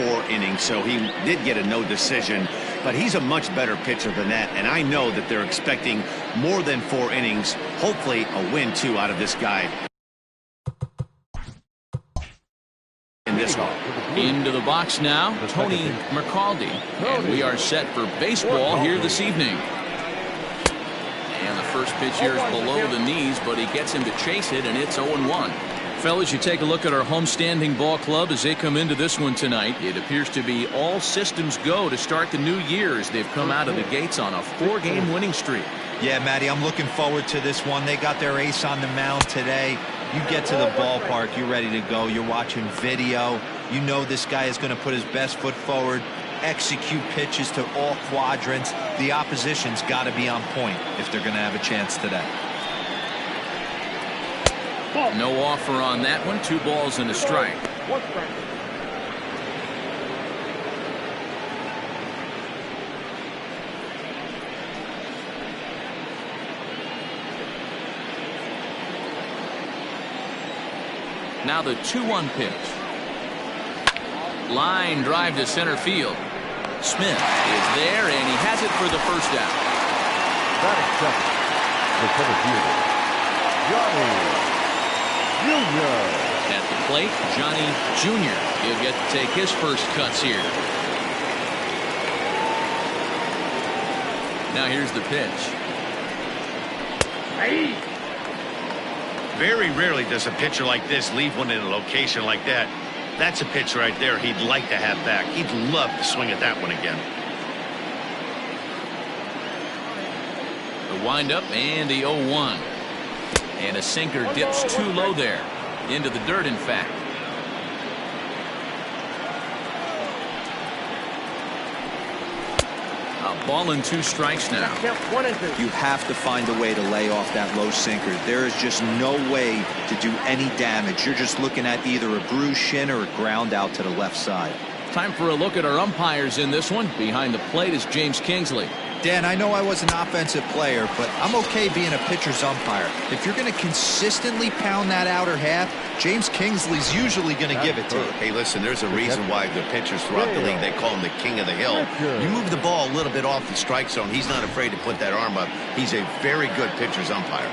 4 innings, so he did get a no decision. But he's a much better pitcher than that, and I know that they're expecting more than 4 innings, hopefully a win, too, out of this guy. In this one. Into the box now, Tony McCaldy. And we are set for baseball here this evening. And the first pitch here is below the knees, but he gets him to chase it, and it's 0-1. Fellas, you take a look at our homestanding ball club as they come into this one tonight. It appears to be all systems go to start the new year as they've come out of the gates on a 4-game winning streak. Yeah, Matty, I'm looking forward to this one. They got their ace on the mound today. You get to the ballpark, you're ready to go. You're watching video. You know this guy is going to put his best foot forward, execute pitches to all quadrants. The opposition's got to be on point if they're going to have a chance today. No offer on that one. 2 balls and a strike. Now the 2-1 pitch. Line drive to center field. Smith is there, and he has it for the first out. Batting second, the center fielder, Johnny Jr. At the plate, Johnny Jr. He'll get to take his first cuts here. Now here's the pitch. Very rarely does a pitcher like this leave one in a location like that. That's a pitch right there he'd like to have back. He'd love to swing at that one again. The windup and the 0-1. And a sinker dips too low there. Into the dirt, in fact. A ball and 2 strikes now. You have to find a way to lay off that low sinker. There is just no way to do any damage. You're just looking at either a bruised shin or a ground out to the left side. Time for a look at our umpires in this one. Behind the plate is James Kingsley. Dan, I know I was an offensive player, but I'm okay being a pitcher's umpire. If you're going to consistently pound that outer half, James Kingsley's usually going to give it to you. Hey, listen, there's a reason why the pitchers throughout the league, they call him the king of the hill. You move the ball a little bit off the strike zone, he's not afraid to put that arm up. He's a very good pitcher's umpire.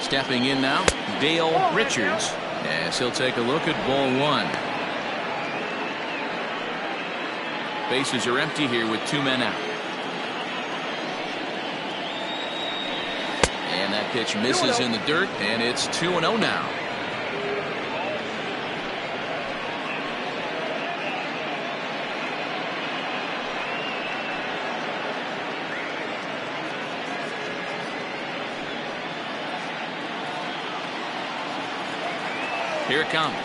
Stepping in now, Dale Richards, as he'll take a look at ball 1. Bases are empty here with 2 men out. And that pitch misses in the dirt, and it's 2-0 now. Here it comes.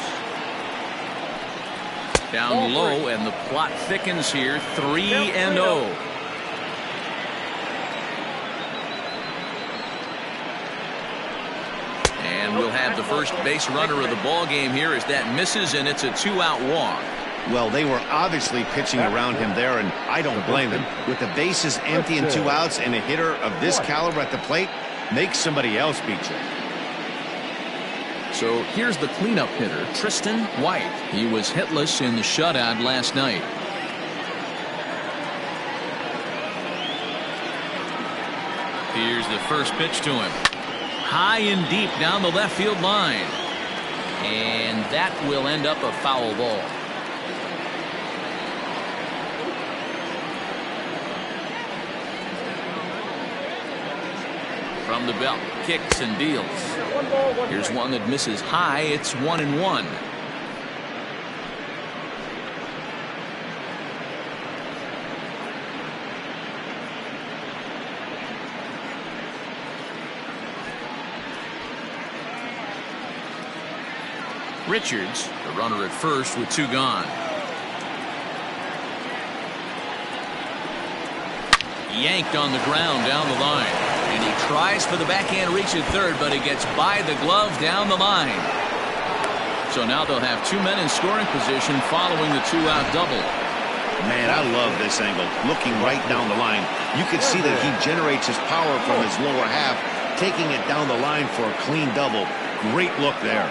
Down low, and the plot thickens here. 3-0. And we'll have the first base runner of the ball game here as that misses, and it's a 2-out walk. Well, they were obviously pitching around him there, and I don't blame them. With the bases empty and 2 outs, and a hitter of this caliber at the plate, make somebody else beat you. So here's the cleanup hitter, Tristan White. He was hitless in the shutout last night. Here's the first pitch to him. High and deep down the left field line. And that will end up a foul ball. From the belt, kicks and deals. Here's one that misses high. It's 1-1. Richards, the runner at first with 2 gone. Yanked on the ground down the line. And he tries for the backhand reach at third, but he gets by the glove down the line. So now they'll have 2 men in scoring position following the 2-out double. Man, I love this angle. Looking right down the line. You can see that he generates his power from his lower half, taking it down the line for a clean double. Great look there.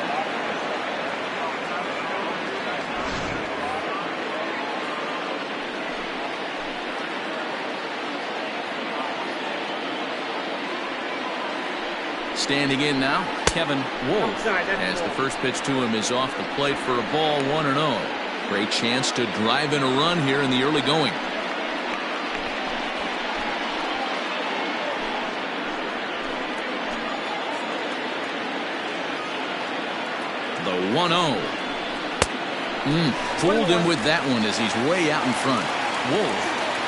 Standing in now, Kevin Wolf, as the first pitch to him is off the plate for a ball, 1-0. Great chance to drive in a run here in the early going. The 1-0. Fooled him with that one as he's way out in front. Wolf,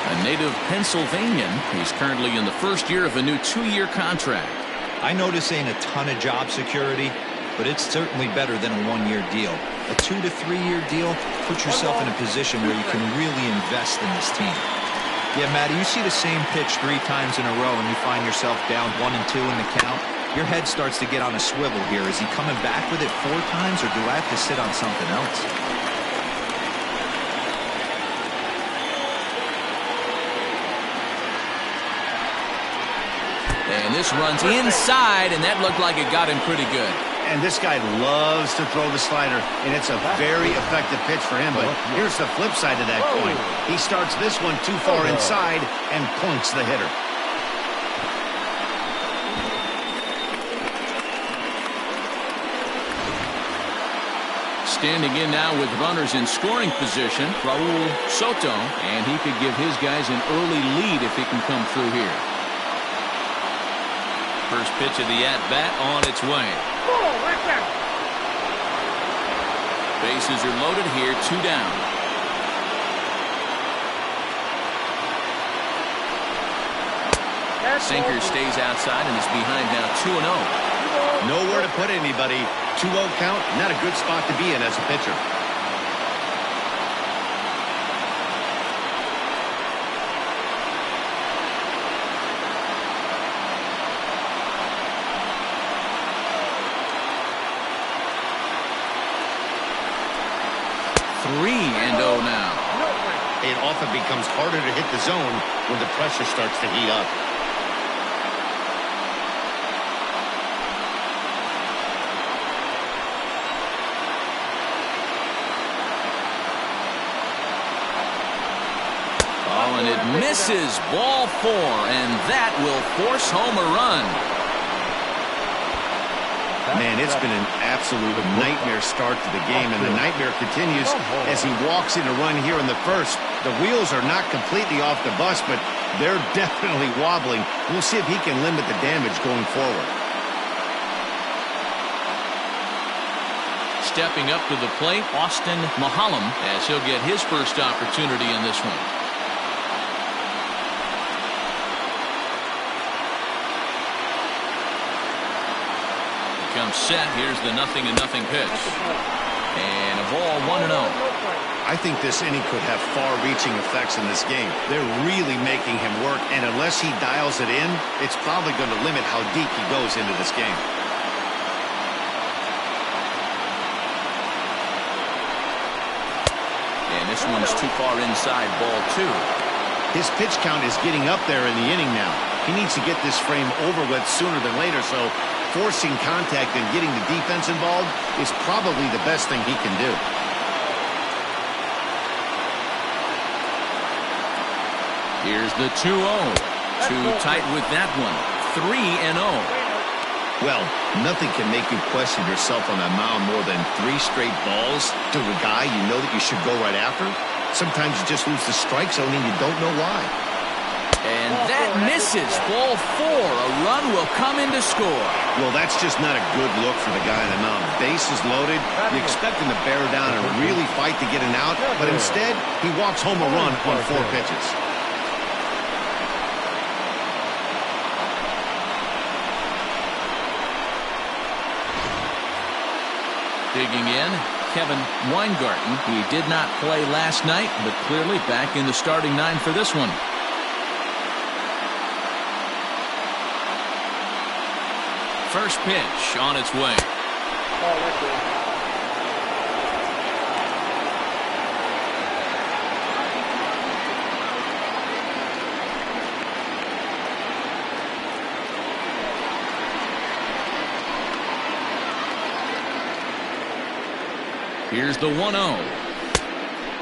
a native Pennsylvanian, he's currently in the first year of a new 2-year contract. I know this ain't a ton of job security, but it's certainly better than a 1-year deal. A 2 to 3 year deal puts yourself in a position where you can really invest in this team. Yeah, Matty, you see the same pitch 3 times in a row and you find yourself down 1 and 2 in the count. Your head starts to get on a swivel here. Is he coming back with it 4 times, or do I have to sit on something else? And this runs inside, and that looked like it got him pretty good. And this guy loves to throw the slider, and it's a very effective pitch for him. But here's the flip side of that coin. He starts this one too far inside and points the hitter. Standing in now with runners in scoring position, Raul Soto, and he could give his guys an early lead if he can come through here. First pitch of the at-bat on its way. Bases are loaded here, 2 down. Sinker stays outside and is behind now 2-0. Nowhere to put anybody. 2-0 count, not a good spot to be in as a pitcher. Now. It often becomes harder to hit the zone when the pressure starts to heat up. Oh, and it misses. Ball 4, and that will force home a run. Man, it's been an absolute nightmare start to the game, and the nightmare continues as he walks in a run here in the first. The wheels are not completely off the bus, but they're definitely wobbling. We'll see if he can limit the damage going forward. Stepping up to the plate, Austin Mahalam, as he'll get his first opportunity in this one. Comes set. Here's the 0-0 pitch. And a ball, 1-0. I think this inning could have far-reaching effects in this game. They're really making him work, and unless he dials it in, it's probably going to limit how deep he goes into this game. And this one's too far inside, ball 2. His pitch count is getting up there in the inning now. He needs to get this frame over with sooner than later, so forcing contact and getting the defense involved is probably the best thing he can do. Here's the 2-0. Too tight with that one. 3-0. Well, nothing can make you question yourself on that mound more than 3 straight balls to a guy you know that you should go right after. Sometimes you just lose the strike zone and you don't know why. And that misses. Ball 4. A run will come in to score. Well, that's just not a good look for the guy on the mound. Bases loaded. You expect him to bear down and really fight to get an out, but instead, he walks home a run on 4 pitches. Digging in, Kevin Weingarten. He did not play last night, but clearly back in the starting 9 for this one. First pitch on its way. Here's the 1-0.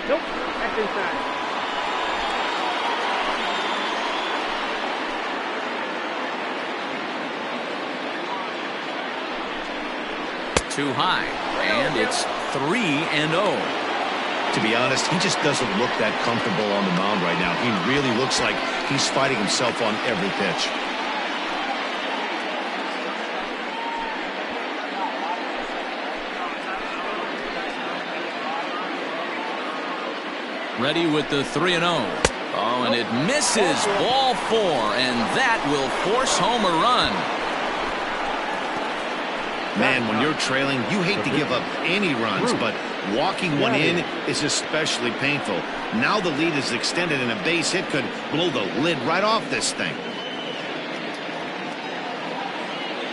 Nope, that's inside. too high, and it's 3-0. To be honest, he just doesn't look that comfortable on the mound right now. He really looks like he's fighting himself on every pitch. Ready with the 3-0. Oh, and it misses. Ball 4, and that will force home a run. Man, when you're trailing, you hate to give up any runs, but walking one in is especially painful. Now the lead is extended, and a base hit could blow the lid right off this thing.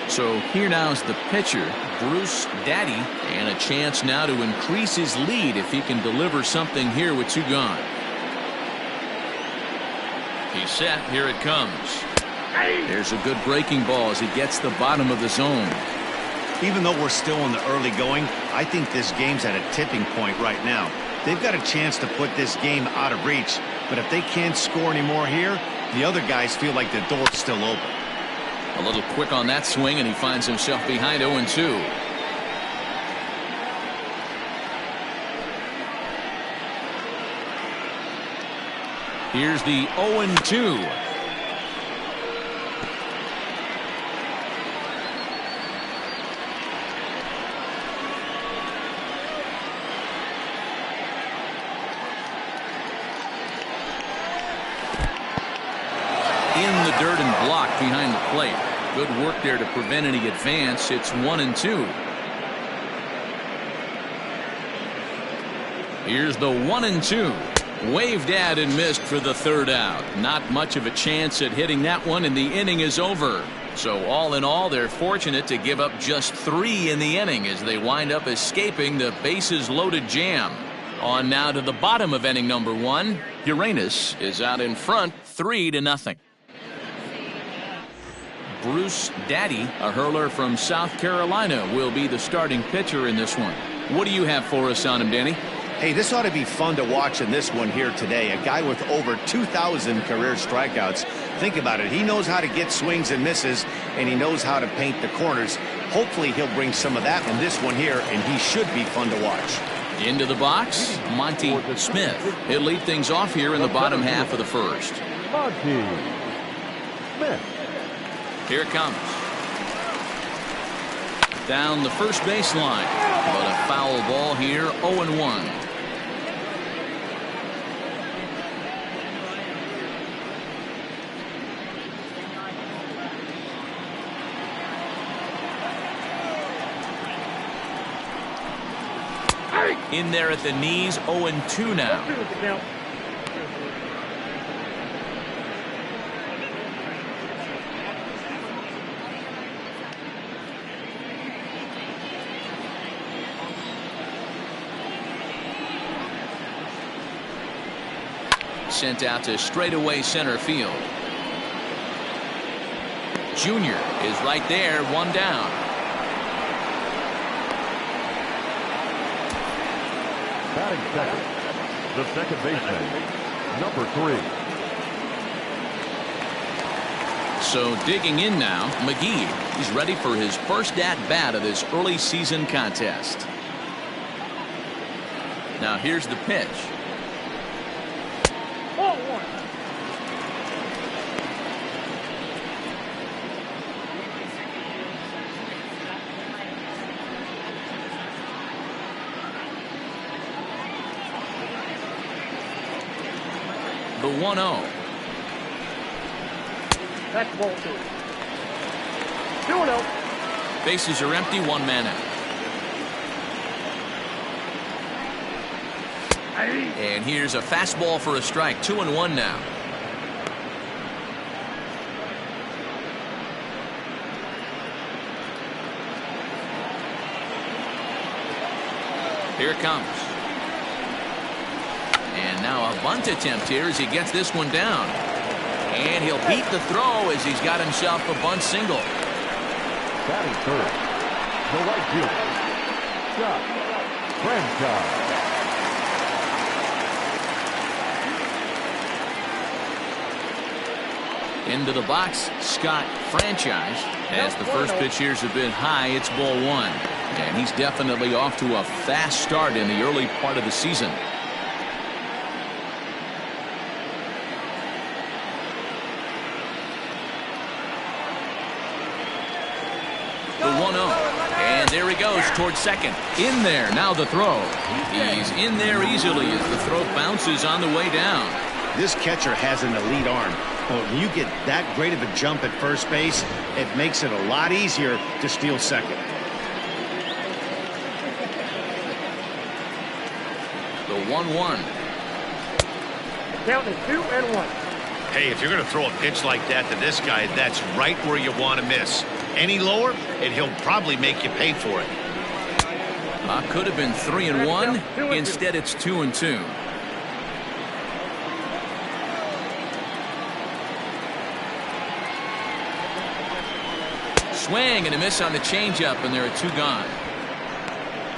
So here now is the pitcher, Bruce Daddy, and a chance now to increase his lead if he can deliver something here with 2 gone. He's set. Here it comes. There's a good breaking ball as he gets the bottom of the zone. Even though we're still in the early going, I think this game's at a tipping point right now. They've got a chance to put this game out of reach, but if they can't score anymore here, the other guys feel like the door's still open. A little quick on that swing, and he finds himself behind 0-2. Here's the 0-2. In the dirt and blocked behind the plate. Good work there to prevent any advance. It's 1-2. Here's the 1-2. Waved at and missed for the 3rd out. Not much of a chance at hitting that one, and the inning is over. So all in all, they're fortunate to give up just 3 in the inning as they wind up escaping the bases loaded jam. On now to the bottom of inning number 1. Uranus is out in front 3-0. Bruce Daddy, a hurler from South Carolina, will be the starting pitcher in this one. What do you have for us on him, Danny? Hey, this ought to be fun to watch in this one here today. A guy with over 2,000 career strikeouts. Think about it. He knows how to get swings and misses, and he knows how to paint the corners. Hopefully he'll bring some of that in this one here, and he should be fun to watch. Into the box, Monty Smith. He'll lead things off here in the bottom half of the 1st. Monty Smith. Here it comes. Down the first baseline, but a foul ball here, 0-1. In there at the knees, 0-2 now. Sent out to straightaway center field. Junior is right there, 1 down. Batting second, the second baseman, number 3. So digging in now, McGee. He's ready for his first at-bat of this early season contest. Now here's the pitch. The 1-0. That's ball 2. 2-0. Bases are empty, 1 man out. And here's a fastball for a strike. 2-1 now. Here it comes. And now a bunt attempt here as he gets this one down. And he'll beat the throw as he's got himself a bunt single. Batting third, the right fielder, Chuck Franchise. Into the box, Scott Franchise. As the first pitch here is a bit high, it's ball one. And he's definitely off to a fast start in the early part of the season. The 1-0. And there he goes towards second. In there, now the throw. He's in there easily as the throw bounces on the way down. This catcher has an elite arm. When you get that great of a jump at first base, it makes it a lot easier to steal second. The 1-1. Count is 2-1. Hey, if you're going to throw a pitch like that to this guy, that's right where you want to miss. Any lower, and he'll probably make you pay for it. Could have been 3-1. Instead, it's 2-2. Swing and a miss on the changeup, and there are two gone.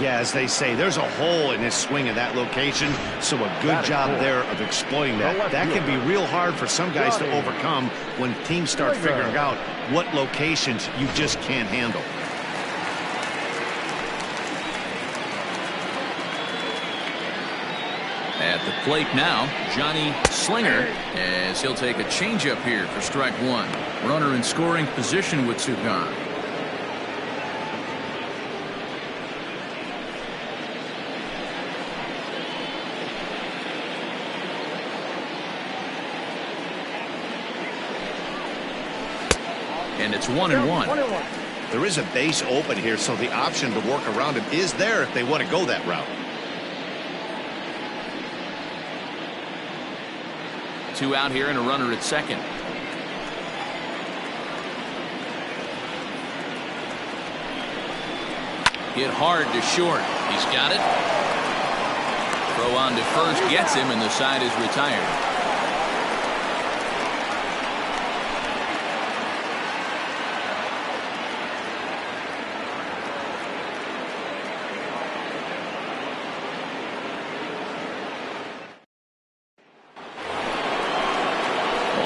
Yeah, as they say, there's a hole in his swing in that location, so a good job there of exploiting that. That can be real hard for some guys to overcome when teams start figuring out what locations you just can't handle. At the plate now, Johnny Slinger, as he'll take a changeup here for strike one. Runner in scoring position with two gone. And it's 1-1. There is a base open here, so the option to work around him is there if they want to go that route. Two out here and a runner at second. Hit hard to short. He's got it. Throw on to first gets him, and the side is retired.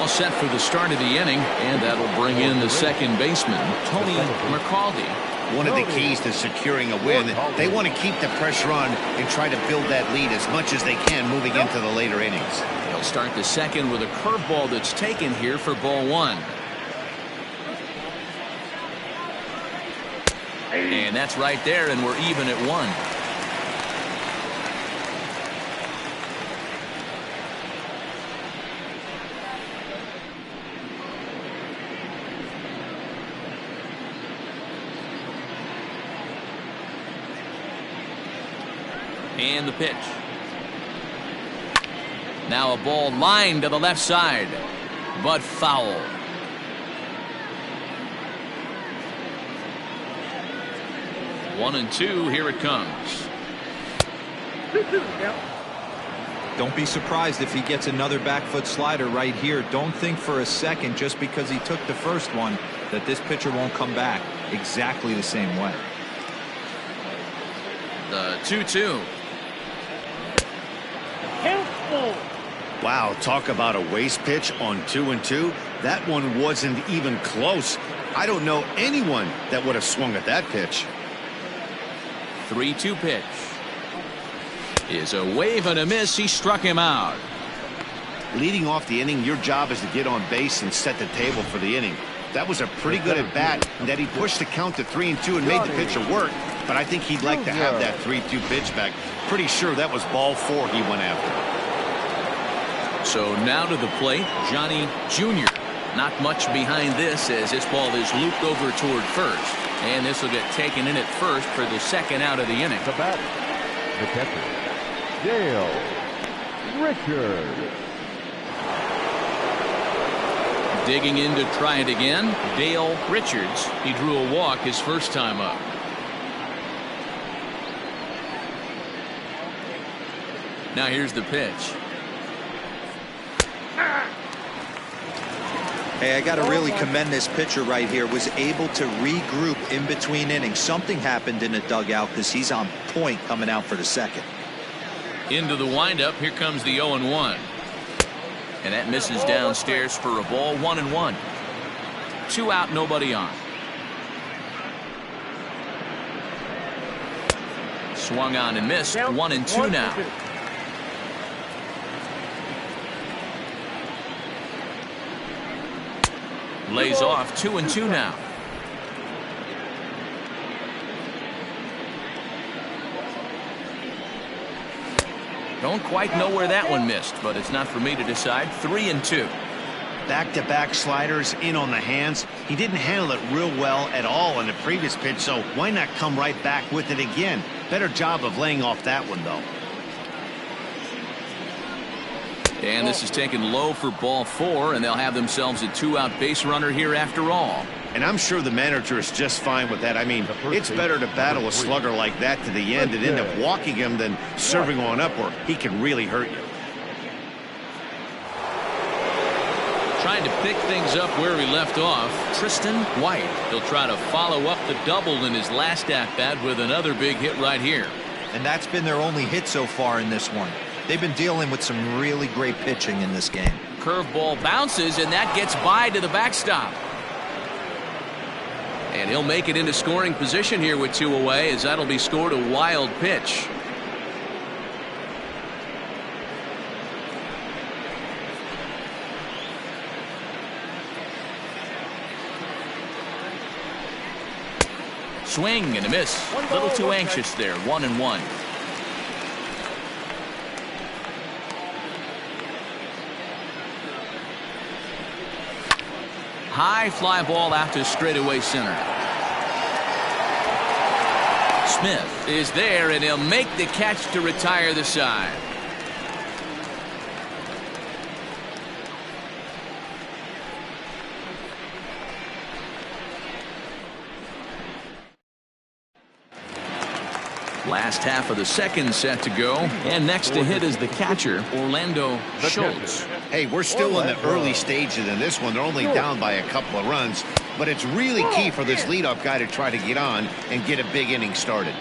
Set for the start of the inning, and that'll bring in the second baseman, Tony McCaldy. One of the keys to securing a win, they want to keep the pressure on and try to build that lead as much as they can moving into the later innings. They'll start the second with a curveball that's taken here for ball one. And that's right there, and we're even at one. And the pitch. Now a ball lined to the left side, but foul. One and two, here it comes. Don't be surprised if he gets another back foot slider right here. Don't think for a second, just because he took the first one, that this pitcher won't come back exactly the same way. The 2-2. Wow, talk about a waste pitch on 2-2. That one wasn't even close. I don't know anyone that would have swung at that pitch. 3-2 pitch. Is a wave and a miss. He struck him out. Leading off the inning, your job is to get on base and set the table for the inning. That was a pretty good at bat, that he pushed the count to 3-2 and made the pitcher work. But I think he'd like to have that 3-2 pitch back. Pretty sure that was ball four he went after. So now to the plate, Johnny Jr. Not much behind this as this ball is looped over toward first. And this will get taken in at first for the second out of the inning. The batter, the catcher, Dale Richards. Digging in to try it again, Dale Richards. He drew a walk his first time up. Now here's the pitch. Hey, I got to really commend this pitcher right here. Was able to regroup in between innings. Something happened in the dugout because he's on point coming out for the second. Into the windup. Here comes the 0-1. And that misses downstairs for a ball, 1-1. 2 out, nobody on. Swung on and missed. 1-2 now. Lays off. 2-2 now. Don't quite know where that one missed, but it's not for me to decide. 3-2. Back-to-back sliders in on the hands. He didn't handle it real well at all in the previous pitch, so why not come right back with it again? Better job of laying off that one, though. And this is taken low for ball 4, and they'll have themselves a 2-out base runner here after all. And I'm sure the manager is just fine with that. I mean, it's better to battle a slugger like that to the end and end up walking him than serving on up where he can really hurt you. Trying to pick things up where he left off, Tristan White. He'll try to follow up the double in his last at-bat with another big hit right here. And that's been their only hit so far in this one. They've been dealing with some really great pitching in this game. Curveball bounces, and that gets by to the backstop. And he'll make it into scoring position here with 2 away, as that'll be scored a wild pitch. Swing and a miss. A little too anxious there. 1-1. High fly ball out to straightaway center. Smith is there, and he'll make the catch to retire the side. Last half of the second set to go, and next to hit is the catcher, Orlando Schultz. Hey, we're still in the early stages in this one. They're only down by a couple of runs, but it's really key for this leadoff guy to try to get on and get a big inning started.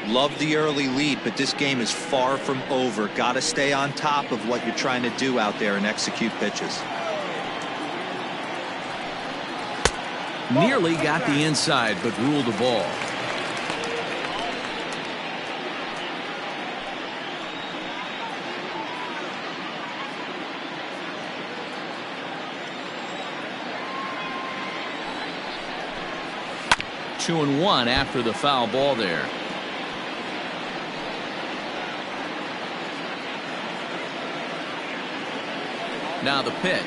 Love the early lead, but this game is far from over. Got to stay on top of what you're trying to do out there and execute pitches. Nearly got the inside, but ruled a ball. Two and one after the foul ball there. Now the pitch.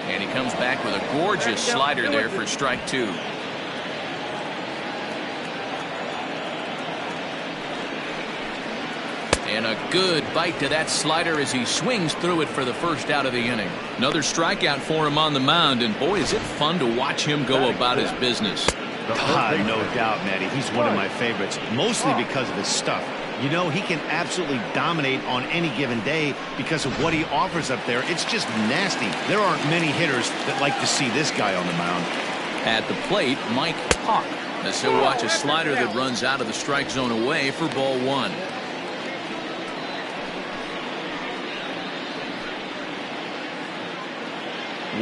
And he comes back with a gorgeous slider there for strike 2. And a good bite to that slider as he swings through it for the first out of the inning. Another strikeout for him on the mound, and boy, is it fun to watch him go about his business. No doubt, Matty. He's one of my favorites, mostly because of his stuff. You know, he can absolutely dominate on any given day because of what he offers up there. It's just nasty. There aren't many hitters that like to see this guy on the mound. At the plate, Mike Hawk, as he'll watch a slider that runs out of the strike zone away for ball 1.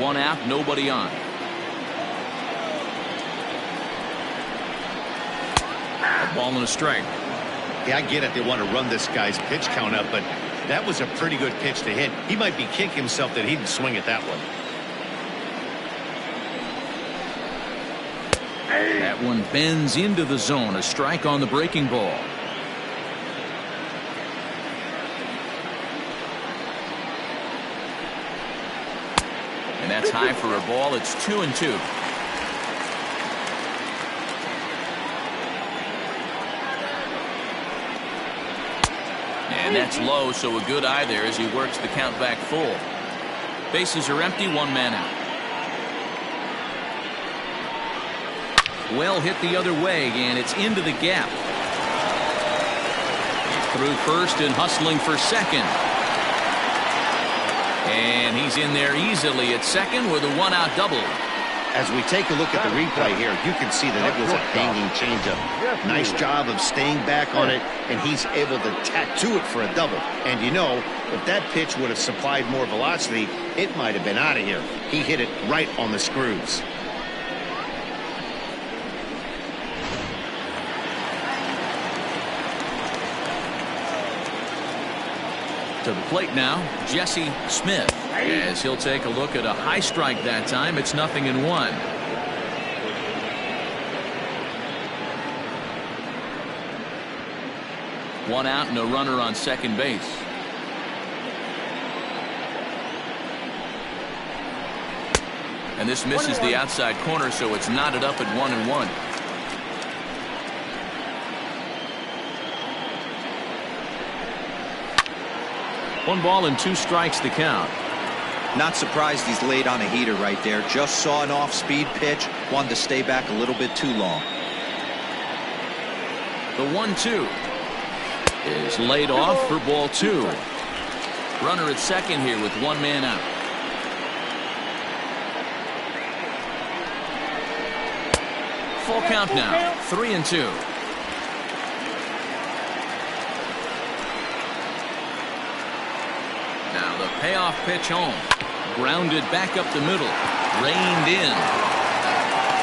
One out, nobody on. A ball and a strike. Yeah, I get it. They want to run this guy's pitch count up, but that was a pretty good pitch to hit. He might be kicking himself that he didn't swing at that one. That one bends into the zone. A strike on the breaking ball. And that's high for a ball. It's 2-2. And that's low, so a good eye there as he works the count back full. Bases are empty, 1 man out. Well hit the other way, and it's into the gap. He's through first and hustling for second. And he's in there easily at second with a 1-out double. As we take a look at the replay here, you can see that it was a hanging changeup. Nice job of staying back on it, and he's able to tattoo it for a double. And you know, if that pitch would have supplied more velocity, it might have been out of here. He hit it right on the screws. To the plate now, Jesse Smith. As he'll take a look at a high strike that time. It's 0-1. One out and a runner on second base. And this misses the outside corner, so it's knotted up at 1-1. One ball and 2 strikes to count. Not surprised he's laid on a heater right there. Just saw an off-speed pitch. Wanted to stay back a little bit too long. The 1-2 is laid off for ball 2. Runner at second here with 1 man out. Full count now. 3-2. Now the payoff pitch home. Grounded back up the middle. Reined in.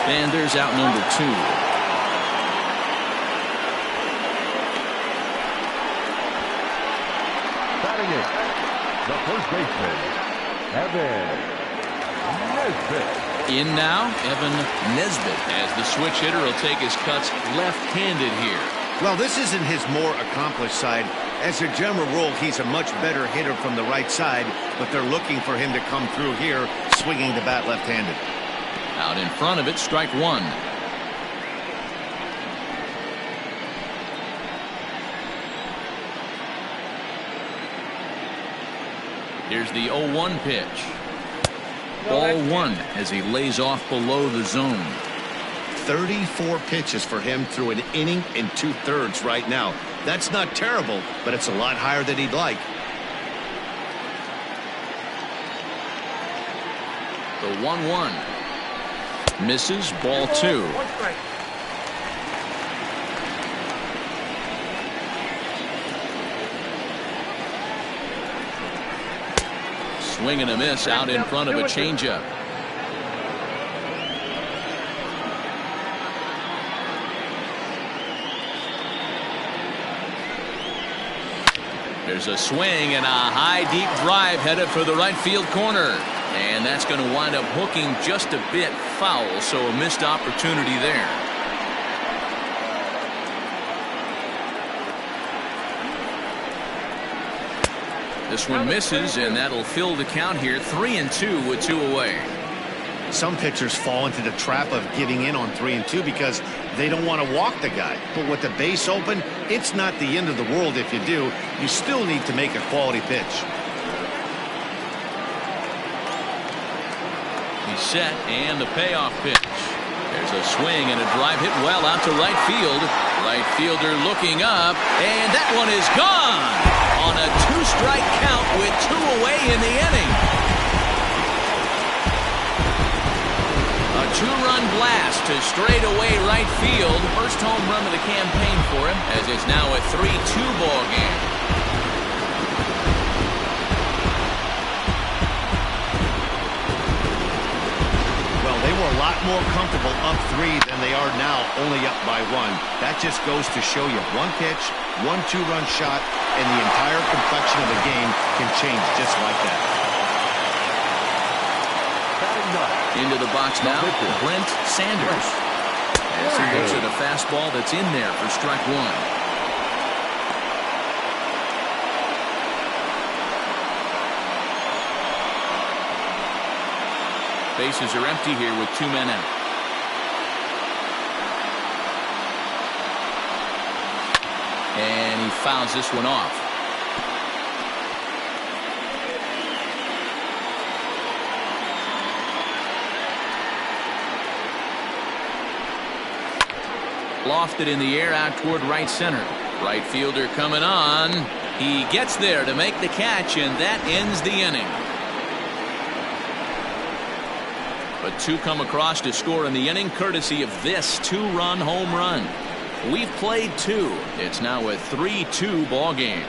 And there's out number 2. Batting it, the first baseman, Evan Nesbitt. In now, Evan Nesbitt, as the switch hitter will take his cuts left-handed here. Well, this isn't his more accomplished side. As a general rule, he's a much better hitter from the right side, but they're looking for him to come through here, swinging the bat left-handed. Out in front of it, strike 1. Here's the 0-1 pitch. Ball 1 as he lays off below the zone. 34 pitches for him through an inning and 2/3 right now. That's not terrible, but it's a lot higher than he'd like. The 1-1 misses, ball 2. Swing and a miss out in front of a changeup. There's a swing and a high deep drive headed for the right field corner. And that's going to wind up hooking just a bit foul, so a missed opportunity there. This one misses, and that'll fill the count here. 3-2 with 2 away. Some pitchers fall into the trap of giving in on 3-2 because they don't want to walk the guy. But with the base open, it's not the end of the world if you do. You still need to make a quality pitch. He's set, and the payoff pitch. There's a swing and a drive hit well out to right field. Right fielder looking up, and that one is gone on a 2-strike count with 2 away in the inning. A 2-run blast to straightaway right field. First home run of the campaign for him, as it's now a 3-2 ball game. They were a lot more comfortable up 3 than they are now, only up by 1. That just goes to show you 1 pitch, 1 2-run shot, and the entire complexion of the game can change just like that. Into the box now, Brent Sanders. As he looks at a fastball that's in there for strike 1. Bases are empty here with 2 men out. And he fouls this one off. Lofted in the air out toward right center. Right fielder coming on. He gets there to make the catch, and that ends the inning. But two come across to score in the inning, courtesy of this two-run home run. We've played two. It's now a 3-2 ball game.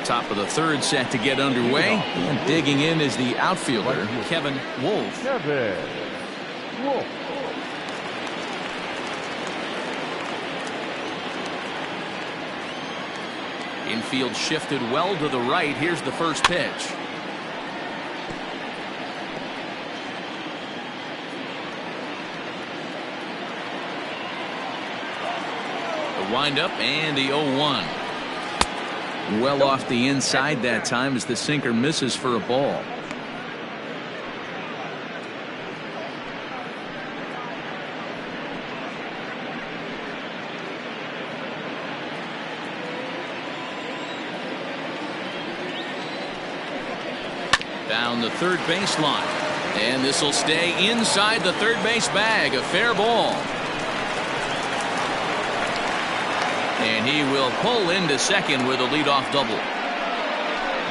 Top of the third set to get underway. And digging in is the outfielder, Kevin Wolf. Kevin Wolf. Infield shifted well to the right. Here's the first pitch. The windup and the 0-1. Well off the inside that time as the sinker misses for a ball. Down the third baseline. And this will stay inside the third base bag. A fair ball. And he will pull into second with a leadoff double.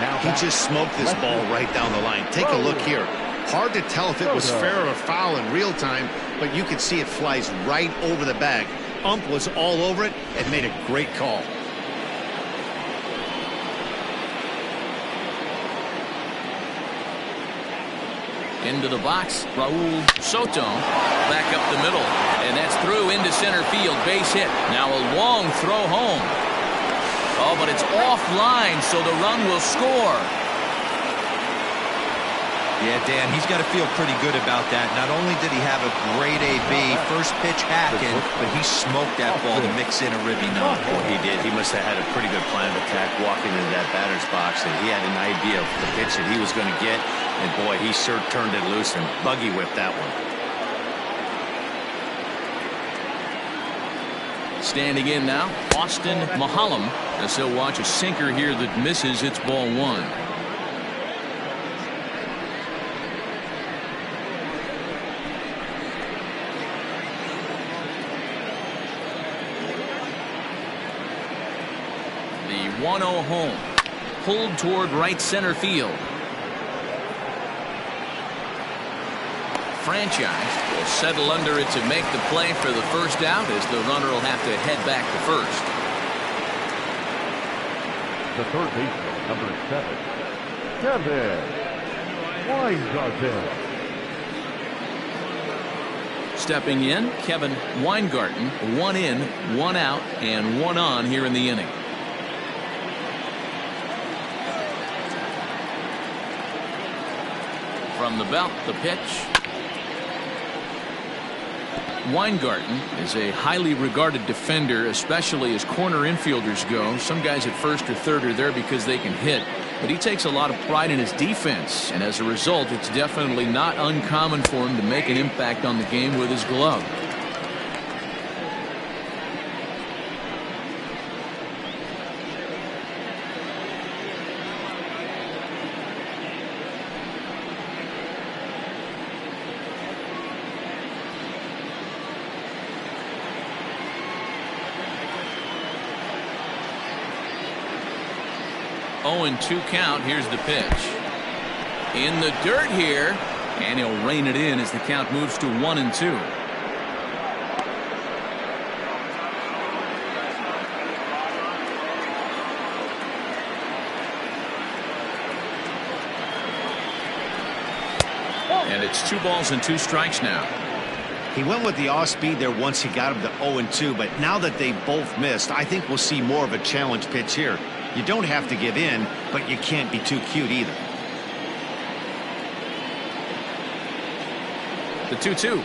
Now he just smoked this ball right down the line. Take a look here. Hard to tell if it was fair or foul in real time, but you can see it flies right over the bag. Ump was all over it and made a great call. Into the box, Raul Soto. Back up the middle. And that's through into center field. Base hit. Now a long throw home. Oh, but it's offline, so the run will score. Yeah, Dan, he's got to feel pretty good about that. Not only did he have a great AB, first pitch hacking, but he smoked that ball to mix in a ribby knock. Oh, he did. He must have had a pretty good plan of attack walking into that batter's box, and he had an idea of the pitch that he was going to get. And boy, he sure turned it loose and buggy whipped that one. Standing in now, Austin Mahalam, as he'll watch a sinker here that misses. It's ball one. The 1-0 home, pulled toward right center field. Franchise will settle under it to make the play for the first out, as the runner will have to head back to first. The third baseman, number 7, Kevin Weingarten. Stepping in, Kevin Weingarten. 1 in, 1 out, and 1 on here in the inning. From the belt, the pitch. Weingarten is a highly regarded defender, especially as corner infielders go. Some guys at first or third are there because they can hit, but he takes a lot of pride in his defense, and as a result, it's definitely not uncommon for him to make an impact on the game with his glove. Oh, 0-2 count. Here's the pitch. In the dirt here, and he'll rein it in as the count moves to 1-2. And it's 2 balls and 2 strikes now. He went with the off speed there once he got him to 0-2, but now that they both missed, I think we'll see more of a challenge pitch here. You don't have to give in, but you can't be too cute either. The 2-2.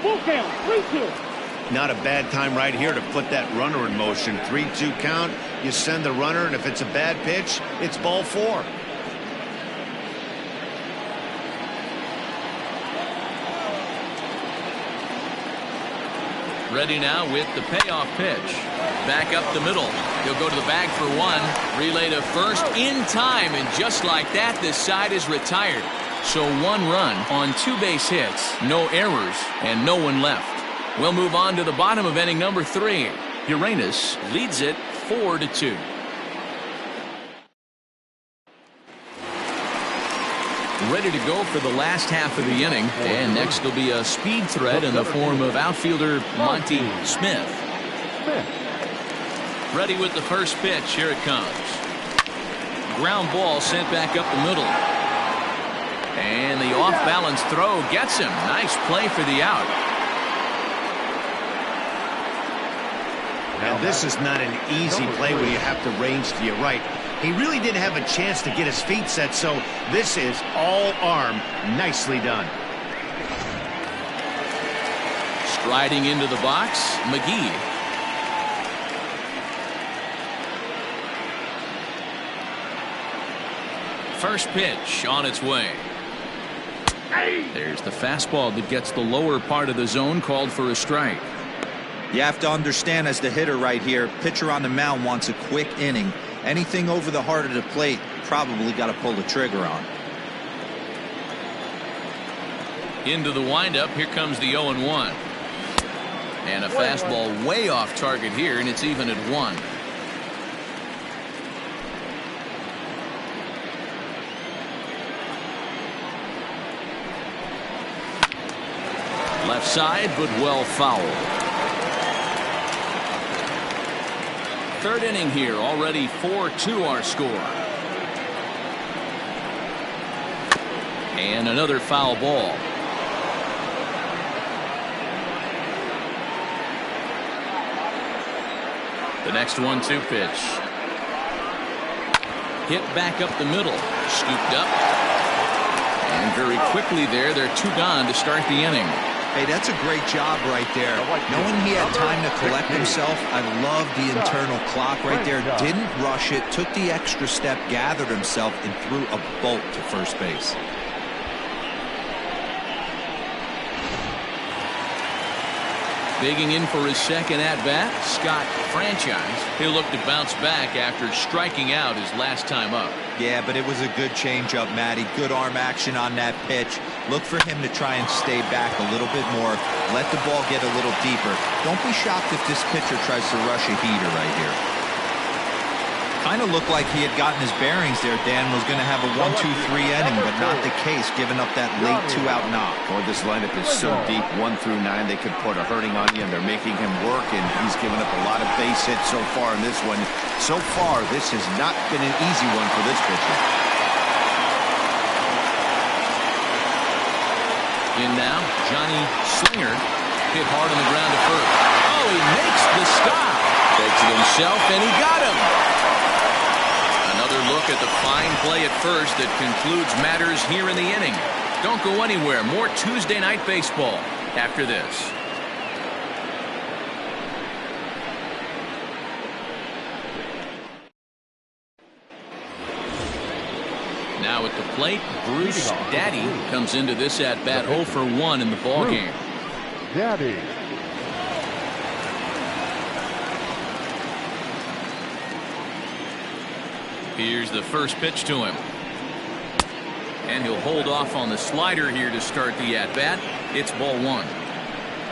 Full count, 3-2. Not a bad time right here to put that runner in motion. 3-2 count. You send the runner, and if it's a bad pitch, it's ball 4. Ready now with the payoff pitch. Back up the middle. He'll go to the bag for 1. Relay to first in time, and just like that, this side is retired. So 1 run on 2 base hits, no errors, and no one left. We'll move on to the bottom of inning number 3. Uranus leads it 4-2. ready to go for the last half of the inning. And next will be a speed threat in the form of outfielder Monty Smith. Ready with the first pitch. Here it comes. Ground ball sent back up the middle. And the off-balance throw gets him. Nice play for the out. And this is not an easy play when you have to range to your right. He really didn't have a chance to get his feet set, so this is all arm. Nicely done. Striding into the box, McGee. First pitch on its way. There's the fastball that gets the lower part of the zone, called for a strike. You have to understand, as the hitter right here, pitcher on the mound wants a quick inning. Anything over the heart of the plate, probably got to pull the trigger on. Into the windup. Here comes the 0-1. And a fastball way off target here, and it's even at 1. Left side, but well fouled. Third inning here, already 4-2 our score. And another foul ball. The next 1-2 pitch. Hit back up the middle. Scooped up. And very quickly there, they're 2 gone to start the inning. Hey, that's a great job right there. Knowing he had time to collect himself, I love the internal clock right there. Didn't rush it, took the extra step, gathered himself, and threw a bolt to first base. Digging in for his second at-bat, Scott Franchise. He'll look to bounce back after striking out his last time up. Yeah, but it was a good changeup, Matty. Good arm action on that pitch. Look for him to try and stay back a little bit more. Let the ball get a little deeper. Don't be shocked if this pitcher tries to rush a heater right here. Kind of looked like he had gotten his bearings there. Dan was going to have a 1-2-3 inning, but not the case, giving up that late 2-out knock. Boy, this lineup is so deep, 1 through 9. They could put a hurting on you, and they're making him work, and he's given up a lot of base hits so far in this one. So far, this has not been an easy one for this pitcher. In now, Johnny Slinger. Hit hard on the ground to first. Oh, he makes the stop. Takes it himself, and he got him. Another look at the fine play at first that concludes matters here in the inning. Don't go anywhere. More Tuesday Night Baseball after this. Now at the plate, Bruce Daddy comes into this at-bat 0 for 1 in the ballgame. Daddy. Here's the first pitch to him. And he'll hold off on the slider here to start the at-bat. It's ball 1.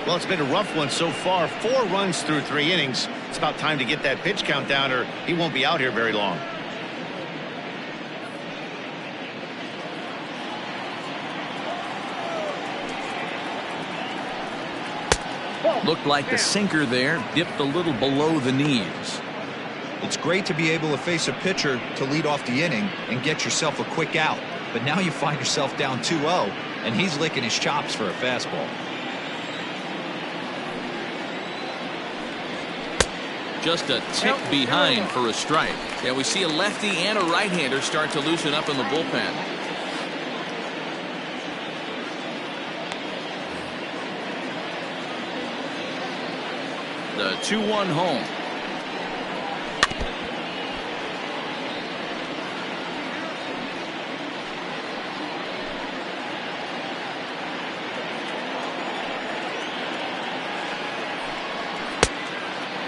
Well, it's been a rough one so far. 4 runs through 3 innings. It's about time to get that pitch count down, or he won't be out here very long. Looked like the sinker there dipped a little below the knees. It's great to be able to face a pitcher to lead off the inning and get yourself a quick out. But now you find yourself down 2-0, and he's licking his chops for a fastball. Just a tick behind for a strike. Yeah, we see a lefty and a right-hander start to loosen up in the bullpen. The 2-1 home.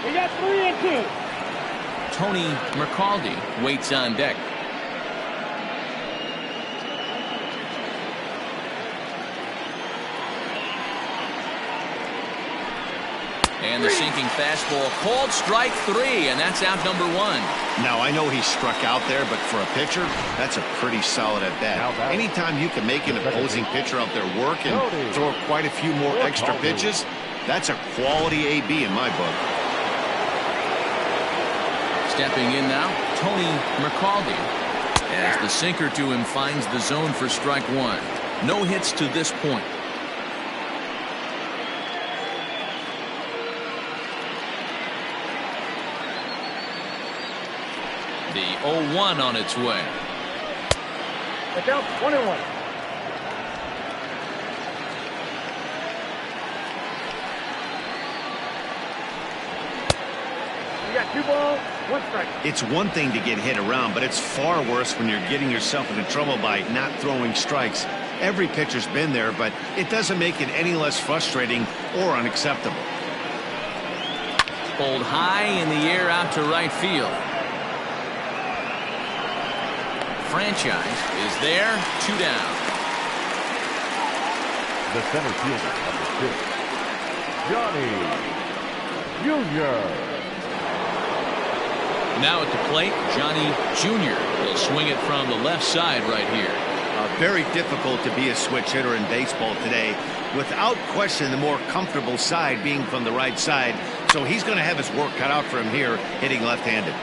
We got 3-2. Tony Mercaldi waits on deck. And the sinking fastball called strike 3, and that's out number 1. Now, I know he struck out there, but for a pitcher, that's a pretty solid at bat. Anytime you can make an opposing pitcher out there work and throw quite a few more extra pitches, that's a quality AB in my book. Stepping in now, Tony McCaldy. As the sinker to him finds the zone for strike 1. No hits to this point. The 0-1 on its way. The count 21. You got 2 balls, 1 strike. It's one thing to get hit around, but it's far worse when you're getting yourself into trouble by not throwing strikes. Every pitcher's been there, but it doesn't make it any less frustrating or unacceptable. Pulled high in the air out to right field. Franchise is there, 2 down. The center fielder, number 6, Johnny Jr. Now at the plate, Johnny Jr. will swing it from the left side right here. Very difficult to be a switch hitter in baseball today. Without question, the more comfortable side being from the right side. So he's going to have his work cut out for him here, hitting left-handed.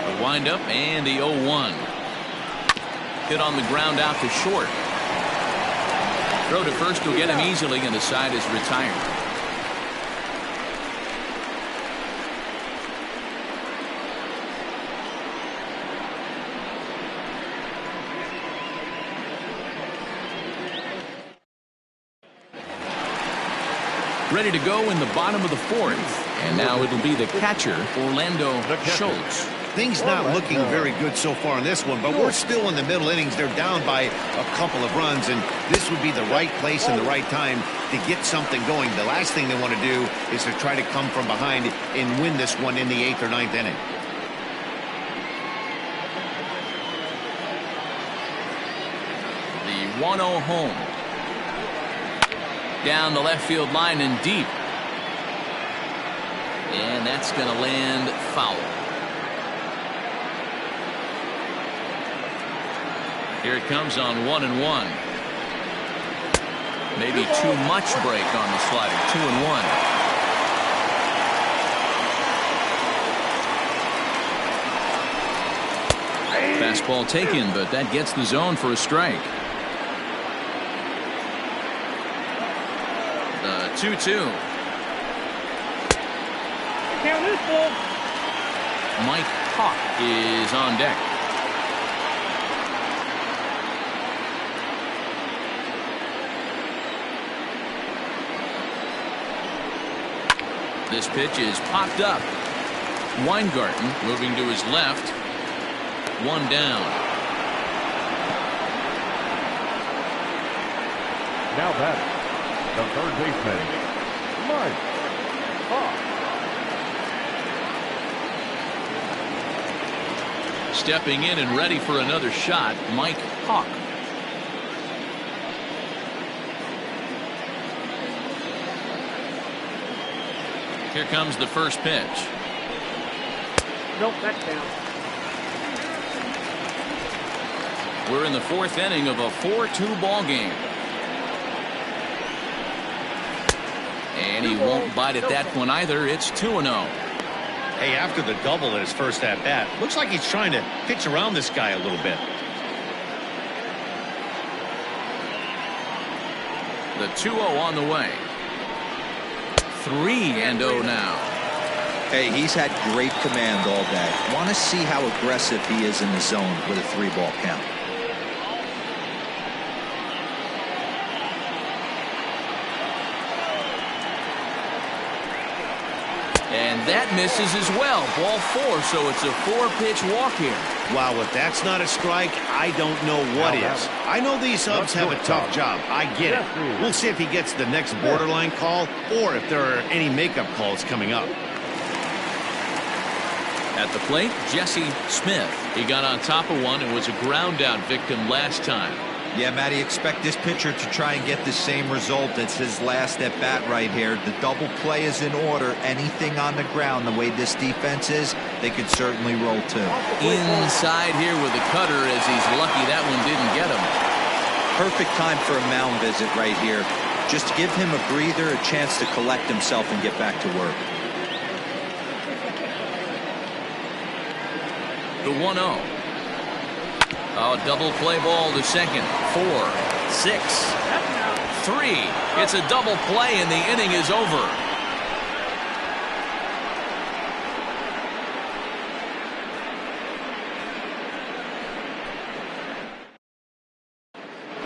The windup and the 0-1. Hit on the ground out to short. Throw to first will get him easily, and the side is retired. Ready to go in the bottom of the 4th. And now it'll be the catcher, Orlando Schultz. Things not looking very good so far in this one, but we're still in the middle innings. They're down by a couple of runs, and this would be the right place and the right time to get something going. The last thing they want to do is to try to come from behind and win this one in the 8th or 9th inning. The 1-0 home. Down the left field line and deep. And that's going to land foul. Here it comes on 1-1. Maybe too much break on the slider. 2-1. Fastball taken, but that gets the zone for a strike. The 2-2. Count is full. Mike Hawk is on deck. This pitch is popped up. Weingarten moving to his left. 1 down. Now batting, the third baseman, Mike Hawk. Stepping in and ready for another shot, Mike Hawk. Here comes the first pitch. Nope, that's down. We're in the 4th inning of a 4-2 ball game. And he won't bite at that one either. It's 2-0. Hey, after the double in his first at-bat, looks like he's trying to pitch around this guy a little bit. The 2-0 on the way. 3-0 now. Hey, he's had great command all day. Want to see how aggressive he is in the zone with a 3-ball count. And that misses as well. Ball 4, so it's a 4-pitch walk here. Wow, if that's not a strike, I don't know what is. I know these subs have a tough job. I get it. We'll see if he gets the next borderline call or if there are any makeup calls coming up. At the plate, Jesse Smith. He got on top of one and was a ground out victim last time. Yeah, Matty, expect this pitcher to try and get the same result as his last at bat right here. The double play is in order. Anything on the ground, the way this defense is, they could certainly roll too. Inside here with the cutter, as he's lucky that one didn't get him. Perfect time for a mound visit right here. Just to give him a breather, a chance to collect himself and get back to work. The 1-0. Oh, double play ball to second. 4, 6, 3. It's a double play and the inning is over.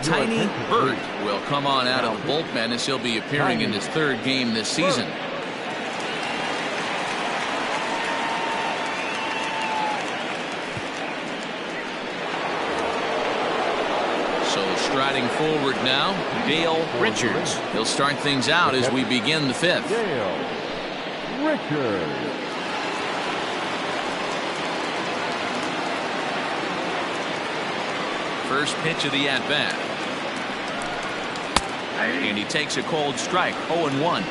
Tiny Burt will come on out of the bullpen as he'll be appearing in his third game this season. Striding forward now, Dale Richards. He'll start things out as we begin the fifth. Dale Richards. First pitch of the at-bat. And he takes a cold strike, 0-1.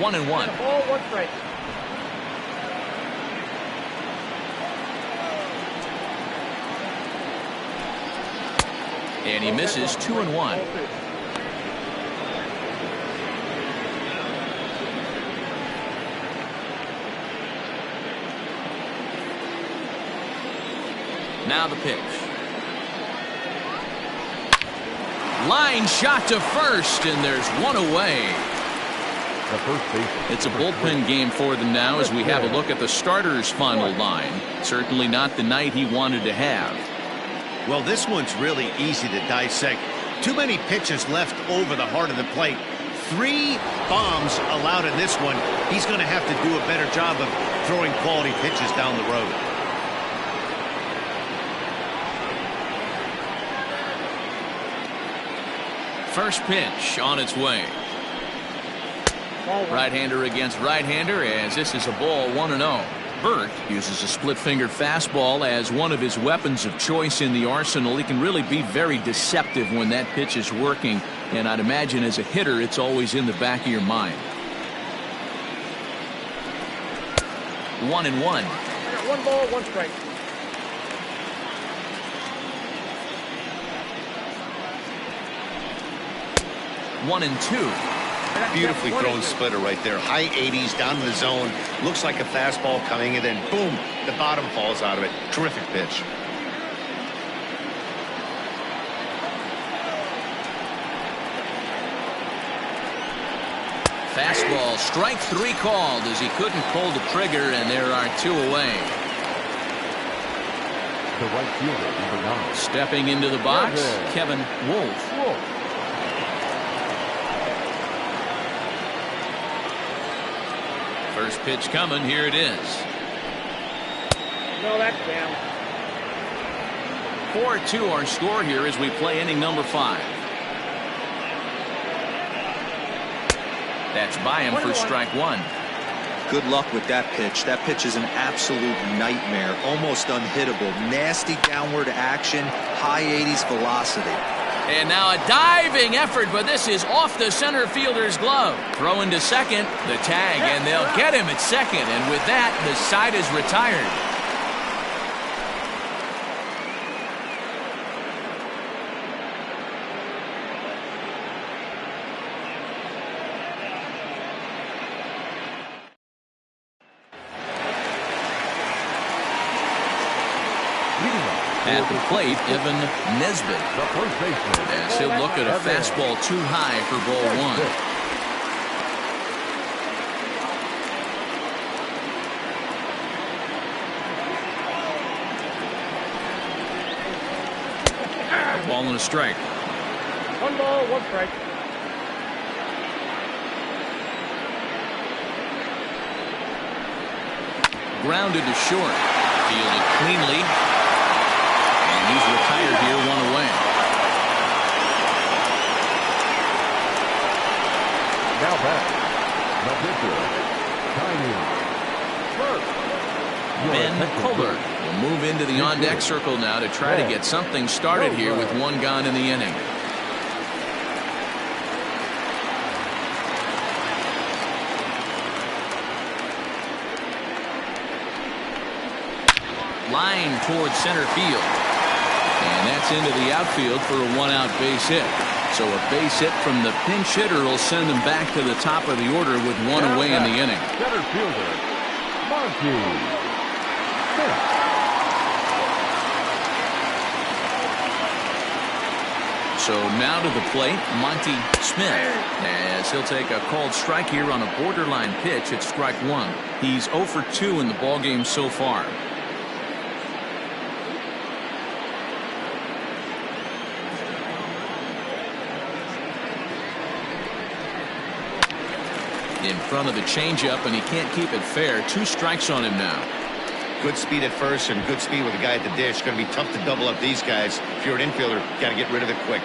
One and one. Ball, 1 strike. And he misses 2-1. Now the pitch. Line shot to first, and there's one away. It's a bullpen game for them now as we have a look at the starter's final line. Certainly not the night he wanted to have. Well, this one's really easy to dissect. Too many pitches left over the heart of the plate. 3 bombs allowed in this one. He's going to have to do a better job of throwing quality pitches down the road. First pitch on its way. Right-hander against right-hander as this is a ball 1-0. Burt uses a split-fingered fastball as one of his weapons of choice in the arsenal. He can really be very deceptive when that pitch is working, and I'd imagine as a hitter it's always in the back of your mind. 1-1. 1 ball, 1 strike. One and two. Beautifully thrown splitter right there. High 80s down to the zone. Looks like a fastball coming, and then boom, the bottom falls out of it. Terrific pitch. Fastball, strike 3 called as he couldn't pull the trigger, and there are 2 away. The right fielder, number 9. Stepping into the box, Kevin Wolf. First pitch coming, here it is. No, that's down. 4-2 our score here as we play inning number 5. That's by him for strike 1. Good luck with that pitch. That pitch is an absolute nightmare. Almost unhittable. Nasty downward action. High 80s velocity. And now a diving effort, but this is off the center fielder's glove. Throw into second, the tag, and they'll get him at second. And with that, the side is retired. At the plate, Evan Nesbitt. As he'll look at a fastball too high for ball 1. Ball and a strike. 1 ball, 1 strike. Grounded to short. Fielded cleanly. He's retired here, 1 away. Now back, the pitcher, Tiny Ben Kohler will move into the on-deck circle now to try to get something started here with one gone in the inning. Line towards center field. And that's into the outfield for a one-out base hit. So a base hit from the pinch hitter will send them back to the top of the order with one away in the inning. Center fielder, Monty. So now to the plate, Monty Smith, as he'll take a called strike here on a borderline pitch at strike one. He's 0 for 2 in the ballgame so far. In front of the changeup, and he can't keep it fair. 2 strikes on him now. Good speed at first and good speed with the guy at the dish. Going to be tough to double up these guys. If you're an infielder, got to get rid of it quick.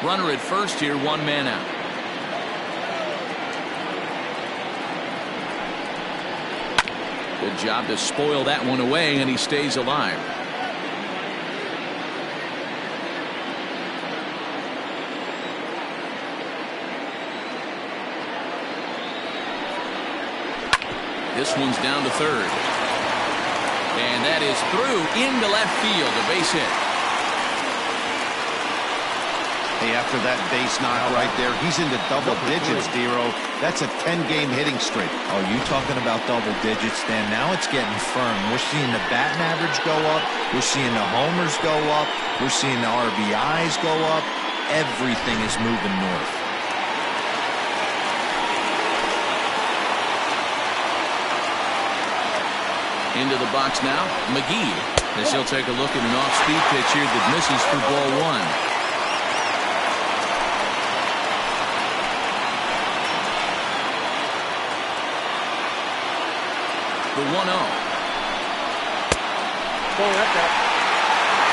Runner at first here, 1 man out. Good job to spoil that one away, and he stays alive. This one's down to third. And that is through into left field, a base hit. Hey, after that base knock right there, he's into double digits, Dero. That's a 10-game hitting streak. Oh, you talking about double digits, Dan? Now it's getting firm. We're seeing the batting average go up. We're seeing the homers go up. We're seeing the RBIs go up. Everything is moving north. Into the box now, McGee, as he'll take a look at an off-speed pitch here that misses for ball 1. The 1-0.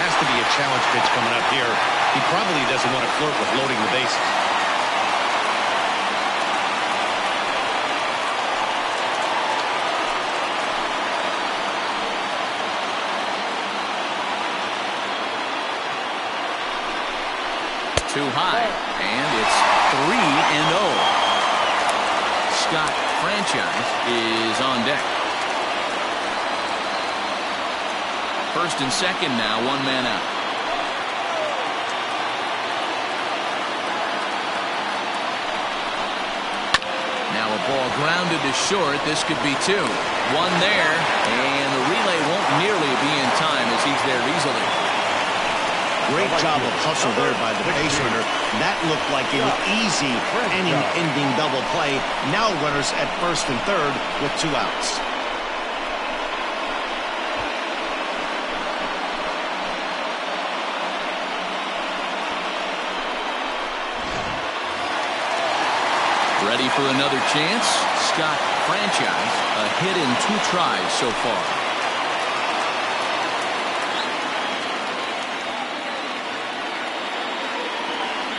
Has to be a challenge pitch coming up here. He probably doesn't want to flirt with loading the bases. Too high, and it's 3-0. Scott Franchise is on deck. First and second now, 1 man out. Now a ball grounded to short. This could be 2. 1 there, and the relay won't nearly be in time as he's there easily. Great job of hustle there by the base runner. That looked like an easy inning-ending double play. Now runners at first and third with 2 outs. Ready for another chance? Scott Franchise, a hit in 2 tries so far.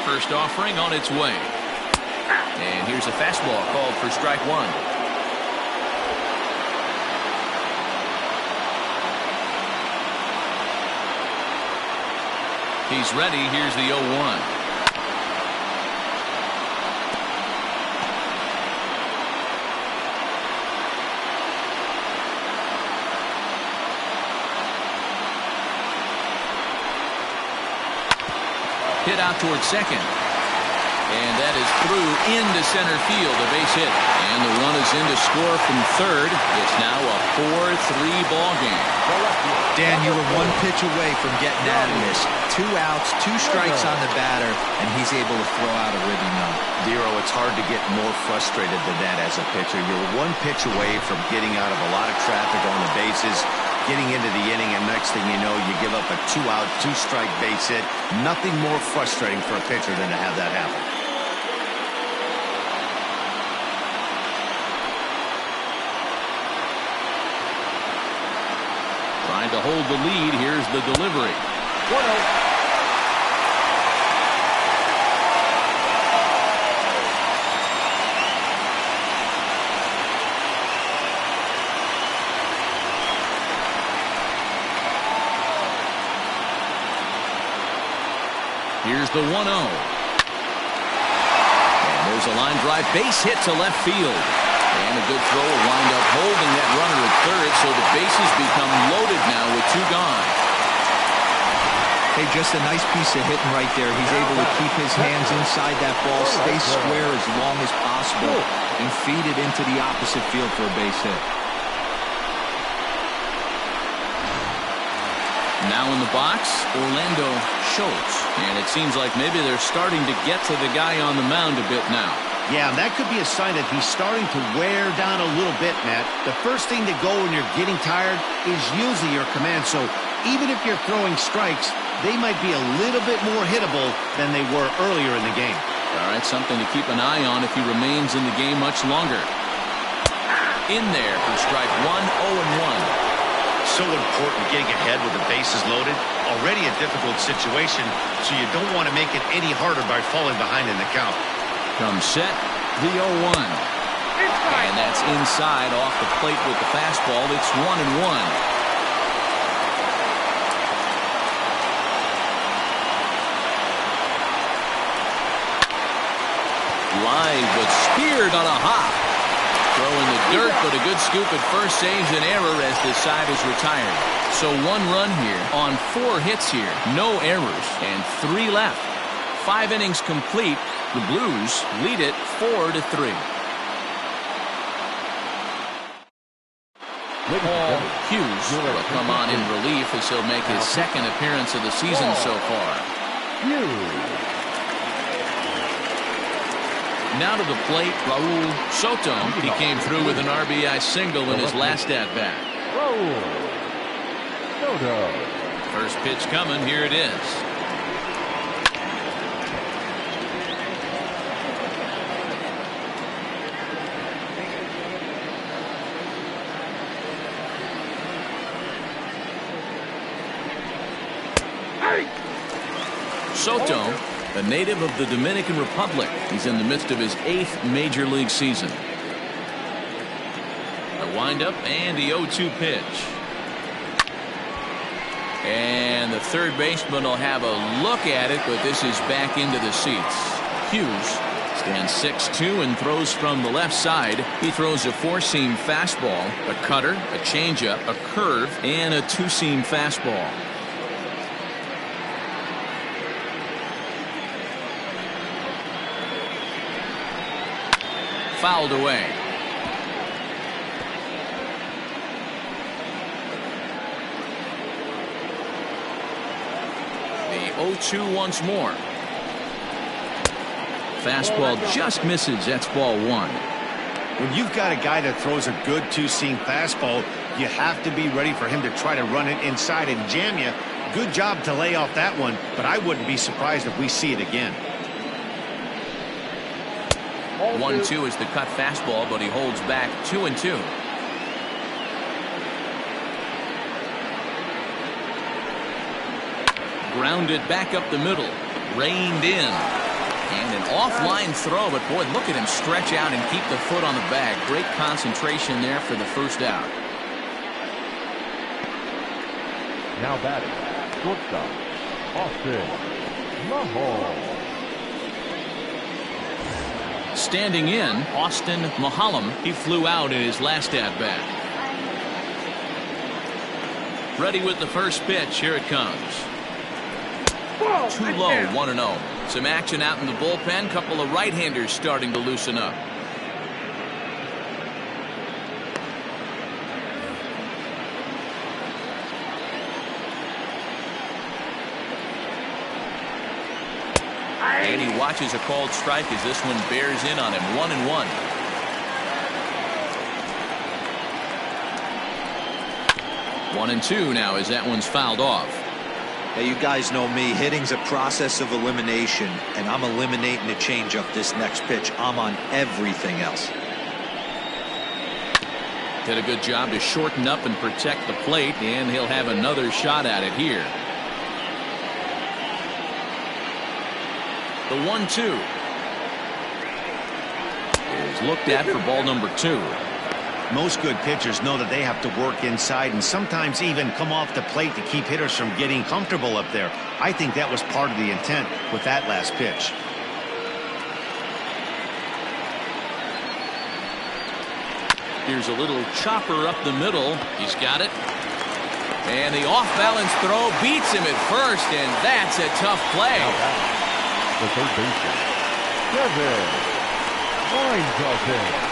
First offering on its way. And here's a fastball called for strike 1. He's ready. Here's the 0-1. Hit out towards second. And that is through into center field, a base hit. And the run is in to score from third. It's now a 4-3 ball game. Dan, you were 1 pitch away from getting out of this. 2 outs, 2 strikes on the batter, and he's able to throw out a ribbon now. Dero, it's hard to get more frustrated than that as a pitcher. You're 1 pitch away from getting out of a lot of traffic on the bases, getting into the inning, and next thing you know, you give up a 2-out, 2-strike base hit. Nothing more frustrating for a pitcher than to have that happen. Trying to hold the lead. Here's the delivery. 1-0. the 1-0. And there's a line drive base hit to left field. And a good throw will wind up holding that runner at third, so the bases become loaded now with 2 gone. Hey, just a nice piece of hitting right there. He's able to keep his hands inside that ball, stay square as long as possible, and feed it into the opposite field for a base hit. Now in the box, Orlando Schultz. And it seems like maybe they're starting to get to the guy on the mound a bit now. Yeah, that could be a sign that he's starting to wear down a little bit, Matt. The first thing to go when you're getting tired is usually your command. So even if you're throwing strikes, they might be a little bit more hittable than they were earlier in the game. All right, something to keep an eye on if he remains in the game much longer. In there for strike 1, 0-1. So important getting ahead with the bases loaded. Already a difficult situation, so you don't want to make it any harder by falling behind in the count. Comes set, the 0-1. And that's inside off the plate with the fastball. It's 1-1. Live but speared on a hop. Throw in the dirt, but a good scoop at first saves an error as the side is retired. So 1 run here on 4 hits here. No errors and 3 left. 5 innings complete. The Blues lead it 4-3. Paul Hughes will come on in relief as he'll make his 2nd appearance of the season so far. Now to the plate, Raul Soto. He came through with an RBI single in his last at-bat. First pitch coming. Here it is. Soto, a native of the Dominican Republic. He's in the midst of his 8th major league season. The windup and the 0-2 pitch. And the third baseman will have a look at it, but this is back into the seats. Hughes stands 6'2" and throws from the left side. He throws a 4-seam fastball, a cutter, a changeup, a curve, and a 2-seam fastball. Fouled away. The 0-2 once more. Fastball just misses. That's ball 1. When you've got a guy that throws a good 2-seam fastball, you have to be ready for him to try to run it inside and jam you. Good job to lay off that one, but I wouldn't be surprised if we see it again. 1-2 is the cut fastball, but he holds back 2-2. Grounded back up the middle. Reined in. And an offline throw, but boy, look at him stretch out and keep the foot on the bag. Great concentration there for the first out. Now batting, shortstop, Austin Mahal. Standing in, Austin Mahalam. He flew out in his last at-bat. Ready with the first pitch. Here it comes. Too low, 1-0. Some action out in the bullpen. Couple of right-handers starting to loosen up. And he watches a called strike as this one bears in on him. 1-1. One and two now as that one's fouled off. Hey, you guys know me. Hitting's a process of elimination, and I'm eliminating the changeup this next pitch. I'm on everything else. Did a good job to shorten up and protect the plate, and he'll have another shot at it here. The 1-2 is looked at for ball number 2. Most good pitchers know that they have to work inside and sometimes even come off the plate to keep hitters from getting comfortable up there. I think that was part of the intent with that last pitch. Here's a little chopper up the middle. He's got it. And the off-balance throw beats him at first, and that's a tough play. The third baseman, Kevin Weingarten.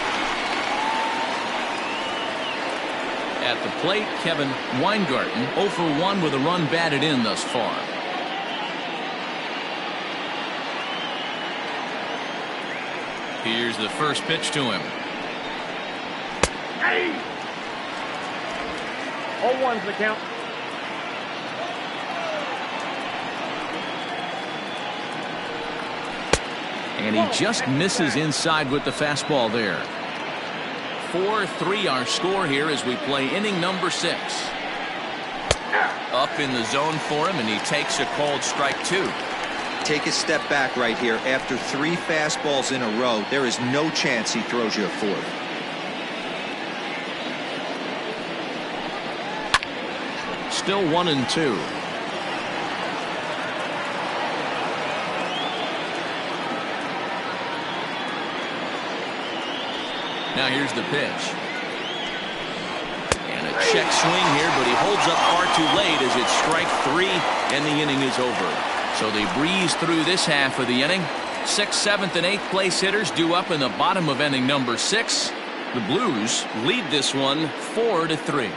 At the plate, Kevin Weingarten, 0 for 1 with a run batted in thus far. Here's the first pitch to him. 0-1's the count. And he just misses inside with the fastball there. 4-3 our score here as we play inning number 6. Up in the zone for him, and he takes a called strike 2. Take a step back right here. After 3 fastballs in a row, there is no chance he throws you a 4th. Still 1-2. Now here's the pitch. And a check swing here, but he holds up far too late as it's strike 3 and the inning is over. So they breeze through this half of the inning. 6th, 7th, and 8th place hitters due up in the bottom of inning number 6. The Blues lead this one 4-3.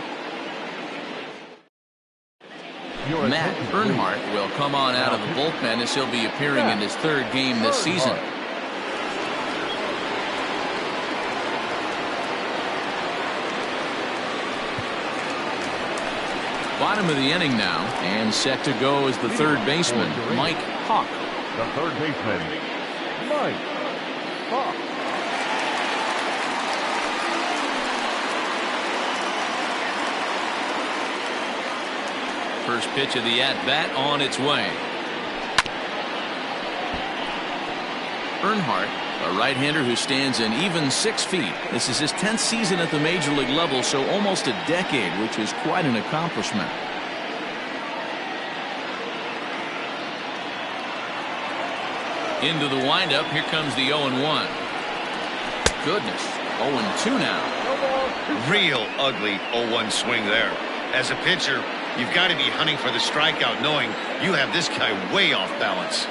Matt Earnhardt will come on out of the bullpen as he'll be appearing in his 3rd game this season. Bottom of the inning now, and set to go is the 3rd baseman, Mike Hawk. The 3rd baseman, Mike Hawk. First pitch of the at-bat on its way. Earnhardt, a right-hander who stands an even 6 feet. This is his 10th season at the major league level, so almost a decade, which is quite an accomplishment. Into the windup, here comes the 0-1. Goodness, 0-2 now. Real ugly 0-1 swing there. As a pitcher, you've got to be hunting for the strikeout, knowing you have this guy way off balance.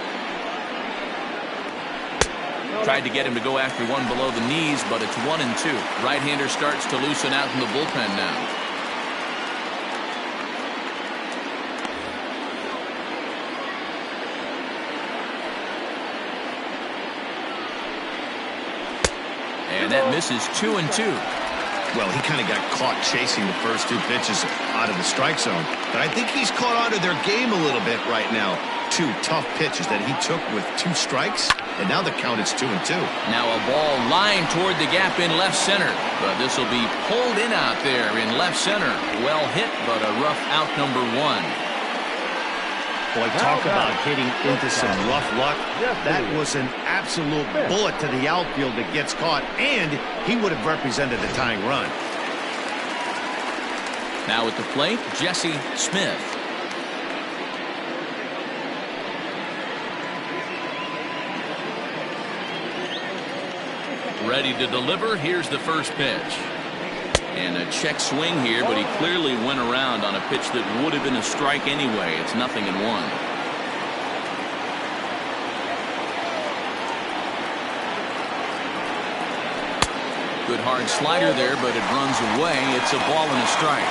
Tried to get him to go after one below the knees, but it's 1-2. Right-hander starts to loosen out in the bullpen now. And that misses 2-2. Well, he kind of got caught chasing the first 2 pitches out of the strike zone. But I think he's caught onto their game a little bit right now. 2 tough pitches that he took with 2 strikes, and now the count is 2-2. Now a ball lined toward the gap in left center. But this will be pulled in out there in left center. Well hit, but a rough out number 1. Boy, talk about hitting into some rough luck. That was an absolute bullet to the outfield that gets caught, and he would have represented the tying run. Now at the plate, Jesse Smith. Ready to deliver. Here's the first pitch. And a check swing here, but he clearly went around on a pitch that would have been a strike anyway. It's 0-1. Good hard slider there, but it runs away. It's a ball and a strike.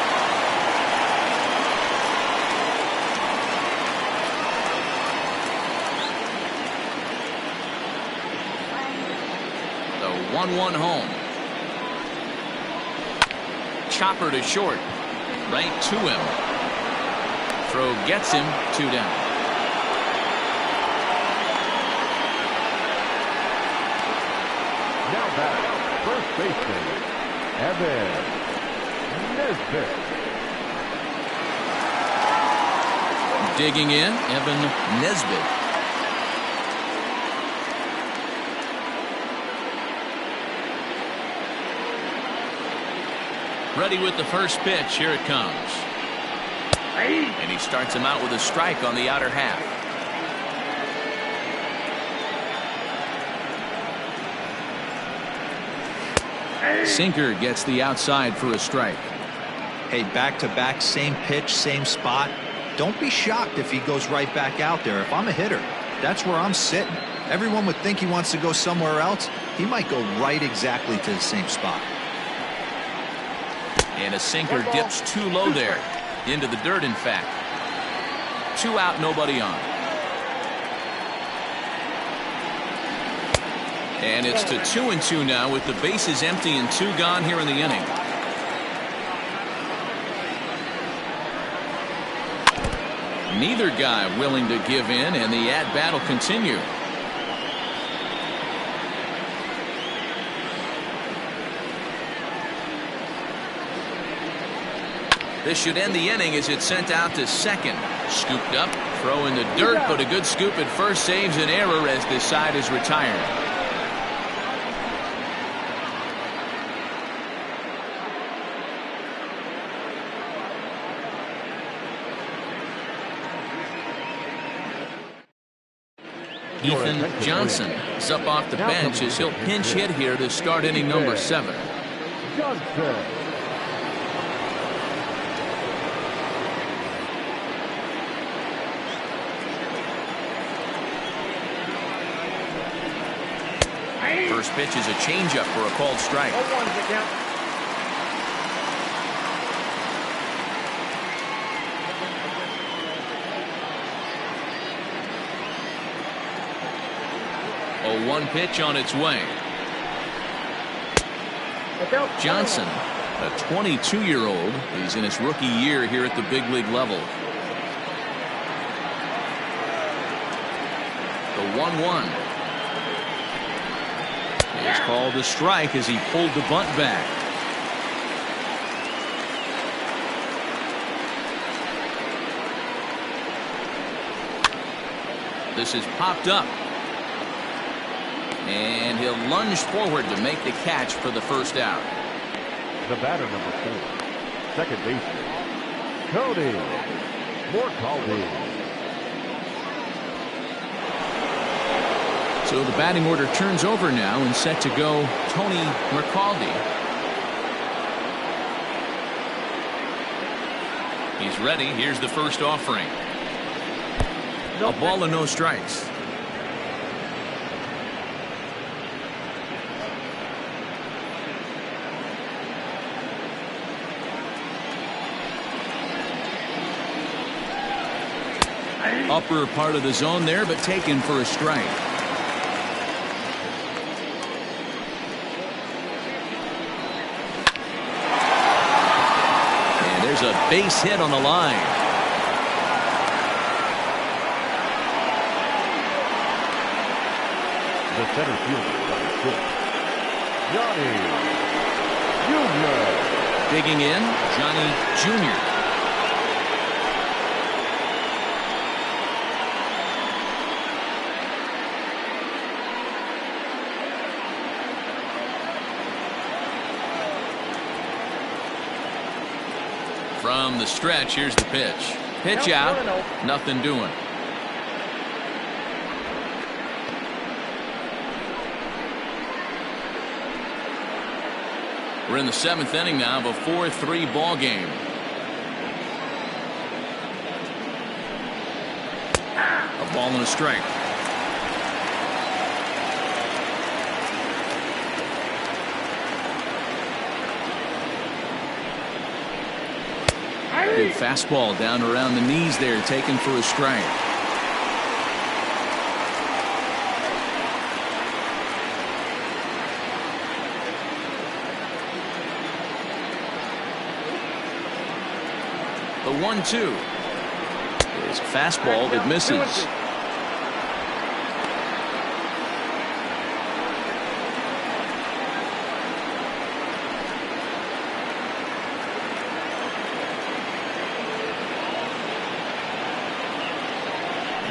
The 1-1 home. Chopper to short. Right to him. Throw gets him. 2 down. Now back, first baseman, Evan Nesbitt. Digging in, Evan Nesbitt. Ready with the first pitch. Here it comes. And he starts him out with a strike on the outer half. Sinker gets the outside for a strike. Hey, back-to-back, same pitch, same spot. Don't be shocked if he goes right back out there. If I'm a hitter, that's where I'm sitting. Everyone would think he wants to go somewhere else. He might go right exactly to the same spot. And a sinker dips too low there. Into the dirt, in fact. 2 out, nobody on. And it's to 2-2 now with the bases empty and 2 gone here in the inning. Neither guy willing to give in, and the at-bat will continue. This should end the inning as it's sent out to second. Scooped up, throw in the dirt, but a good scoop at first saves an error as this side is retired. Ethan Johnson is up off the bench as he'll pinch hit here to start inning number 7. Johnson. First pitch is a changeup for a called strike. 0-1 pitch on its way. Johnson, a 22-year-old. He's in his rookie year here at the big league level. The 1-1 is called a strike as he pulled the bunt back. This is popped up. And he'll lunge forward to make the catch for the first out. The batter, number 4, second baseman, Tony Morcaldi. So the batting order turns over now and set to go Tony Morcaldi. He's ready. Here's the first offering. A ball and no strikes. Upper part of the zone there, but taken for a strike. And there's a base hit on the line. The center fielder, number 6, Johnny Jr. Digging in, Johnny Jr. From the stretch, here's the pitch. Pitch out, nothing doing. We're in the 7th inning now of a 4-3 ball game. A ball and a strike. Good fastball down around the knees there, taken for a strike. The 1-2 is a fastball that misses.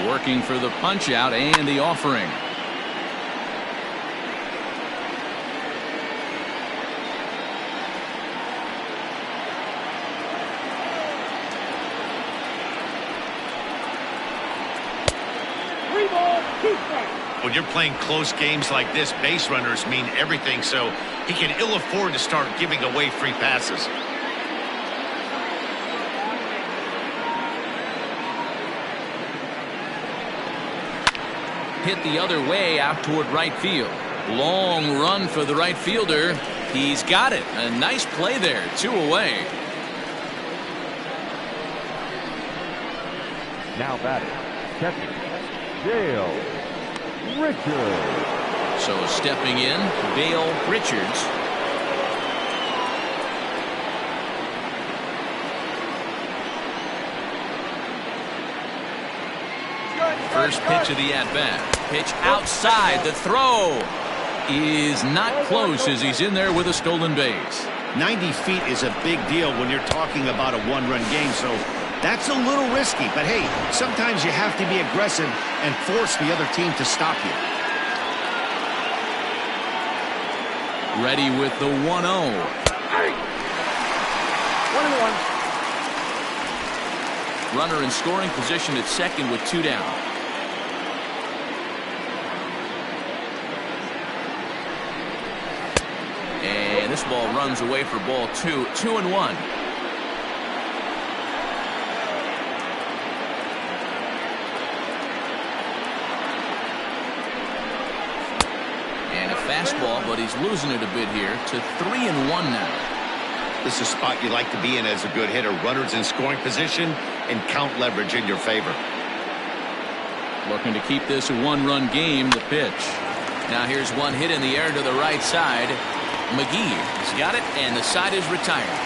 Working for the punch out and the offering. When you're playing close games like this, base runners mean everything, so he can ill afford to start giving away free passes. Hit the other way out toward right field. Long run for the right fielder. He's got it. A nice play there. 2 away. Now batting, catcher, Dale Richards. So stepping in, Dale Richards. First pitch of the at-bat. Pitch outside. The throw is not close as he's in there with a stolen base. 90 feet is a big deal when you're talking about a one-run game, so that's a little risky. But hey, sometimes you have to be aggressive and force the other team to stop you. Ready with the 1-0. 1-1. Runner in scoring position at second with 2 down. And this ball runs away for ball 2. 2-1. And a fastball, but he's losing it a bit here to 3-1 now. This is a spot you like to be in as a good hitter. Runners in scoring position and count leverage in your favor. Looking to keep this a 1-run game. The pitch. Now here's one hit in the air to the right side. McGee has got it, and the side is retired.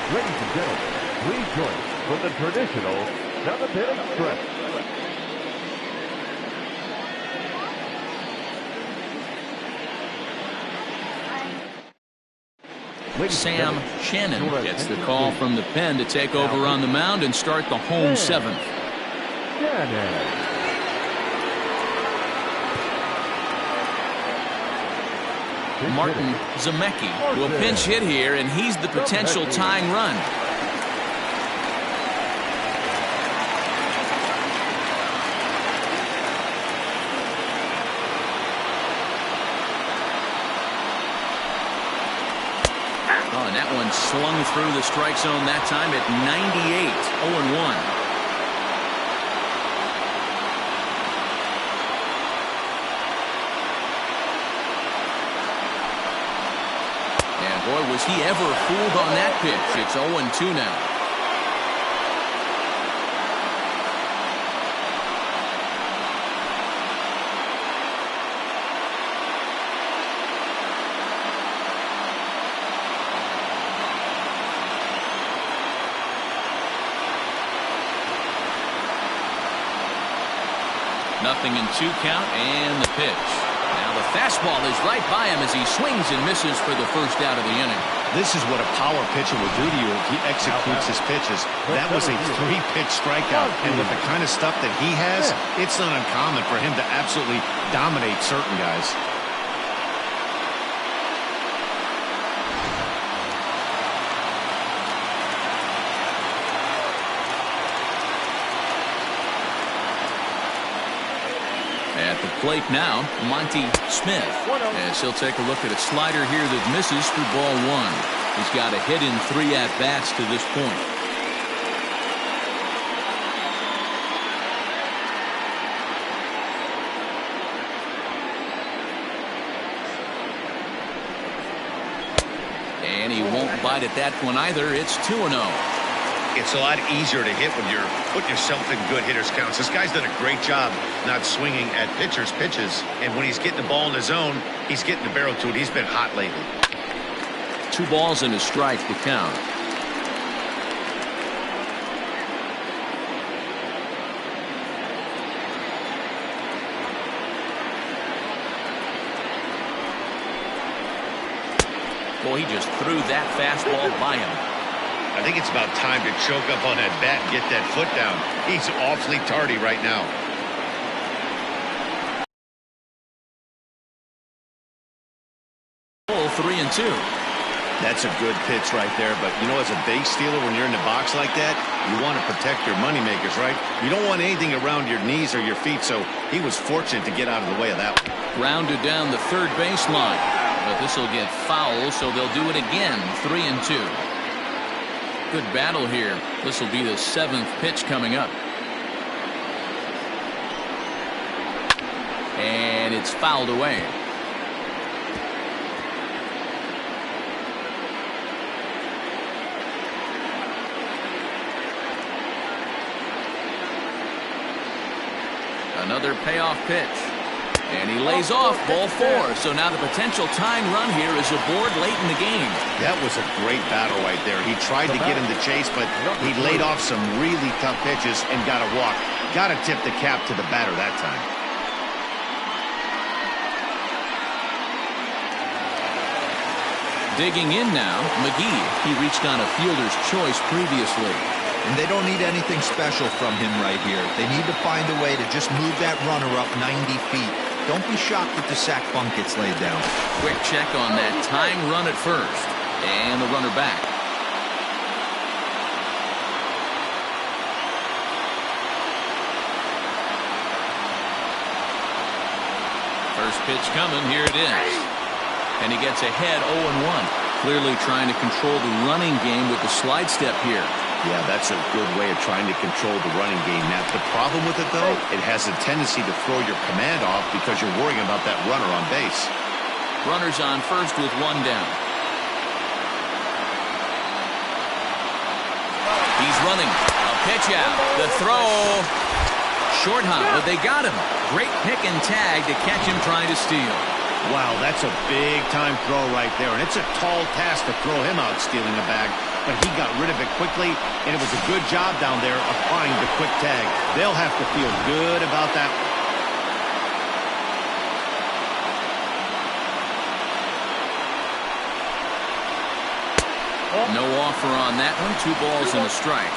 Ladies and gentlemen, please join us for the traditional 7th-inning stretch. Sam Shannon gets the call from the pen to take over on the mound and start the home 7th. Martin Zemecki will pinch hit here, and he's the potential tying run. Oh, and that one slung through the strike zone that time at 98. 0-1. Boy, was he ever fooled on that pitch. It's 0-2 now. Nothing in 2 count, and the pitch. Now the fastball is right by him as he swings and misses for the first out of the inning. This is what a power pitcher will do to you if he executes his pitches. That was a 3-pitch strikeout, and with the kind of stuff that he has, it's not uncommon for him to absolutely dominate certain guys. At the plate now, Monty Smith, as he'll take a look at a slider here that misses for ball 1. He's got a hit in 3 at-bats to this point. And he won't bite at that one either. It's 2-0. It's a lot easier to hit when you're putting yourself in good hitters' counts. This guy's done a great job not swinging at pitchers' pitches. And when he's getting the ball in the zone, he's getting the barrel to it. He's been hot lately. 2 balls and a strike to count. Boy, he just threw that fastball by him. I think it's about time to choke up on that bat and get that foot down. He's awfully tardy right now. Full 3-2. That's a good pitch right there, but you know, as a base stealer, when you're in the box like that, you want to protect your moneymakers, right? You don't want anything around your knees or your feet, so he was fortunate to get out of the way of that one. Grounded down the third baseline, but this will get foul, so they'll do it again. 3-2. Good battle here. This will be the 7th pitch coming up. And it's fouled away. Another payoff pitch. And he lays off ball 4. So now the potential tying run here is aboard late in the game. That was a great battle right there. He tried to get him to chase, but he laid off some really tough pitches and got a walk. Got to tip the cap to the batter that time. Digging in now, McGee. He reached on a fielder's choice previously. And they don't need anything special from him right here. They need to find a way to just move that runner up 90 feet. Don't be shocked if the sac bunt gets laid down. Quick check on that tying run at first. And the runner back. First pitch coming. Here it is. And he gets ahead 0-1. Clearly trying to control the running game with the slide step here. Yeah, that's a good way of trying to control the running game. Now, the problem with it, though, it has a tendency to throw your command off because you're worrying about that runner on base. Runners on first with 1 down. He's running. A pitch out. The throw. Short hop, but they got him. Great pick and tag to catch him trying to steal. Wow, that's a big-time throw right there, and it's a tall task to throw him out stealing a bag, but he got rid of it quickly, and it was a good job down there applying the quick tag. They'll have to feel good about that. No offer on that one. 2 balls and a strike.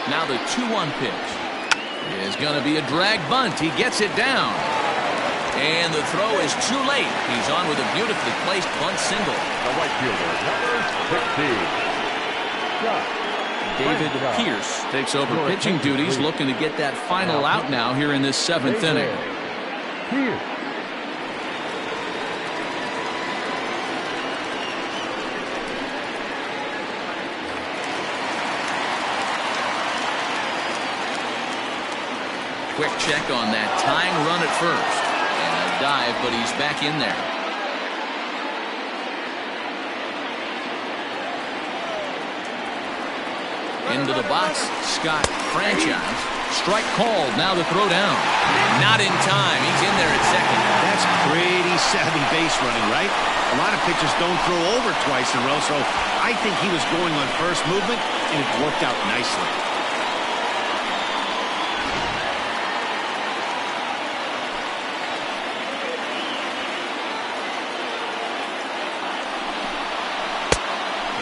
Now the 2-1 pitch is going to be a drag bunt. He gets it down. And the throw is too late. He's on with a beautifully placed bunt single. The right fielder, number 16. David Pierce takes over pitching duties, looking to get that final out now here in this 7th inning. Pierce. Quick check on that tying run at first. And a dive, but he's back in there. Into the box, Scott franchise. Strike called, now the throw down. Not in time, he's in there at second. That's pretty savvy base running, right? A lot of pitchers don't throw over twice in a row, so I think he was going on first movement, and it worked out nicely.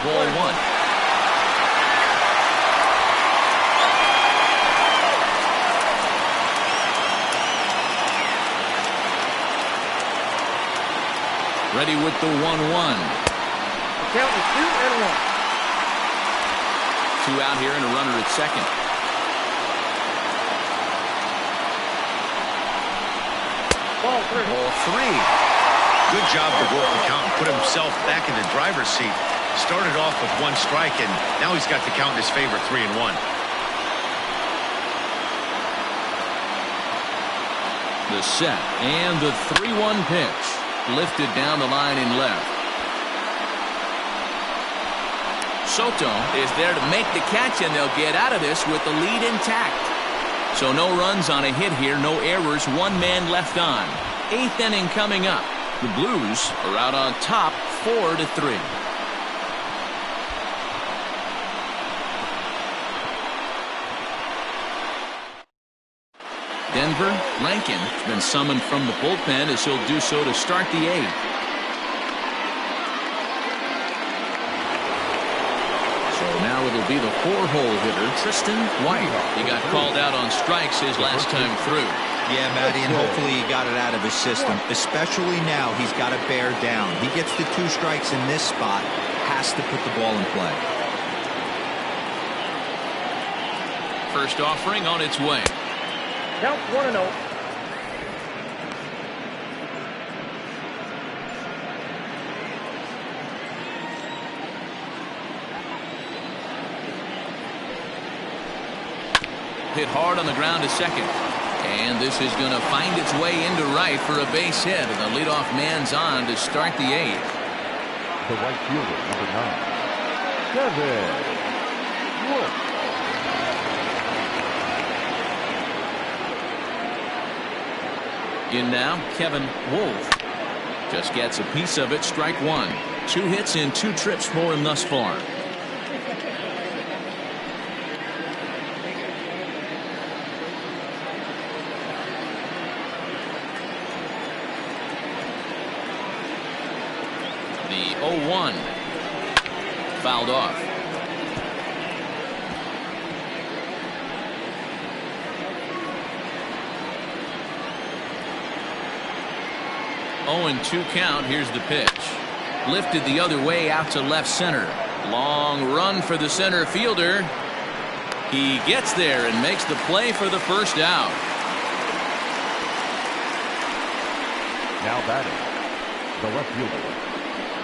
Ball 1. Ready with the 1-1. Count is 2-1. 2 out here and a runner at second. Ball 3. Ball 3. Good job to work the count and put himself back in the driver's seat. Started off with 1 strike, and now he's got the count in his favor, 3-1. The set and the 3-1 pitch. Lifted down the line in left. Soto is there to make the catch, and they'll get out of this with the lead intact. So no runs on a hit here, no errors, 1 man left on. 8th inning coming up. The Blues are out on top 4-3. Denver, Lankin has been summoned from the bullpen as he'll do so to start the 8th. Now it'll be the 4-hole hitter, Tristan White. He got called out on strikes his last time through. Yeah, Matty, and hopefully he got it out of his system. Especially now, he's got to bear down. He gets the 2 strikes in this spot, has to put the ball in play. First offering on its way. Count 1-0. Hit hard on the ground to second. And this is going to find its way into right for a base hit. And the leadoff man's on to start the 8th. The right fielder, number 9, Kevin Wolf. In now, Kevin Wolf. Just gets a piece of it, strike 1. 2 hits in 2 trips for him thus far. The 0-1. Fouled off. Oh, and 2 count. Here's the pitch. Lifted the other way out to left center. Long run for the center fielder. He gets there and makes the play for the first out. Now batting, the left fielder,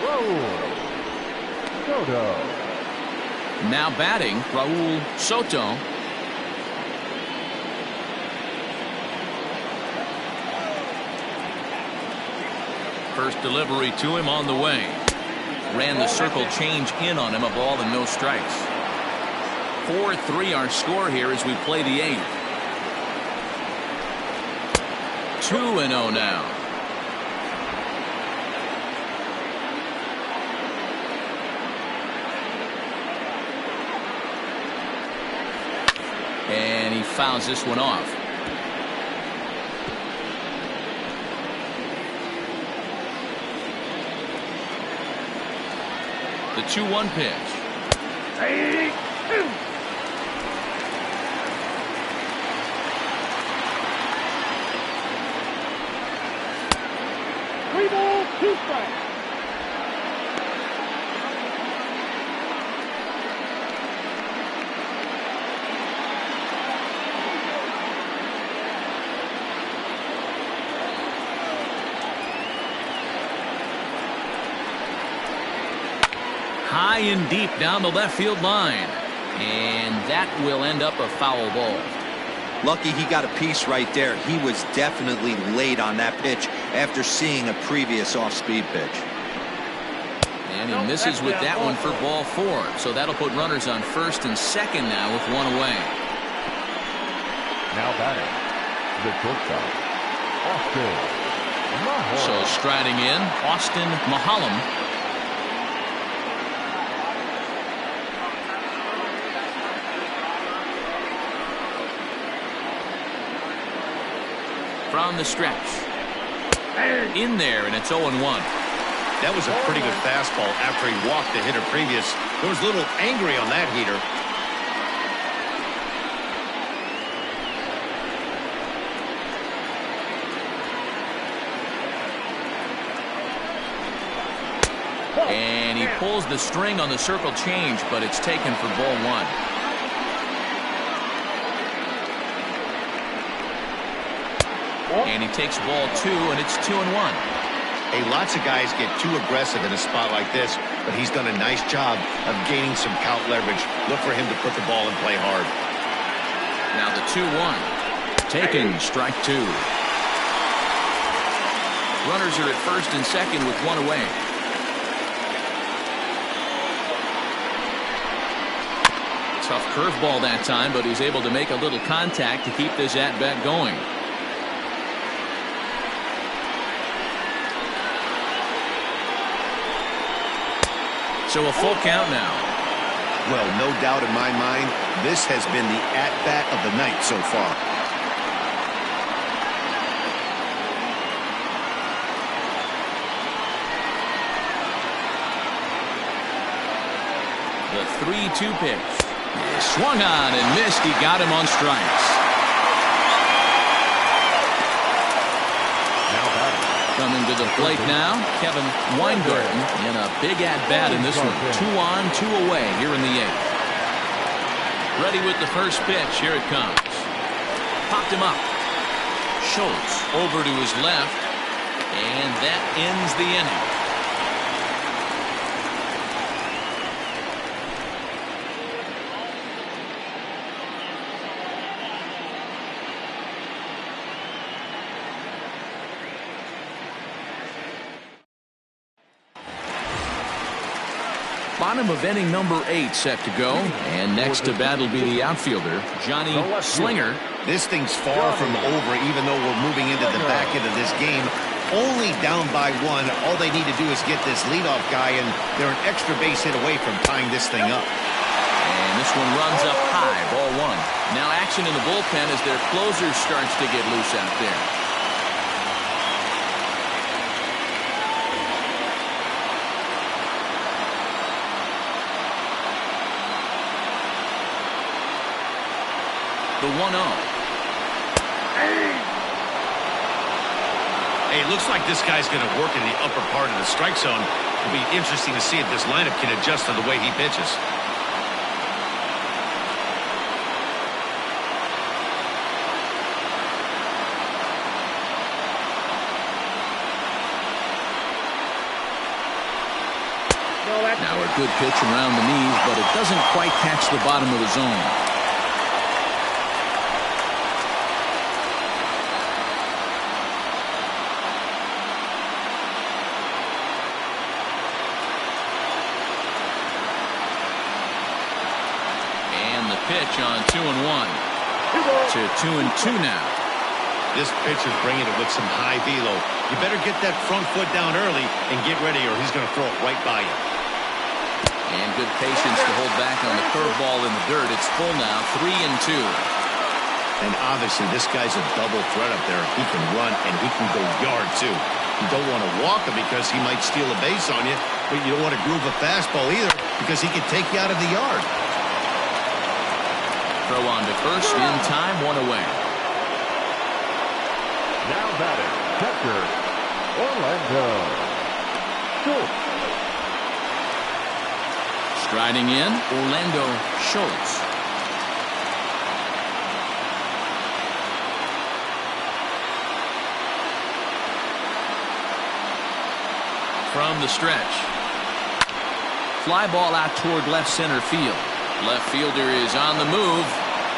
Raul Soto. Now batting, Raul Soto. First delivery to him on the way. Ran the circle change in on him, a ball and no strikes. 4-3 our score here as we play the 8th. 2-0 now. And he fouls this one off. The 2-1 pitch. 3 balls, 2 strikes. High and deep down the left field line. And that will end up a foul ball. Lucky he got a piece right there. He was definitely late on that pitch after seeing a previous off-speed pitch. And he misses with that one for ball 4. So that'll put runners on first and second now with 1 away. Now batting, the shortstop, Austin Maholm. So striding in, Austin Maholm. From the stretch. In there, and it's 0-1. That was a pretty good fastball after he walked the hitter previous. There was a little angry on that heater. And he pulls the string on the circle change, but it's taken for ball 1. And he takes ball 2, and it's 2-1. Hey, lots of guys get too aggressive in a spot like this, but he's done a nice job of gaining some count leverage. Look for him to put the ball and play hard. Now the 2-1. Taken, strike 2. Runners are at first and second with 1 away. Tough curveball that time, but he's able to make a little contact to keep this at-bat going. So a full count now. Well, no doubt in my mind, this has been the at-bat of the night so far. The 3-2 pitch. He swung on and missed. He got him on strikes. Coming to the plate now, Kevin Weingarten in a big at-bat in this one. 2 on, 2 away here in the 8th. Ready with the first pitch. Here it comes. Popped him up. Schultz over to his left, and that ends the inning. Bottom of inning number 8 set to go, and next to bat will be the outfielder Johnny Slinger. This thing's far from over, even though we're moving into the back end of this game. Only down by 1. All they need to do is get this leadoff guy, and they're an extra base hit away from tying this thing up. And this one runs up high, ball 1. Now action in the bullpen as their closer starts to get loose out there. The 1-0. Hey, it looks like this guy's going to work in the upper part of the strike zone. It'll be interesting to see if this lineup can adjust to the way he pitches. Now a good pitch around the knees, but it doesn't quite catch the bottom of the zone. Pitch on 2-1 to 2-2 now. This pitcher's bringing it with some high velo. You better get that front foot down early and get ready, or he's going to throw it right by you. And good patience to hold back on the curveball in the dirt. It's full now, 3-2. And obviously this guy's a double threat up there. He can run and he can go yard too. You don't want to walk him because he might steal a base on you, but you don't want to groove a fastball either because he can take you out of the yard. Throw on to first in time, 1 away. Now batting, catcher, Orlando Schultz. Striding in, Orlando Schultz. From the stretch. Fly ball out toward left center field. Left fielder is on the move.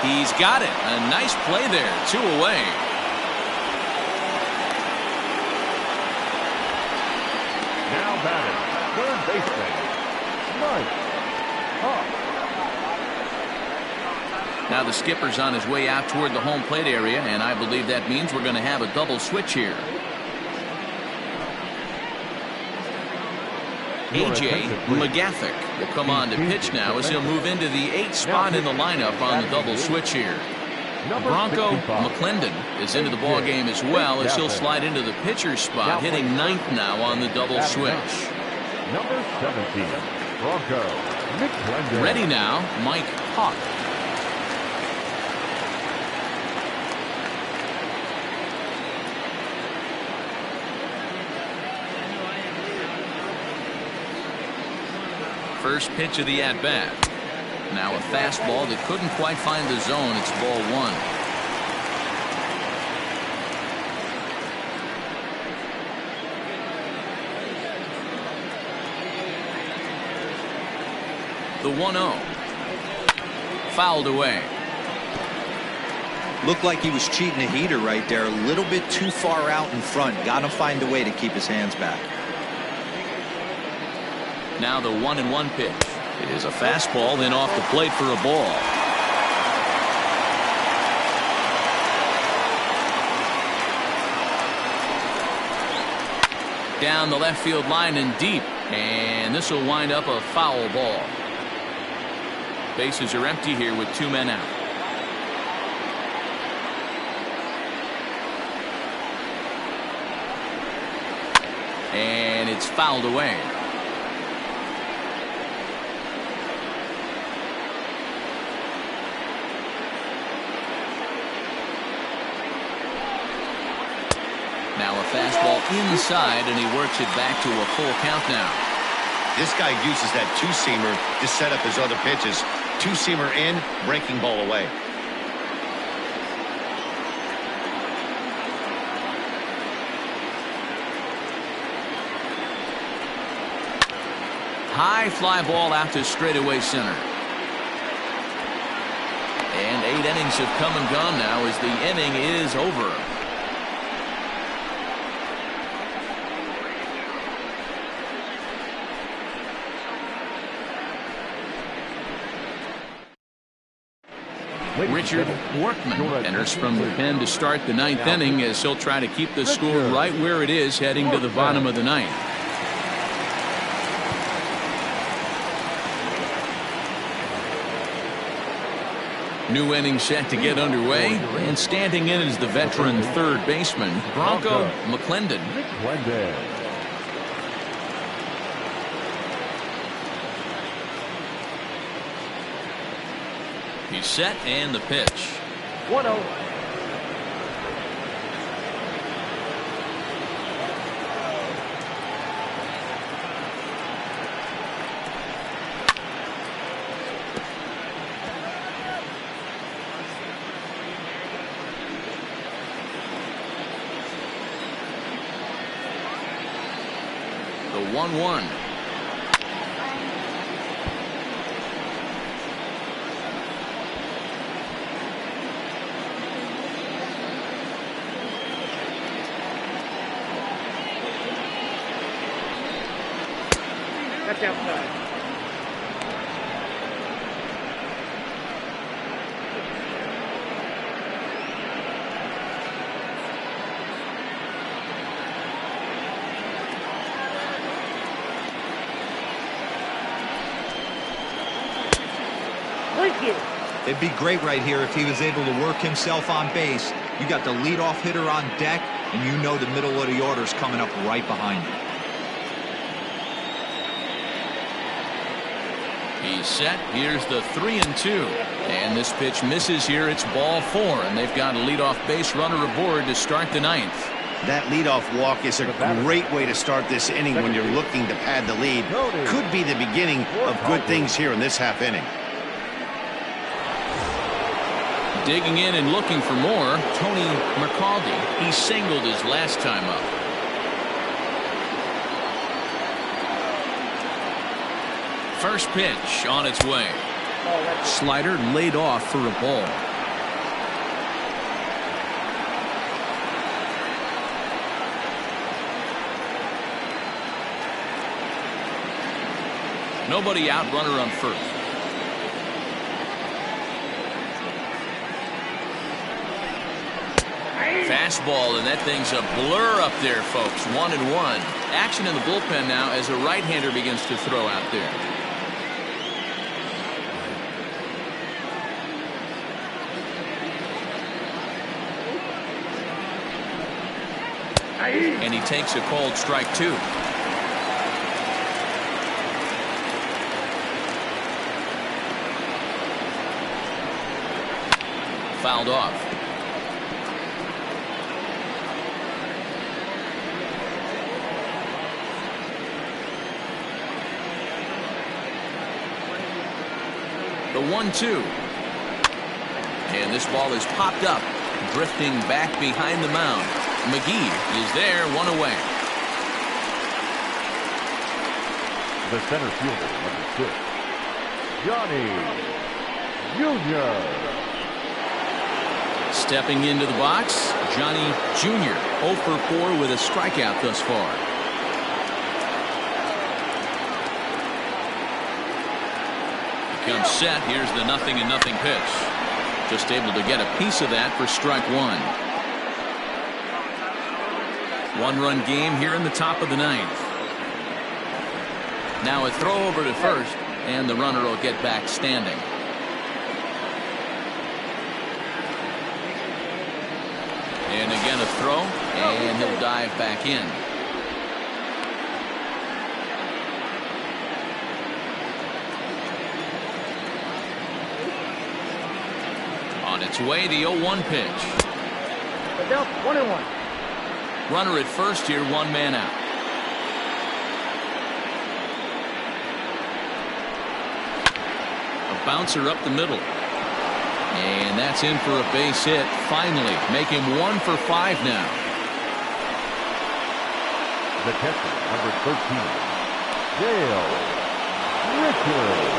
He's got it. A nice play there. 2 away. Now batting, third baseman, Mike Hawk. Now the skipper's on his way out toward the home plate area, and I believe that means we're going to have a double switch here. A.J. McGathick will come on to pitch now as he'll move into the 8th spot in the lineup on the double switch here. Bronco McClendon is into the ball game as well as he'll slide into the pitcher's spot, hitting 9th now on the double switch. Number 17, Bronco McClendon. Ready now, Mike Hawk. First pitch of the at-bat. Now a fastball that couldn't quite find the zone. It's ball 1. The 1-0. Fouled away. Looked like he was cheating a heater right there. A little bit too far out in front. Got to find a way to keep his hands back. Now the 1-1 pitch. It is a fastball, then off the plate for a ball. Down the left field line and deep, and this will wind up a foul ball. Bases are empty here with 2 men out. And it's fouled away. Now a fastball inside, and he works it back to a full count now. This guy uses that two-seamer to set up his other pitches. Two-seamer in, breaking ball away. High fly ball out to straightaway center. And 8 innings have come and gone now as the inning is over. Richard Workman enters from the pen to start the 9th inning as he'll try to keep the score right where it is heading to the bottom of the 9th. New inning set to get underway, and standing in is the veteran third baseman, Bronco McClendon. He's set, and the pitch. 1-0. The 1-1. That's outside. It'd be great right here if he was able to work himself on base. You got the leadoff hitter on deck, and you know the middle of the order's coming up right behind you. He's set. Here's the 3-2. And this pitch misses here. It's ball 4, and they've got a leadoff base runner aboard to start the 9th. That leadoff walk is a great way to start this inning when you're looking to pad the lead. Could be the beginning of good things here in this half inning. Digging in and looking for more, Tony McCaldy. He singled his last time up. First pitch on its way. Slider laid off for a ball. Nobody out, runner on first. Fastball, and that thing's a blur up there, folks. 1-1. Action in the bullpen now as a right-hander begins to throw out there. And he takes a called strike 2. Fouled off. The 1-2. And this ball is popped up, drifting back behind the mound. McGee is there, 1 away. The center fielder, number 6, Johnny Jr. Stepping into the box, Johnny Jr. 0 for 4 with a strikeout thus far. He comes set. Here's the 0-0 pitch. Just able to get a piece of that for strike 1. 1-run game here in the top of the 9th. Now a throw over to first, and the runner will get back standing. And again a throw, and he'll dive back in. On its way, the 0-1 pitch. The Delta 1-1. Runner at first here, one man out. A bouncer up the middle. And that's in for a base hit. Finally, make him 1 for 5 now. The catcher, number 13, Dale Richards.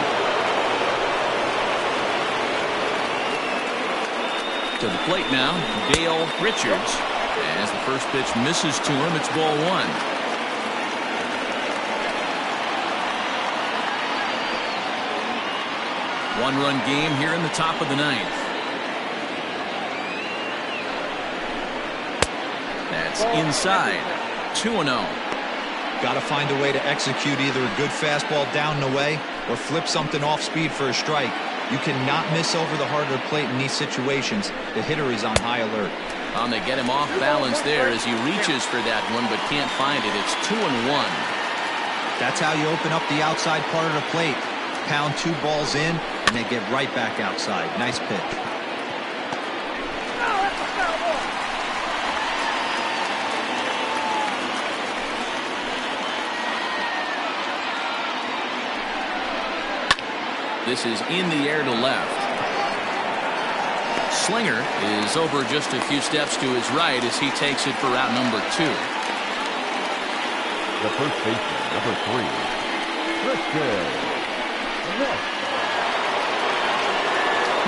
To the plate now, Dale Richards. As the first pitch misses to him, it's ball 1. One-run game here in the top of the 9th. That's inside. 2-0. Got to find a way to execute either a good fastball down and away or flip something off speed for a strike. You cannot miss over the heart of the plate in these situations. The hitter is on high alert. They get him off balance there as he reaches for that one but can't find it. It's 2-1. That's how you open up the outside part of the plate. Pound 2 balls in and they get right back outside. Nice pitch. This is in the air to left. Slinger is over just a few steps to his right as he takes it for out number 2. The first baseman, number 3, Christian.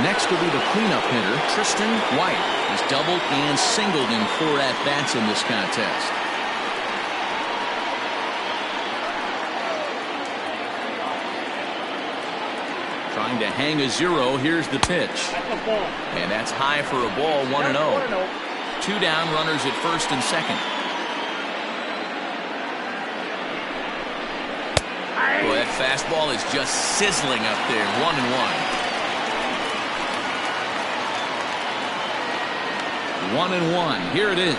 Next will be the cleanup hitter, Tristan White. He's doubled and singled in 4 at-bats in this contest. Trying to hang a 0. Here's the pitch. And that's high for a ball, 1-0. 2 down, runners at first and second. Boy, that fastball is just sizzling up there. 1-1. 1-1. Here it is.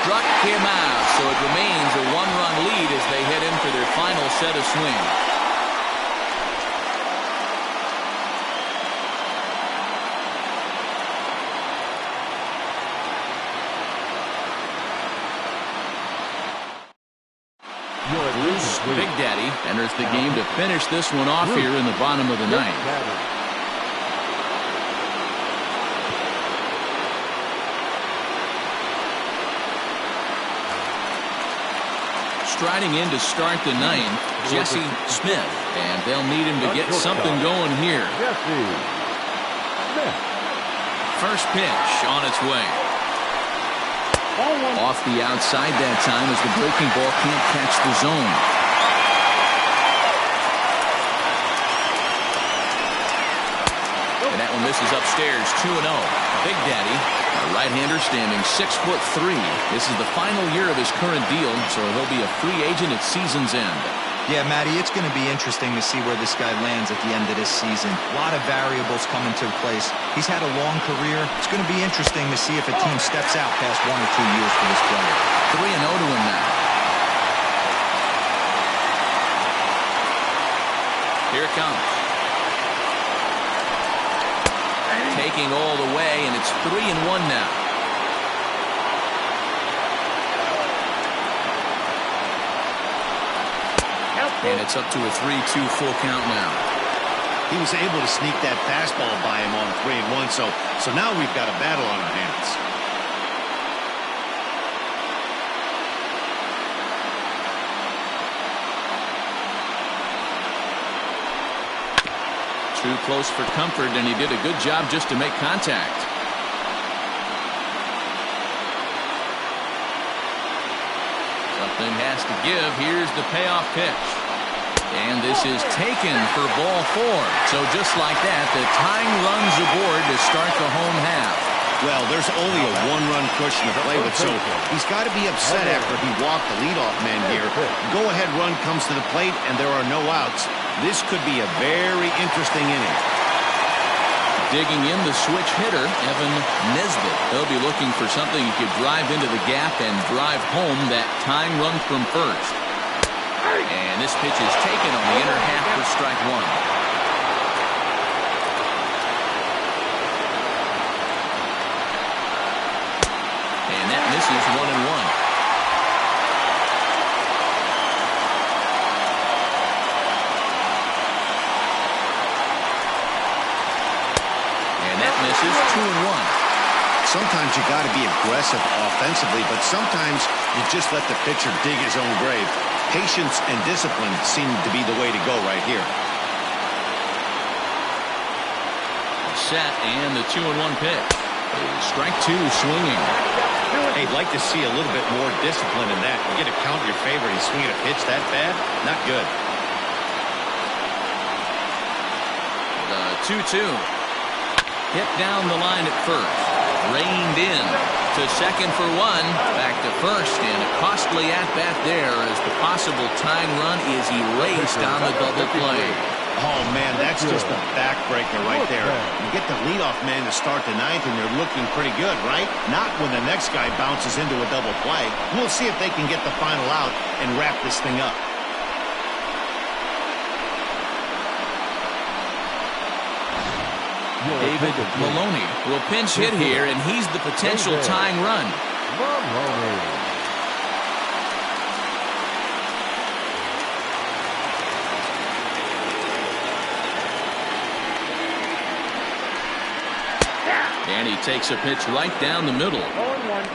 Struck him out, so it remains a 1-run lead as they head into their final set of swings. Big Daddy enters the game to finish this one off here in the bottom of the 9th. Striding in to start the 9th, Jesse Smith, and they'll need him to get something going here. First pitch on its way. Off the outside that time as the breaking ball can't catch the zone. And that one misses upstairs, 2-0. Big Daddy, a right-hander standing 6'3". This is the final year of his current deal, so he'll be a free agent at season's end. Yeah, Matty, it's going to be interesting to see where this guy lands at the end of this season. A lot of variables come into place. He's had a long career. It's going to be interesting to see if a team steps out past 1 or 2 years for this player. 3-0 to him now. Here it comes. Taking all the way, and it's 3-1 now. And it's up to a 3-2 full count now. He was able to sneak that fastball by him on 3-1, so now we've got a battle on our hands. Too close for comfort, and he did a good job just to make contact. Something has to give. Here's the payoff pitch. And this is taken for ball 4. So just like that, the tying runs aboard to start the home half. Well, there's only a one-run cushion to play with, so he's got to be upset after he walked the leadoff man here. Go-ahead run comes to the plate, and there are no outs. This could be a very interesting inning. Digging in the switch hitter, Evan Nesbitt. They'll be looking for something he could drive into the gap and drive home that tying run from first. And this pitch is taken on the inner half for strike 1. And that misses 1-1. And that misses 2-1. Sometimes you got to be aggressive offensively, but sometimes you just let the pitcher dig his own grave. Patience and discipline seem to be the way to go right here. Set, and the 2-1 pitch. Strike 2 swinging. Hey, I'd like to see a little bit more discipline in that. You get a count in your favor and you swing at a pitch that bad? Not good. The 2-2. Hit down the line at first. Reined in to second for 1. Back to first, and a costly at-bat there as the possible tying run is erased on the double play. Oh, man, that's just a backbreaker right there. You get the leadoff man to start the 9th, and you're looking pretty good, right? Not when the next guy bounces into a double play. We'll see if they can get the final out and wrap this thing up. David Maloney will pinch hit here, and he's the potential tying run. And he takes a pitch right down the middle. 0-1.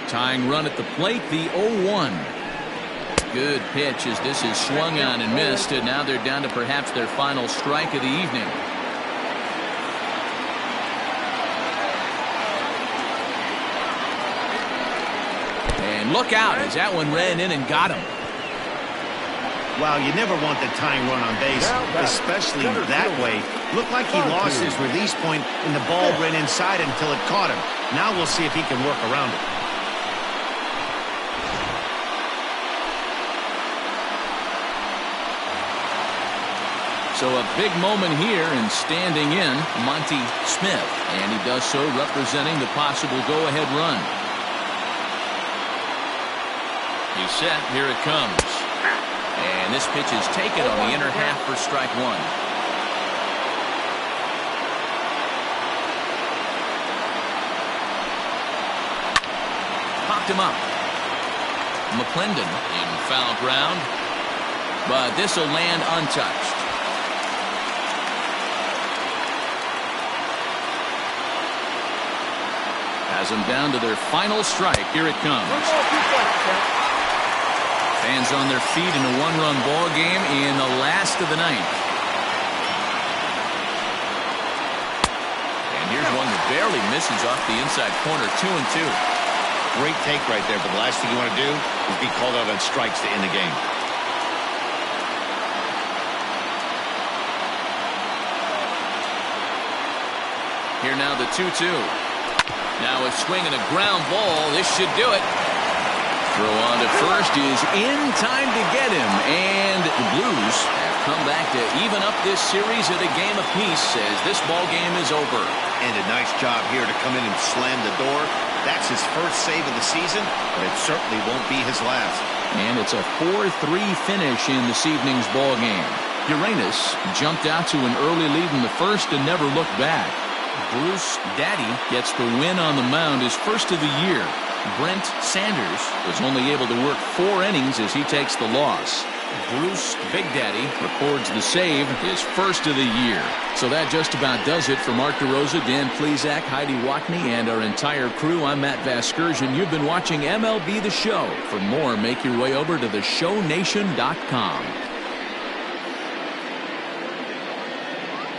Tying run at the plate, the 0-1. Good pitch as this is swung on and missed, and now they're down to perhaps their final strike of the evening. And look out as that one ran in and got him. Wow, you never want the tying run on base, especially that way. Looked like he lost his release point, and the ball ran inside until it caught him. Now we'll see if he can work around it. So a big moment here, and standing in, Monty Smith. And he does so representing the possible go-ahead run. He's set. Here it comes. And this pitch is taken on the inner half for strike 1. Popped him up. McClendon in foul ground. But this will land untouched. Has them down to their final strike. Here it comes. Fans on their feet in a one-run ball game in the last of the 9th. And here's one that barely misses off the inside corner. 2-2. Great take right there, but the last thing you want to do is be called out on strikes to end the game. Here now the 2-2. Now a swing and a ground ball. This should do it. Throw on to first is in time to get him. And the Blues have come back to even up this series at a game apiece as this ball game is over. And a nice job here to come in and slam the door. That's his first save of the season, but it certainly won't be his last. And it's a 4-3 finish in this evening's ball game. Uranus jumped out to an early lead in the first and never looked back. Bruce Daddy gets the win on the mound, his first of the year. Brent Sanders was only able to work 4 innings as he takes the loss. Bruce Big Daddy records the save, his first of the year. So that just about does it for Mark DeRosa, Dan Plesac, Heidi Watney, and our entire crew. I'm Matt Vasgersian. You've been watching MLB The Show. For more, make your way over to theshownation.com.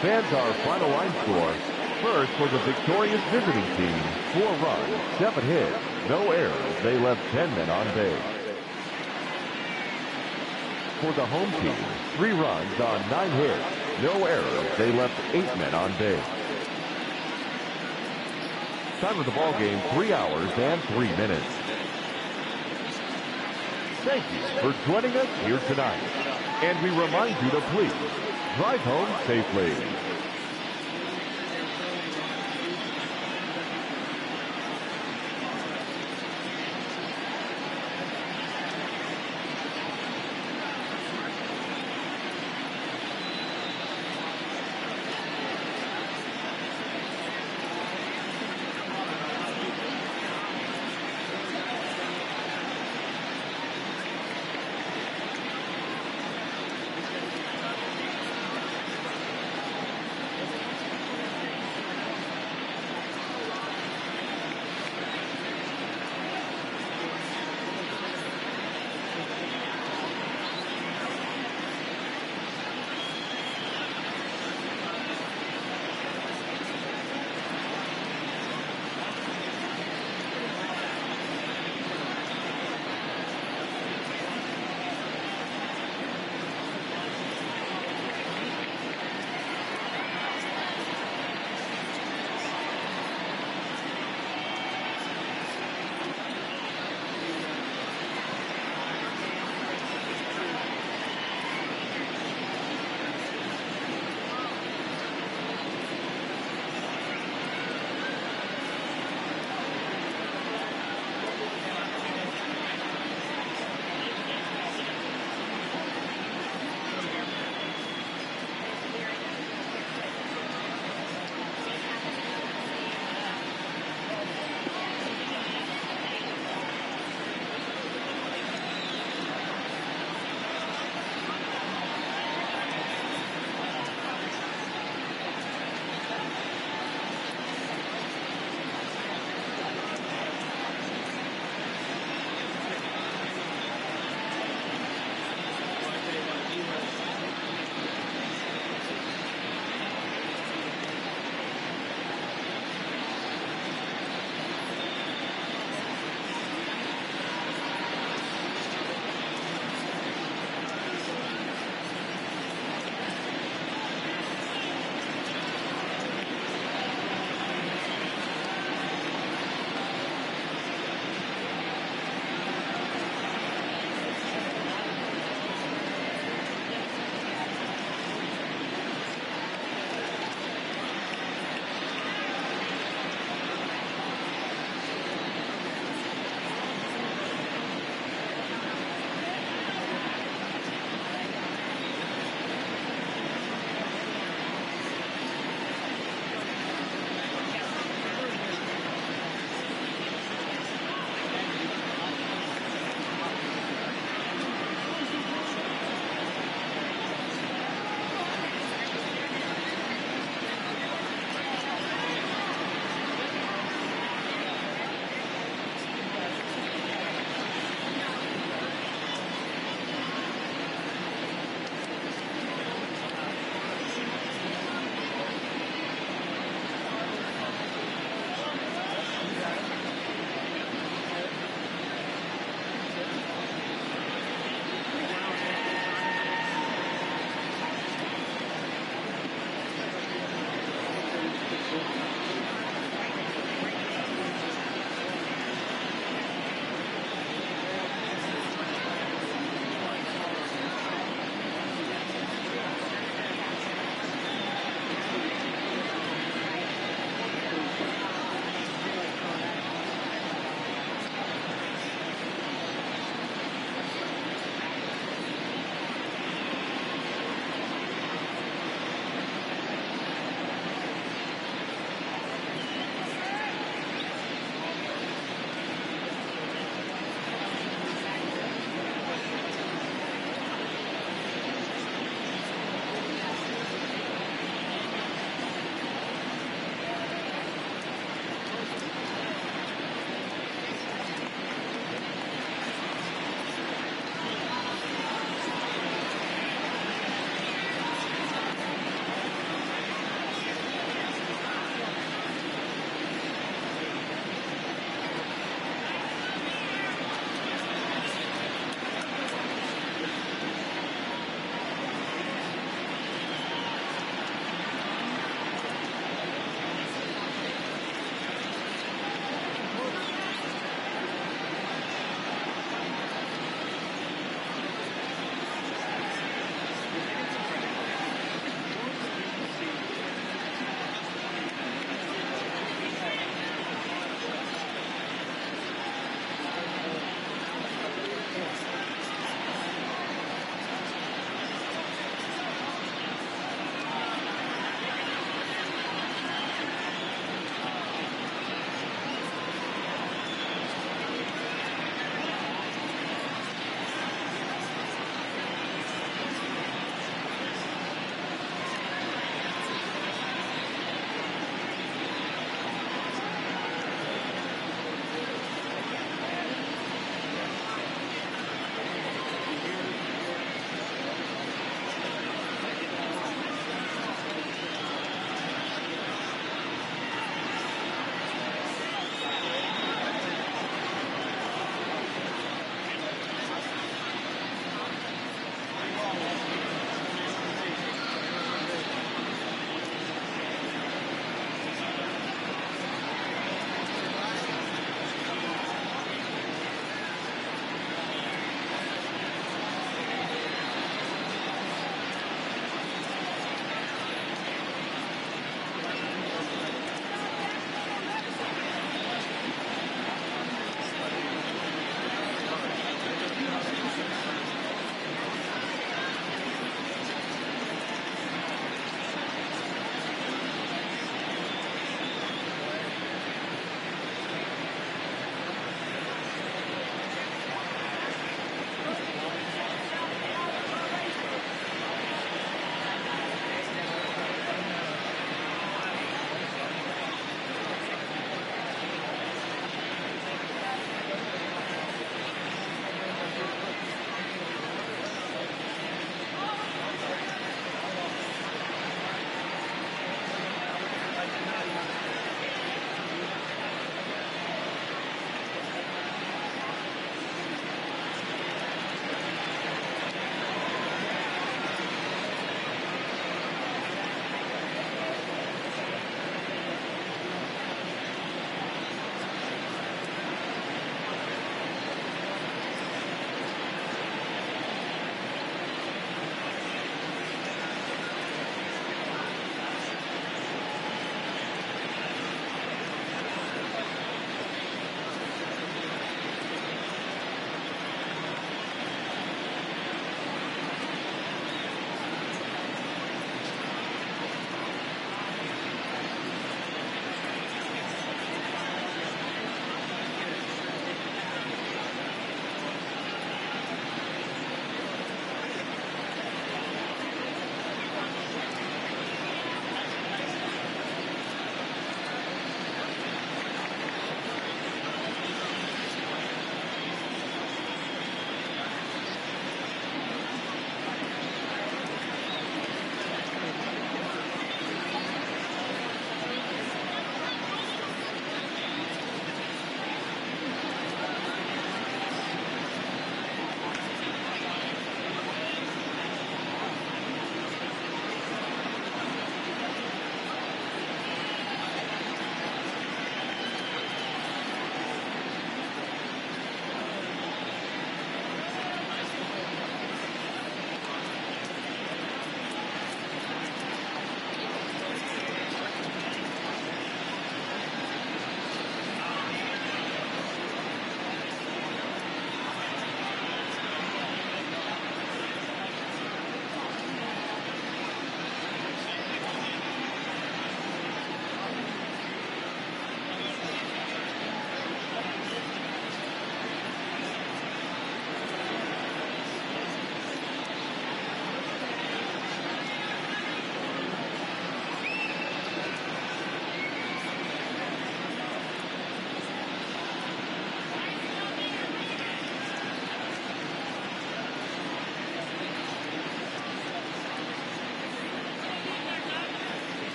Fans, our final line score. First, for the victorious visiting team, 4 runs, 7 hits, no errors. They left 10 men on base. For the home team, 3 runs on 9 hits, no errors. They left 8 men on base. Time of the ball game, 3 hours and 3 minutes. Thank you for joining us here tonight. And we remind you to please drive home safely.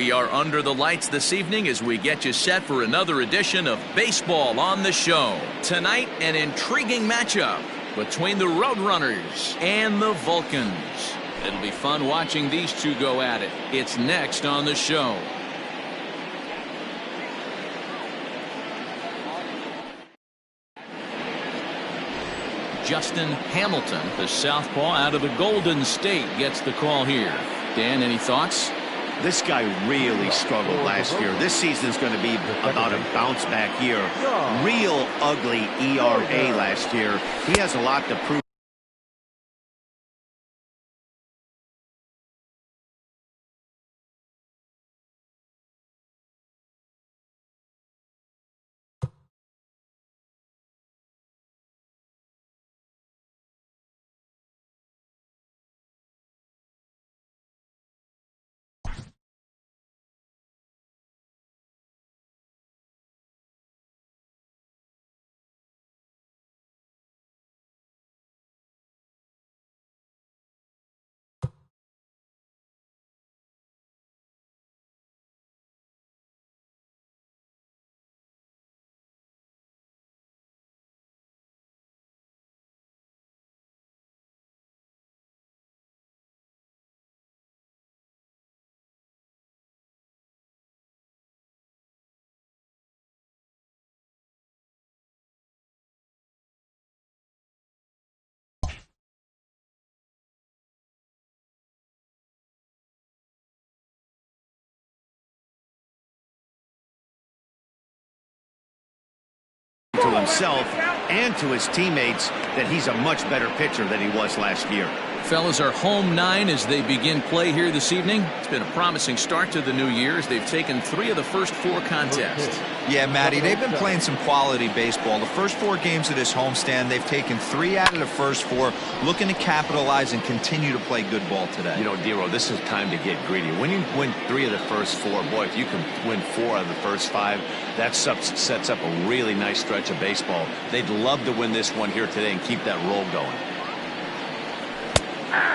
We are under the lights this evening as we get you set for another edition of Baseball on the Show. Tonight, an intriguing matchup between the Roadrunners and the Vulcans. It'll be fun watching these two go at it. It's next on the show. Justin Hamilton, the southpaw out of the Golden State, gets the call here. Dan, any thoughts? This guy really struggled last year. This season's going to be about a bounce back year. Real ugly ERA last year. He has a lot to prove. To himself and to his teammates that he's a much better pitcher than he was last year. Fellas are home 9 as they begin play here this evening. It's been a promising start to the new year as they've taken 3 of the first 4 contests. Yeah, Matty, they've been playing some quality baseball. The first 4 games of this homestand, they've taken 3 out of the first 4, looking to capitalize and continue to play good ball today. You know, Dero, this is time to get greedy. When you win 3 of the first 4, boy, if you can win 4 out of the first 5, that sets up a really nice stretch of baseball. They'd love to win this one here today and keep that roll going.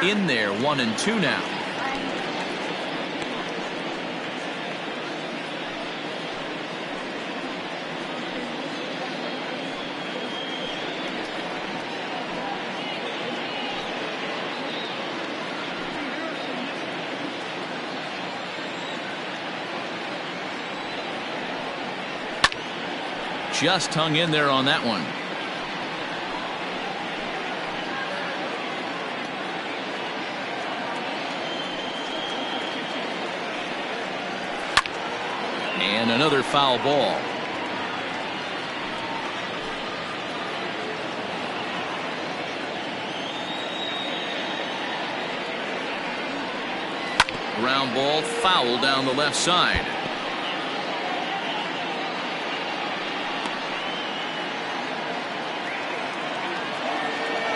In there, 1-2 now. Just hung in there on that one. And another foul ball. Ground ball, foul down the left side.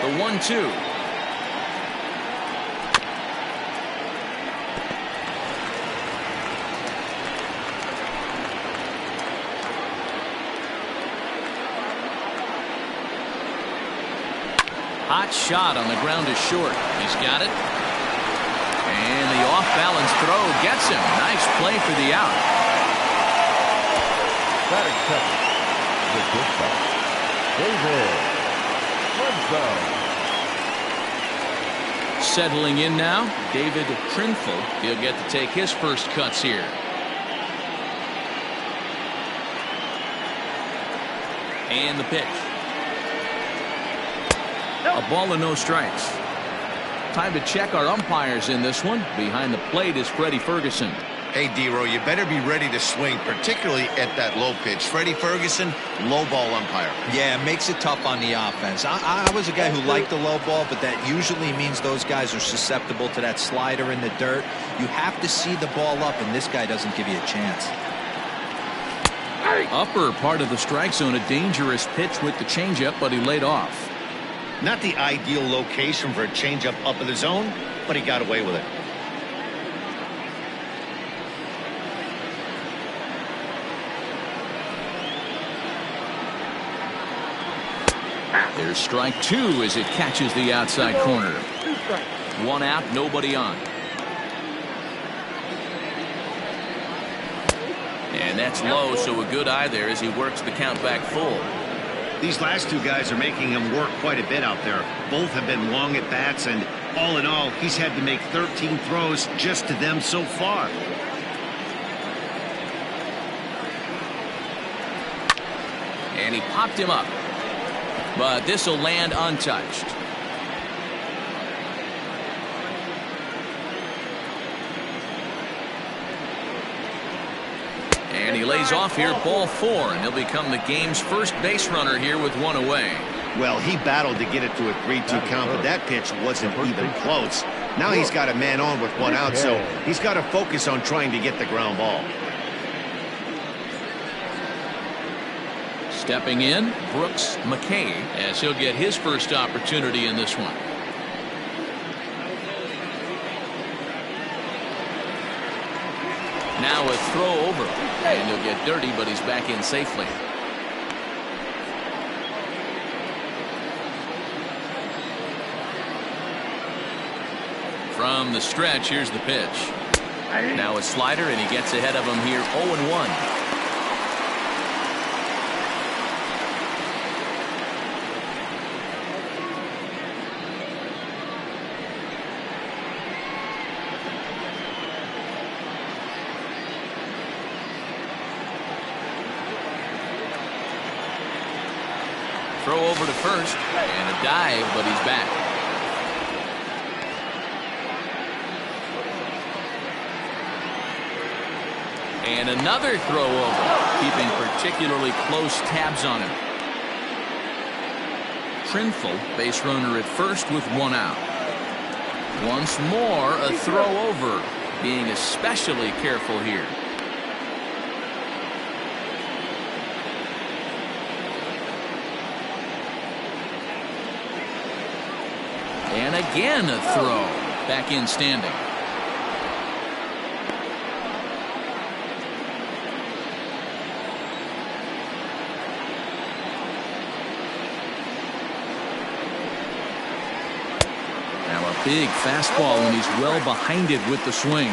The 1-2. Hot shot on the ground is short. He's got it. And the off-balance throw gets him. Nice play for the out. Batting second, the dispatch, David Renzo. Settling in now, David Trinful. He'll get to take his first cuts here. And the pitch. A ball and no strikes. Time to check our umpires in this one. Behind the plate is Freddie Ferguson. Hey, Dero, you better be ready to swing, particularly at that low pitch. Freddie Ferguson, low ball umpire. Yeah, it makes it tough on the offense. I was a guy who liked the low ball, but that usually means those guys are susceptible to that slider in the dirt. You have to see the ball up, and this guy doesn't give you a chance. Upper part of the strike zone, a dangerous pitch with the changeup, but he laid off. Not the ideal location for a changeup up in the zone, but he got away with it. There's strike 2 as it catches the outside corner. 1 out, nobody on. And that's low, so a good eye there as he works the count back full. These last two guys are making him work quite a bit out there. Both have been long at bats, and all in all, he's had to make 13 throws just to them so far. And he popped him up. But this will land untouched. And he lays off here, ball 4, and he'll become the game's first base runner here with one away. Well, he battled to get it to a 3-2 count, but that pitch wasn't even close. Now he's got a man on with one out, so he's got to focus on trying to get the ground ball. Stepping in, Brooks McKay, as he'll get his first opportunity in this one. Now a throw over, and he'll get dirty, but he's back in safely. From the stretch, here's the pitch. Now a slider, and he gets ahead of him here, 0-1. Throw over to first, and a dive, but he's back. And another throw over, keeping particularly close tabs on him. Trinful, base runner at first with one out. Once more, a throw over, being especially careful here. And again a throw. Back in standing. Now a big fastball, and he's well behind it with the swing.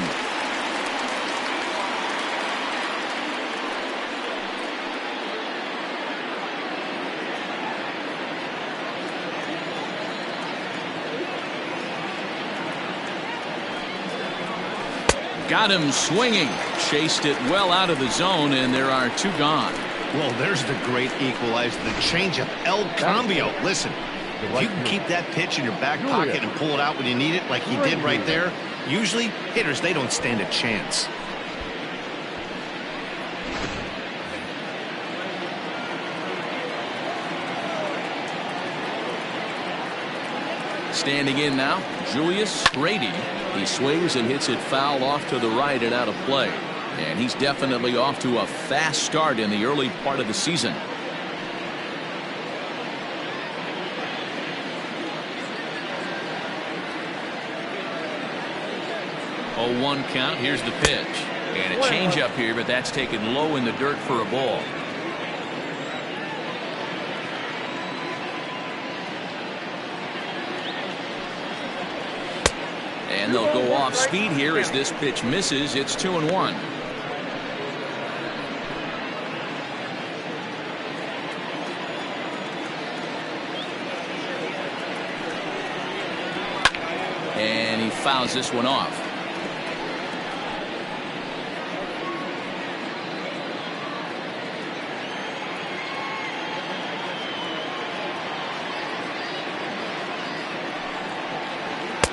Got him swinging. Chased it well out of the zone, and there are two gone. Well, there's the great equalizer, the changeup, El Cambio. Listen, if you can keep that pitch in your back pocket and pull it out when you need it, like he did right there, usually hitters, they don't stand a chance. Standing in now, Julius Grady. He swings and hits it foul off to the right and out of play. And he's definitely off to a fast start in the early part of the season. 0-1 count. Here's the pitch. And a changeup here, but that's taken low in the dirt for a ball. And they'll go off speed here as this pitch misses. It's 2-1. And he fouls this one off.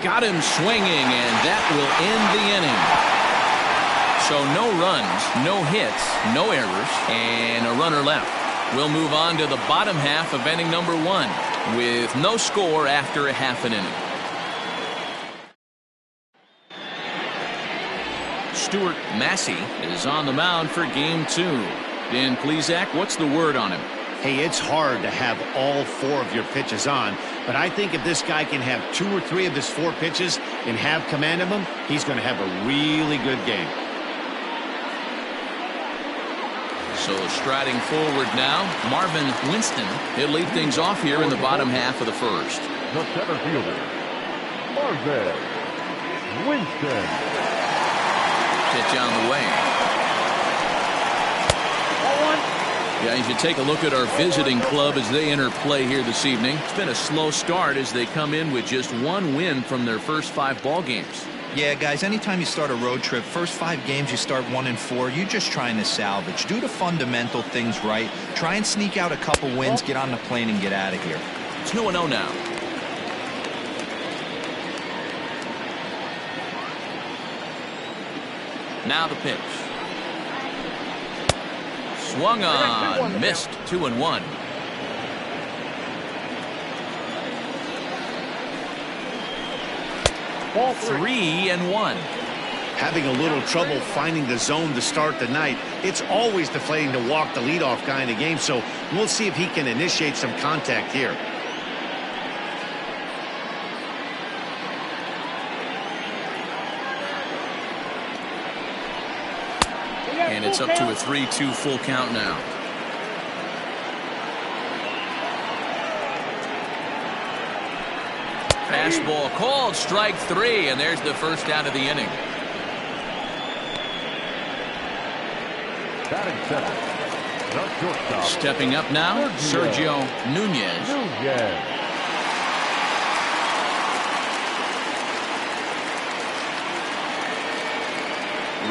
Got him swinging, and that will end the inning. So no runs, no hits, no errors, and a runner left. We'll move on to the bottom half of inning number 1 with no score after a half an inning. Stuart Massey is on the mound for game 2. Dan Plesac, what's the word on him? Hey, it's hard to have all 4 of your pitches on, but I think if this guy can have 2 or 3 of his 4 pitches and have command of them, he's going to have a really good game. So striding forward now, Marvin Winston. He'll lead things off here in the bottom half of the first. The center fielder, Marvin Winston. Pitch on the way. Guys, you take a look at our visiting club as they enter play here this evening. It's been a slow start as they come in with just one win from their first 5 ball games. Yeah, guys, anytime you start a road trip, first 5 games you start 1-4, you're just trying to salvage. Do the fundamental things right. Try and sneak out a couple wins, get on the plane, and get out of here. 2-0 now. Now the pitch. Swung on, missed. 2-1. Ball 3-1. Having a little trouble finding the zone to start the night. It's always deflating to walk the leadoff guy in the game, so we'll see if he can initiate some contact here. And it's up to a 3-2 full count now. Fastball called, strike 3, and there's the first out of the inning. Batting center, the shortstop. Stepping up now, Sergio Nunez.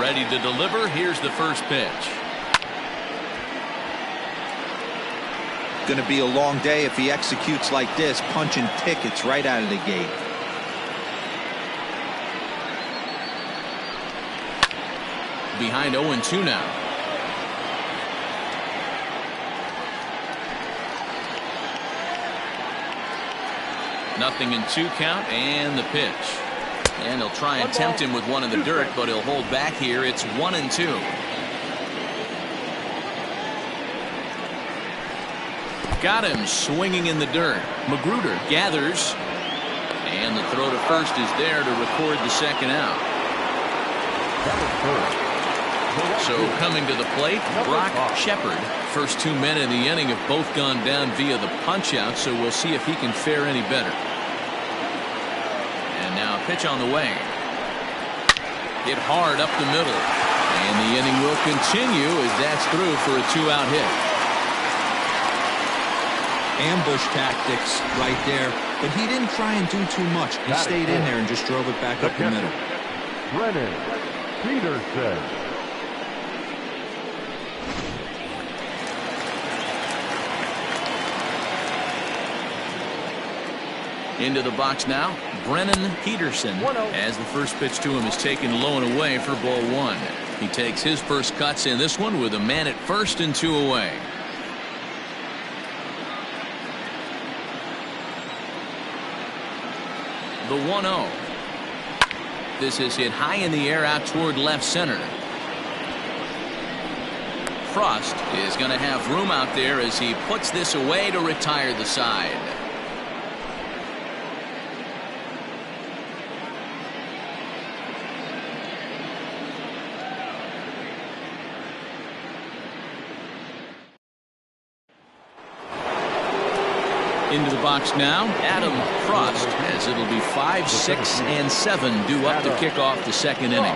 Ready to deliver. Here's the first pitch. Going to be a long day if he executes like this, punching tickets right out of the gate. Behind 0-2 now. Nothing in 2 count, and the pitch. And he'll try and tempt him with one in the dirt, but he'll hold back here. It's 1-2. Got him swinging in the dirt. Magruder gathers. And the throw to first is there to record the second out. So coming to the plate, Brock Shepard. First 2 men in the inning have both gone down via the punch out, so we'll see if he can fare any better. And now a pitch on the way. Hit hard up the middle. And the inning will continue as that's through for a 2-out hit. Ambush tactics right there, but he didn't try and do too much. He stayed in there and just drove it back up the middle. Brennan Peterson. Into the box now, Brennan Peterson, as the first pitch to him is taken low and away for ball 1. He takes his first cuts in this one with a man at first and 2 away. The 1-0. This is hit high in the air out toward left center. Frost is going to have room out there as he puts this away to retire the side. Into the box now, Adam Frost, as it'll be 5, 6, and 7 due up to kick off the second inning.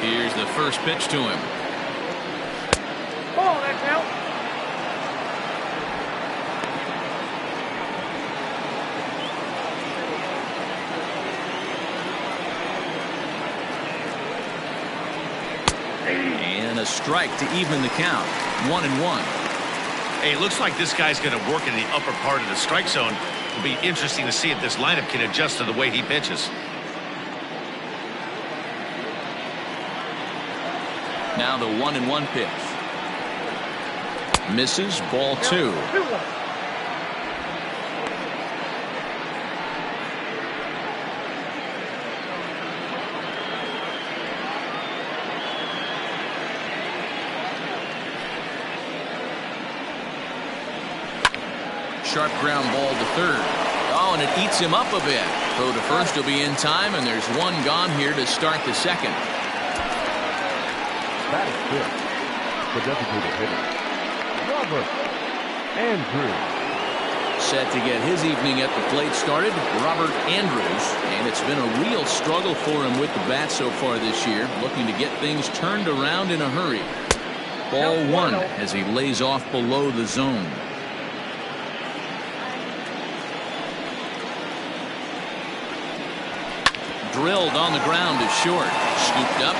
Here's the first pitch to him. Ball, that's out. And a strike to even the count. 1-1. Hey, it looks like this guy's going to work in the upper part of the strike zone. It'll be interesting to see if this lineup can adjust to the way he pitches. Now the 1-1 pitch. Misses, ball 2. Sharp ground ball to third. Oh, and it eats him up a bit. Throw to first will be in time, and there's one gone here to start the second. That is good. The designated hitter, Robert Andrews. Set to get his evening at the plate started, Robert Andrews. And it's been a real struggle for him with the bat so far this year, looking to get things turned around in a hurry. Ball one as he lays off below the zone. Drilled on the ground is short. Scooped up.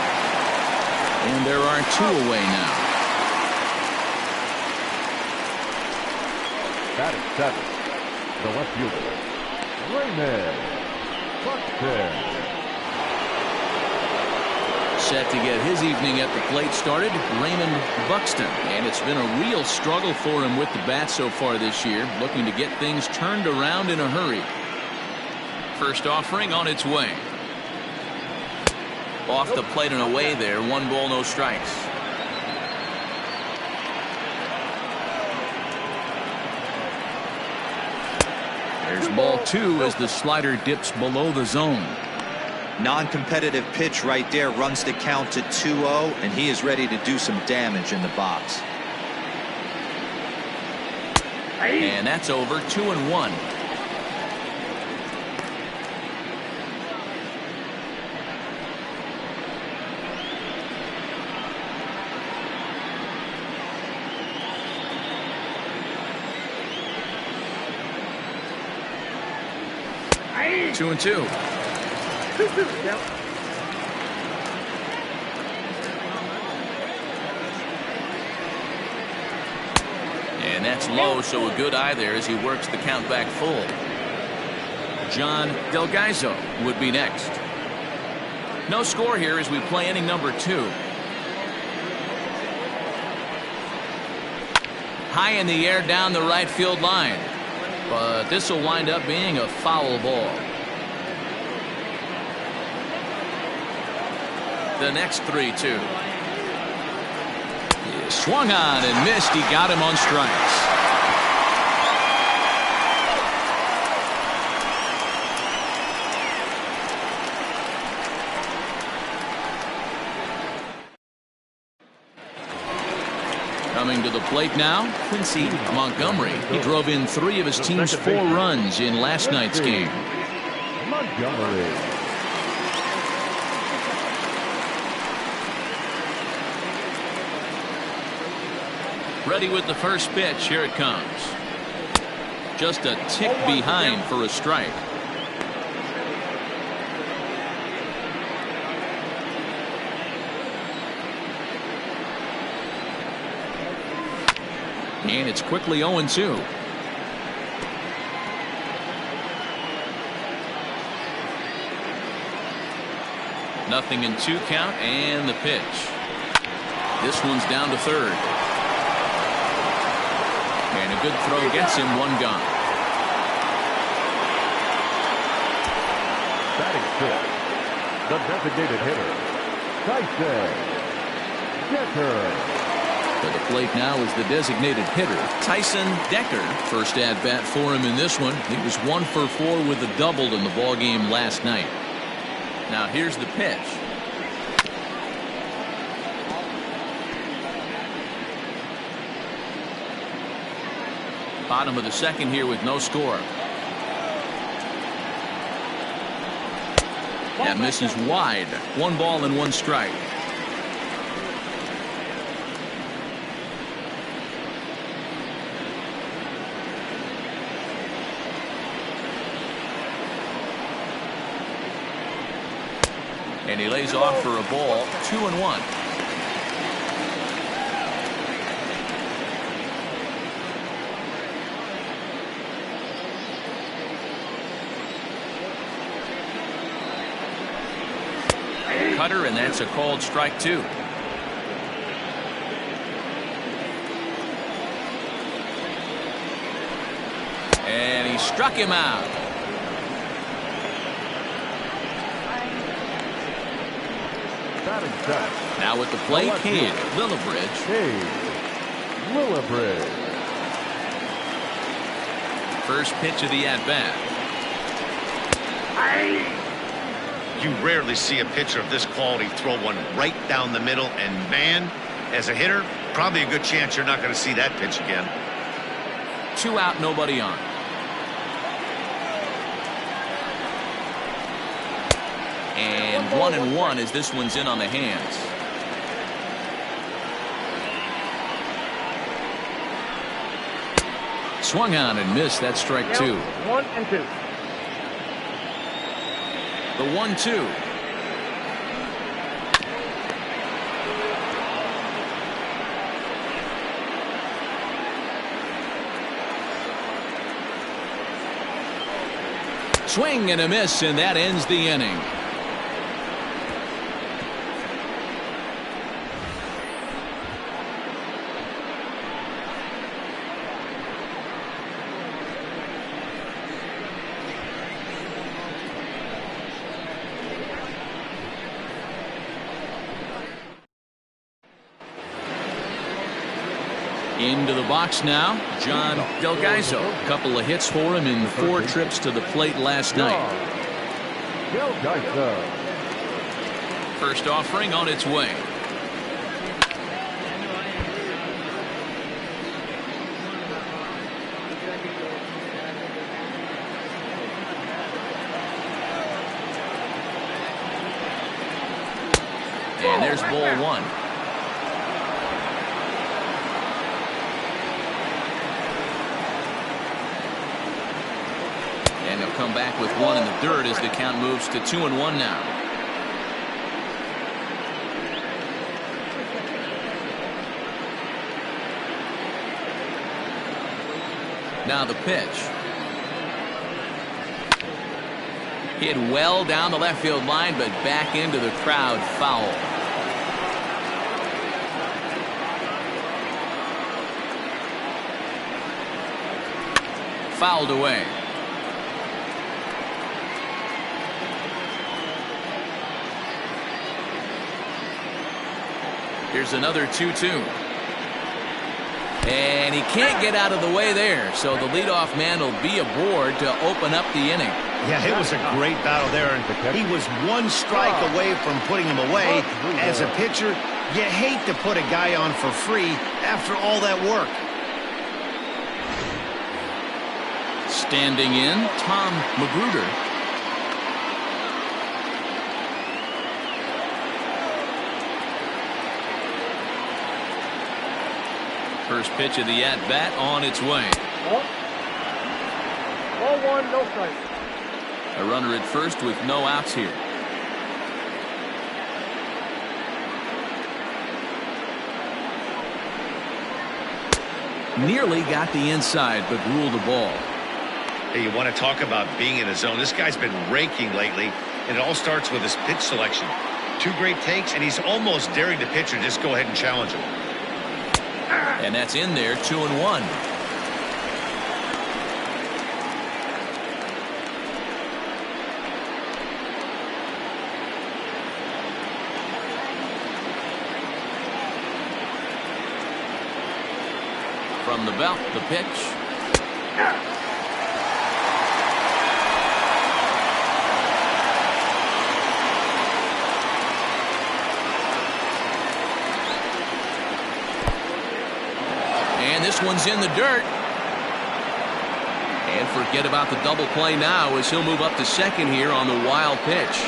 And there are 2 away now. That is 7. The left fielder, Raymond Buxton. Set to get his evening at the plate started, Raymond Buxton. And it's been a real struggle for him with the bat so far this year, looking to get things turned around in a hurry. First offering on its way. Off the plate and away there. 1 ball, no strikes. There's ball 2 as the slider dips below the zone. Non-competitive pitch right there, runs the count to 2-0, and he is ready to do some damage in the box. And that's over. 2-1. Two and 2. Yep. And that's low, so a good eye there as he works the count back full. John Delgaizo would be next. No score here as we play inning number 2. High in the air down the right field line. But this will wind up being a foul ball. The next 3-2. He swung on and missed. He got him on strikes. Coming to the plate now, Quincy Montgomery. He drove in 3 of his team's 4 runs in last night's game. Montgomery. Ready with the first pitch. Here it comes. Just a tick behind for a strike. And it's quickly 0-2. Nothing in 2 count, and the pitch. This one's down to third. And a good throw gets him 1 gone. Batting 6, the designated hitter, Tyson Decker. To the plate now is the designated hitter, Tyson Decker. First at bat for him in this one. He was 1 for 4 with a double in the ballgame last night. Now here's the pitch. Bottom of the second here with no score. That misses wide. 1 ball and 1 strike. And he lays off for a ball. 2-1. Cutter, and that's a called strike 2. And he struck him out. Now at the plate, Cade Lillibridge. First pitch of the at-bat. You rarely see a pitcher of this quality throw one right down the middle, and man, as a hitter, probably a good chance you're not going to see that pitch again. 2 out, nobody on. And 1-1 as this one's in on the hands. Swung on and missed. That's strike two. 1-2. The 1-2. Swing and a miss, and that ends the inning. Into the box now, John Delgaizo. A couple of hits for him in 4 trips to the plate last night. First offering on its way. And there's ball one. And he'll come back with one in the dirt as the count moves to 2-1 now. Now the pitch. Hit well down the left field line, but back into the crowd, foul. Fouled away. Here's another 2-2. And he can't get out of the way there, so the leadoff man will be aboard to open up the inning. Yeah, it was a great battle there, and he was 1 strike away from putting him away. As a pitcher, you hate to put a guy on for free after all that work. Standing in, Tom Magruder. First pitch of the at-bat on its way. Ball 1, no strike. A runner at first with no outs here. Nearly got the inside, but ruled the ball. Hey, you want to talk about being in the zone. This guy's been raking lately, and it all starts with his pitch selection. 2 great takes, and he's almost daring the pitcher just go ahead and challenge him. And that's in there, 2-1. From the belt, the pitch. And this one's in the dirt. And forget about the double play now as he'll move up to second here on the wild pitch.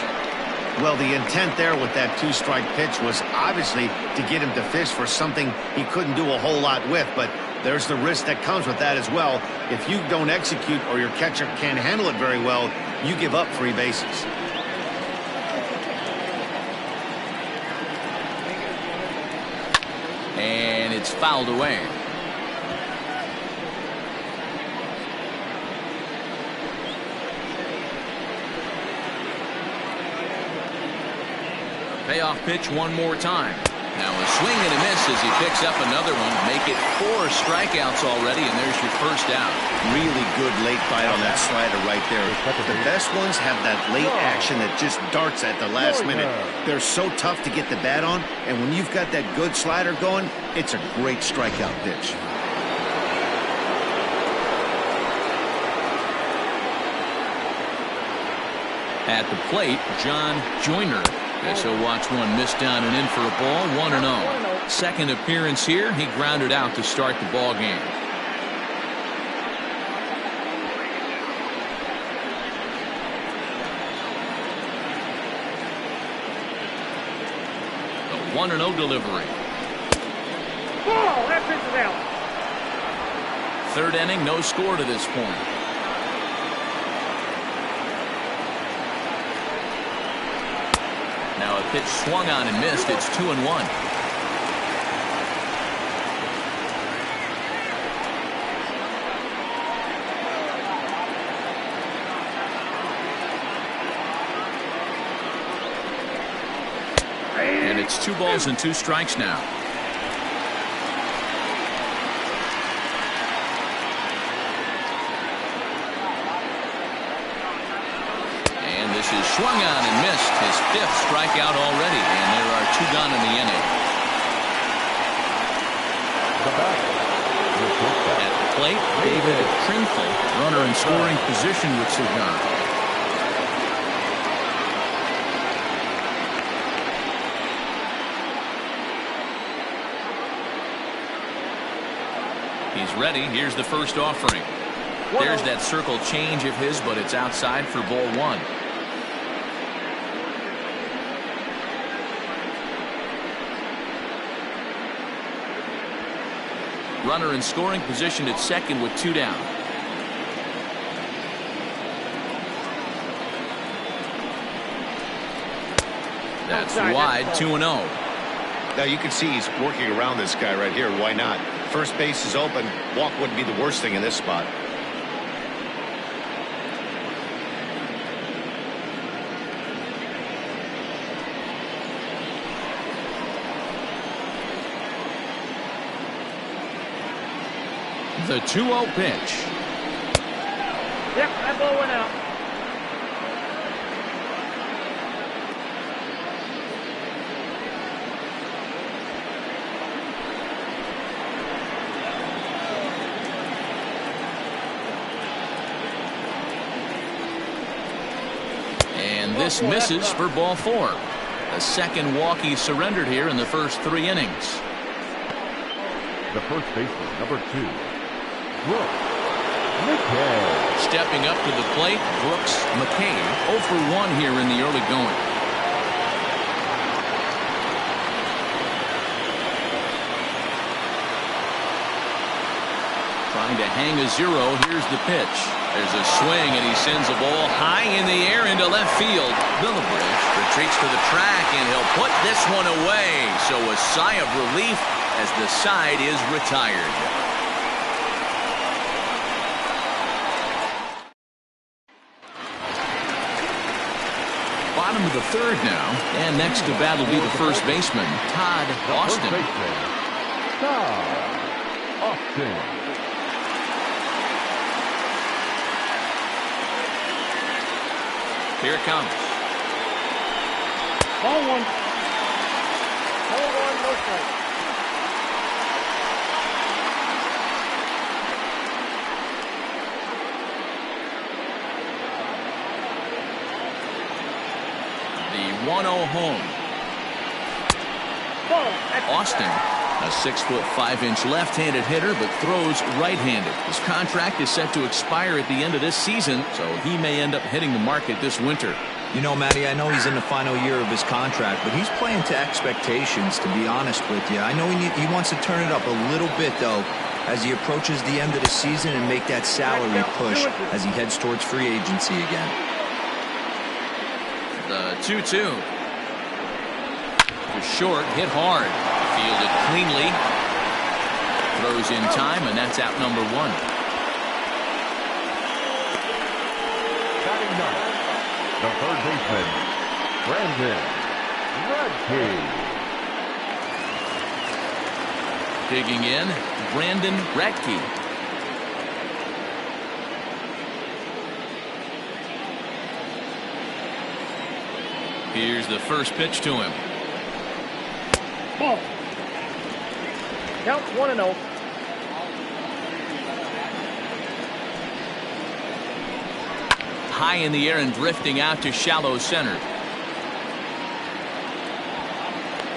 Well, the intent there with that 2-strike pitch was obviously to get him to fish for something he couldn't do a whole lot with, but there's the risk that comes with that as well. If you don't execute or your catcher can't handle it very well, you give up free bases. And it's fouled away. Payoff pitch one more time. Now a swing and a miss as he picks up another one. Make it 4 strikeouts already, and there's your first out. Really good late bite on that slider right there. The best ones have that late action that just darts at the last minute. They're so tough to get the bat on, and when you've got that good slider going, it's a great strikeout pitch. At the plate, John Joyner. As he'll watch one miss down and in for a ball, 1-0. Second appearance here, he grounded out to start the ball game. The 1-0 delivery. Ball, that pitch is out. third inning, no score to this point. Now a pitch swung on and missed. It's 2-1. And it's 2 balls and 2 strikes now. And this is swung on and missed. His 5th strikeout already, and there are 2 gone in the inning. At the plate, David Trinful, runner in scoring position with Cigar. He's ready. Here's the first offering. There's that circle change of his, but it's outside for ball 1. Runner in scoring position at second with 2 down. That's wide, 2-0. Now you can see he's working around this guy right here. Why not? First base is open. Walk wouldn't be the worst thing in this spot. The 2-0 pitch. Yep, that ball went out. And this misses for ball 4. The second walk he surrendered here in the first 3 innings. The first baseman, number 2, Brooks McKay. Stepping up to the plate, Brooks McKay, 0 for 1 here in the early going. Trying to hang a 0. Here's the pitch. There's a swing, and he sends a ball high in the air into left field. Billibridge retreats to the track, and he'll put this one away. So a sigh of relief as the side is retired. Bottom of the 3rd now, and next to bat will be the first baseman, Todd Austin. Todd Austin. Here it comes. Ball 1. Ball 1, no strike. The 1-0 home. Austin, a 6'5" left-handed hitter, but throws right-handed. His contract is set to expire at the end of this season, so he may end up hitting the market this winter. You know, Matty, I know he's in the final year of his contract, but he's playing to expectations, to be honest with you. I know he wants to turn it up a little bit, though, as he approaches the end of the season and make that salary push as he heads towards free agency again. The 2-2. Short, hit hard. Fielded cleanly. Throws in time, and that's out number 1. Batting ninth, the third baseman, Brandon Radke. Digging in, Brandon Radke. Here's the first pitch to him. Ball. Counts 1-0. High in the air and drifting out to shallow center.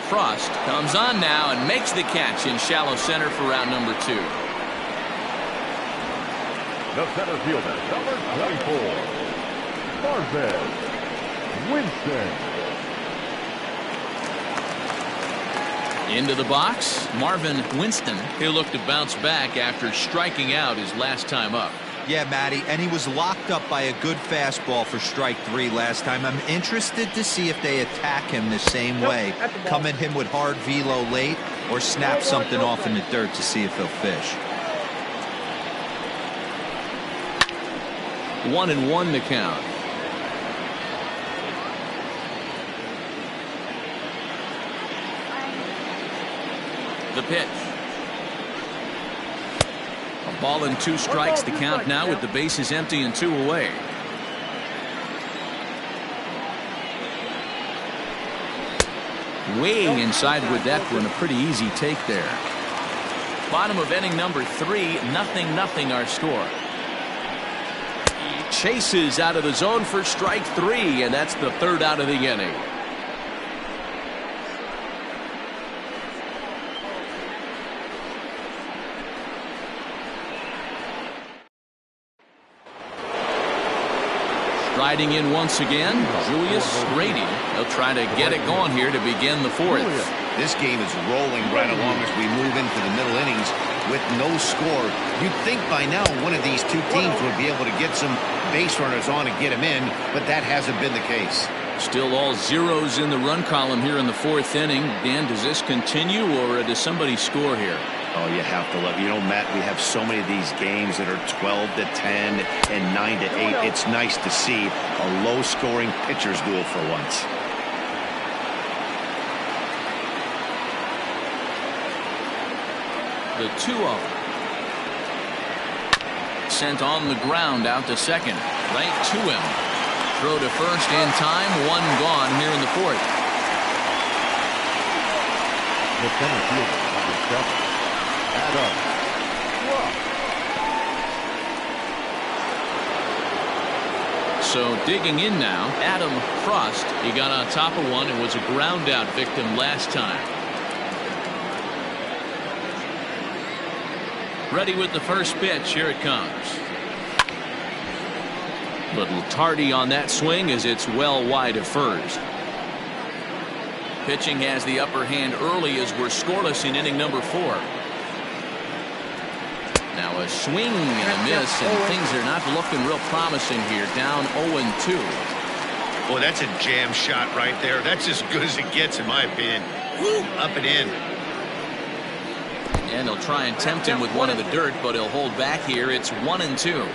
Frost comes on now and makes the catch in shallow center for out number 2. The center fielder, number 24, Marvin Winston. Into the box, Marvin Winston. He'll look to bounce back after striking out his last time up. Yeah, Matty, and he was locked up by a good fastball for strike 3 last time. I'm interested to see if they attack him the same way. Come at him with hard velo late or snap something off in the dirt to see if he'll fish. 1-1 to count. The pitch. A ball and 2 strikes to count now with the bases empty and 2 away. Way inside with that one. A pretty easy take there. Bottom of inning number 3. 0-0 our score. He chases out of the zone for strike 3, and that's the 3rd out of the inning. Riding in once again, Julius Grady. He'll try to get it going here to begin the 4th. This game is rolling right along as we move into the middle innings with no score. You'd think by now one of these two teams would be able to get some base runners on and get them in, but that hasn't been the case. Still all zeros in the run column here in the 4th inning. Dan, does this continue or does somebody score here? Oh, you have to love. You know, Matt, we have so many of these games that are 12-10 and 9-8. It's nice to see a low-scoring pitcher's duel for once. The 2-0. Sent on the ground out to second. Right to him. Throw to first in time. 1 gone here in the 4th. The center fielder, number 7. Adam. So digging in now, Adam Frost. He got on top of one and was a ground out victim last time. Ready with the first pitch. Here it comes. Little tardy on that swing as it's well wide of first. Pitching has the upper hand early as we're scoreless in inning number 4. Now a swing and a miss, and things are not looking real promising here. Down 0-2. Boy, that's a jam shot right there. That's as good as it gets, in my opinion. Woo, up and in. And he'll try and tempt him with one of the dirt, but he'll hold back here. It's 1-2.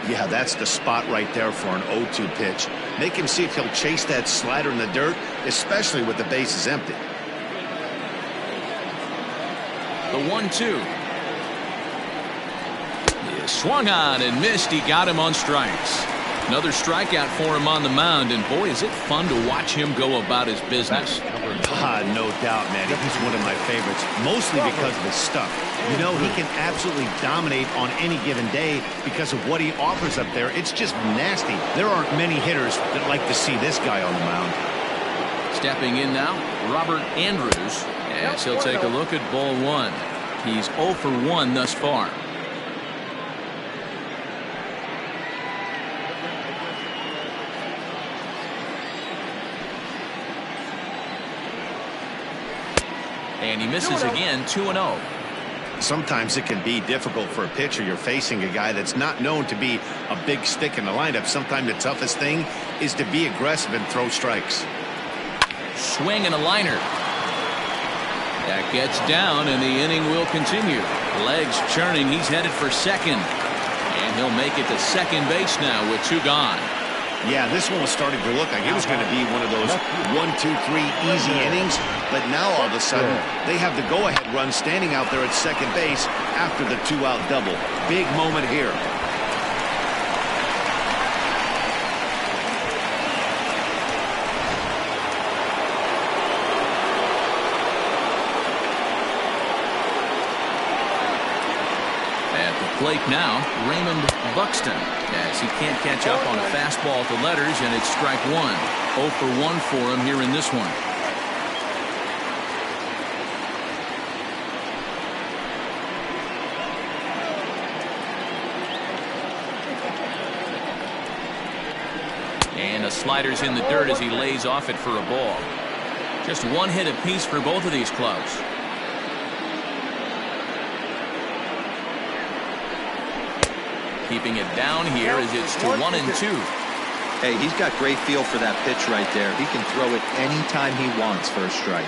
Yeah, that's the spot right there for an 0-2 pitch. Make him see if he'll chase that slider in the dirt, especially with the bases empty. The 1-2. Swung on and missed. He got him on strikes. Another strikeout for him on the mound, and boy, is it fun to watch him go about his business. No doubt, man. He's one of my favorites, mostly because of his stuff. You know, he can absolutely dominate on any given day because of what he offers up there. It's just nasty. There aren't many hitters that like to see this guy on the mound. Stepping in now, Robert Andrews, as he'll take a look at ball 1. He's 0 for 1 thus far. And he misses again, 2-0. Sometimes it can be difficult for a pitcher. You're facing a guy that's not known to be a big stick in the lineup. Sometimes the toughest thing is to be aggressive and throw strikes. Swing and a liner. That gets down, and the inning will continue. Legs churning. He's headed for second. And he'll make it to second base now with 2 gone. Yeah, this one was starting to look like it was going to be one of those 1, 2, 3 easy innings. But now all of a sudden, they have the go-ahead run standing out there at second base after the 2-out double. Big moment here. At the plate now, Raymond Buxton, as he can't catch up on a fastball at the letters, and it's strike 1. 0 for 1 for him here in this one. And a slider's in the dirt as he lays off it for a ball. Just one hit apiece for both of these clubs. Keeping it down here as it's to 1-2. Hey, he's got great feel for that pitch right there. He can throw it anytime he wants for a strike.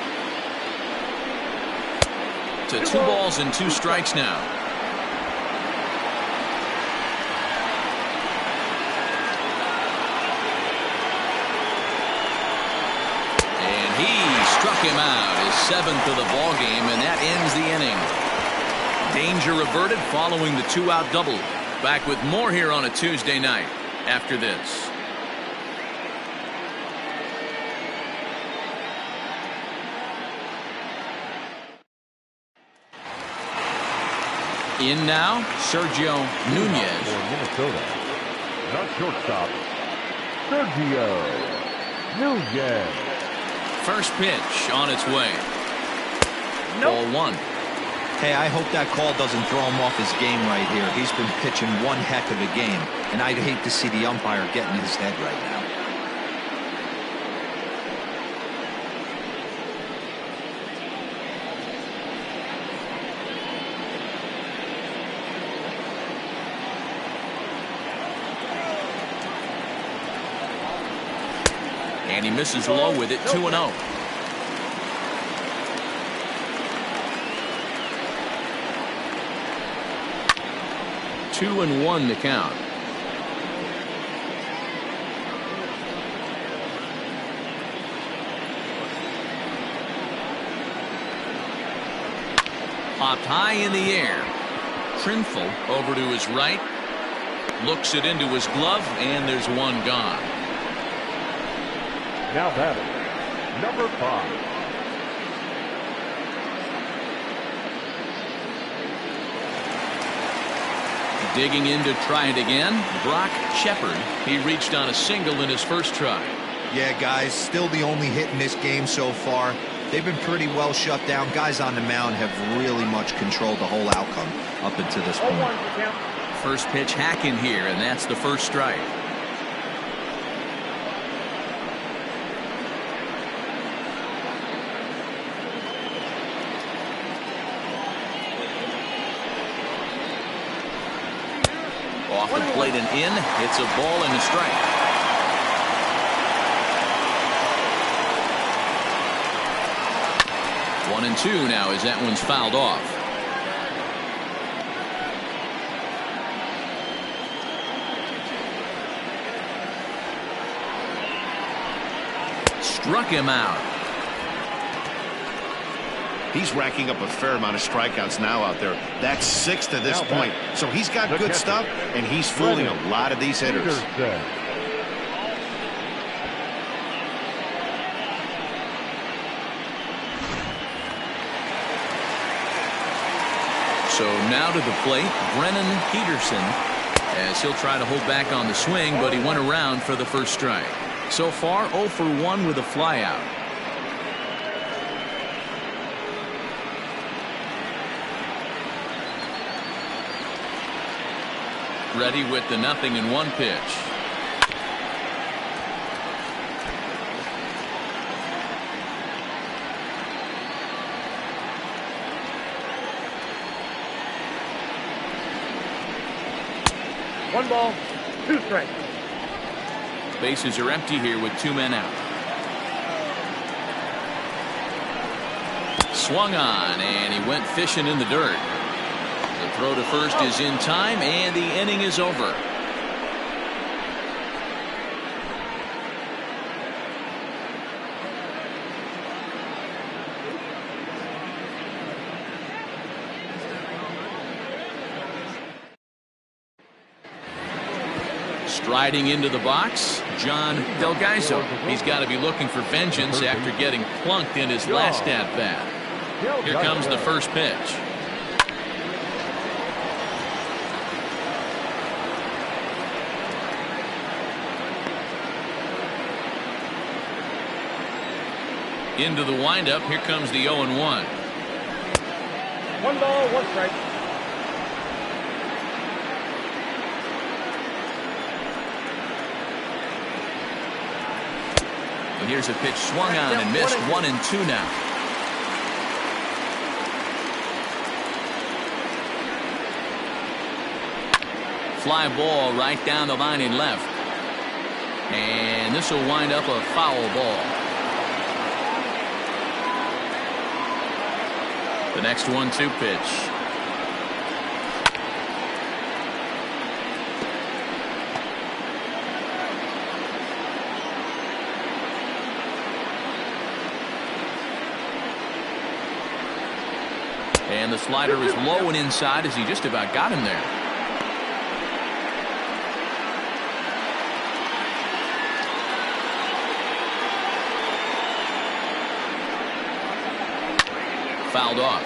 To 2 balls and 2 strikes now. And he struck him out, his 7th of the ball game, and that ends the inning. Danger averted following the 2-out double. Back with more here on a Tuesday night after this. In now, Sergio Nunez. For Minnesota, the shortstop, Sergio Nunez. First pitch on its way. Ball 1. Hey, I hope that call doesn't throw him off his game right here. He's been pitching one heck of a game, and I'd hate to see the umpire get in his head right now. And he misses low with it, 2-0. Two and 1 to count. Popped high in the air. Trinful over to his right. Looks it into his glove, and there's one gone. Now batting, number 5. Digging in to try it again, Brock Shepard. He reached on a single in his first try. Yeah, guys, still the only hit in this game so far. They've been pretty well shut down. Guys on the mound have really much controlled the whole outcome up until this point. First pitch hack in here, and that's the first strike. Off the plate and in. It's a ball and a strike. One and 2 now as that one's fouled off. Struck him out. He's racking up a fair amount of strikeouts now out there. That's 6 to this point. So he's got good stuff, and he's fooling a lot of these hitters. So now to the plate, Brennan Peterson, as he'll try to hold back on the swing, but he went around for the first strike. So far, 0 for 1 with a flyout. Ready with the 0-1 pitch. One ball, 2 strikes. Bases are empty here with 2 men out. Swung on, and he went fishing in the dirt. The throw to first is in time, and the inning is over. Striding into the box, John Delgaiso. He's got to be looking for vengeance after getting plunked in his last at-bat. Here comes the first pitch. Into the windup, here comes the 0-1. 1 ball, 1 strike. And here's a pitch swung on and missed. 1-2 now. Fly ball right down the line in left. And this will wind up a foul ball. The next 1-2 pitch. And the slider is low and inside as he just about got him there. Fouled off.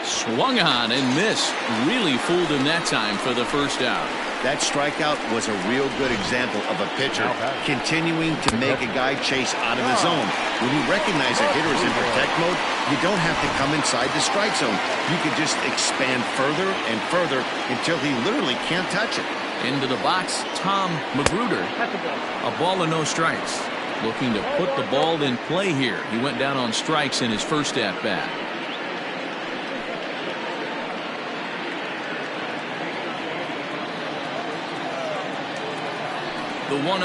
Swung on and missed. Really fooled him that time for the first out. That strikeout was a real good example of a pitcher continuing to make a guy chase out of his zone. When you recognize a hitter is in protect mode, you don't have to come inside the strike zone. You can just expand further and further until he literally can't touch it. Into the box, Tom Magruder. A ball and no strikes. Looking to put the ball in play here. He went down on strikes in his first at-bat. The 1-0.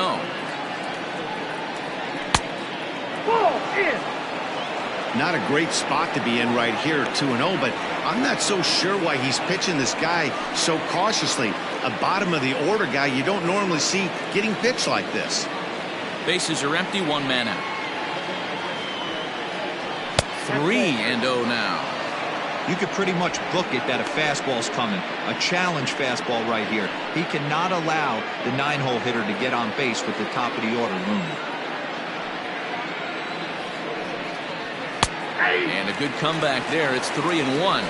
Not a great spot to be in right here, 2-0, but I'm not so sure why he's pitching this guy so cautiously. A bottom of the order guy you don't normally see getting pitched like this. Bases are empty, one man out. 3-0 now. You could pretty much book it that a fastball's coming. A challenge fastball right here. He cannot allow the 9-hole hitter to get on base with the top of the order looming. And a good comeback there. It's 3-1.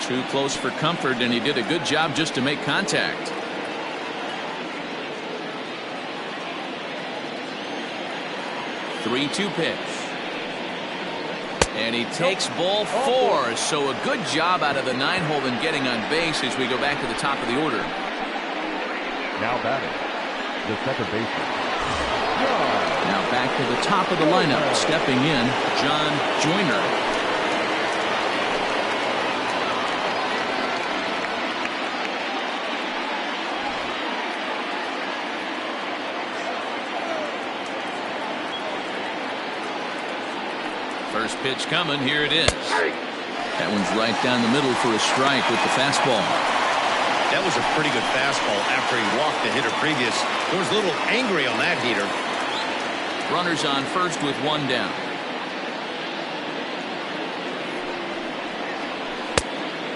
Too close for comfort, and he did a good job just to make contact. Three-two pitch. And he takes ball 4. So a good job out of the 9-hole and getting on base as we go back to the top of the order. Now batting, the second baseman. Now back to the top of the lineup. Stepping in, John Joyner. First pitch coming. Here it is. That one's right down the middle for a strike with the fastball. That was a pretty good fastball after he walked the hitter previous. He was a little angry on that heater. Runners on first with one down.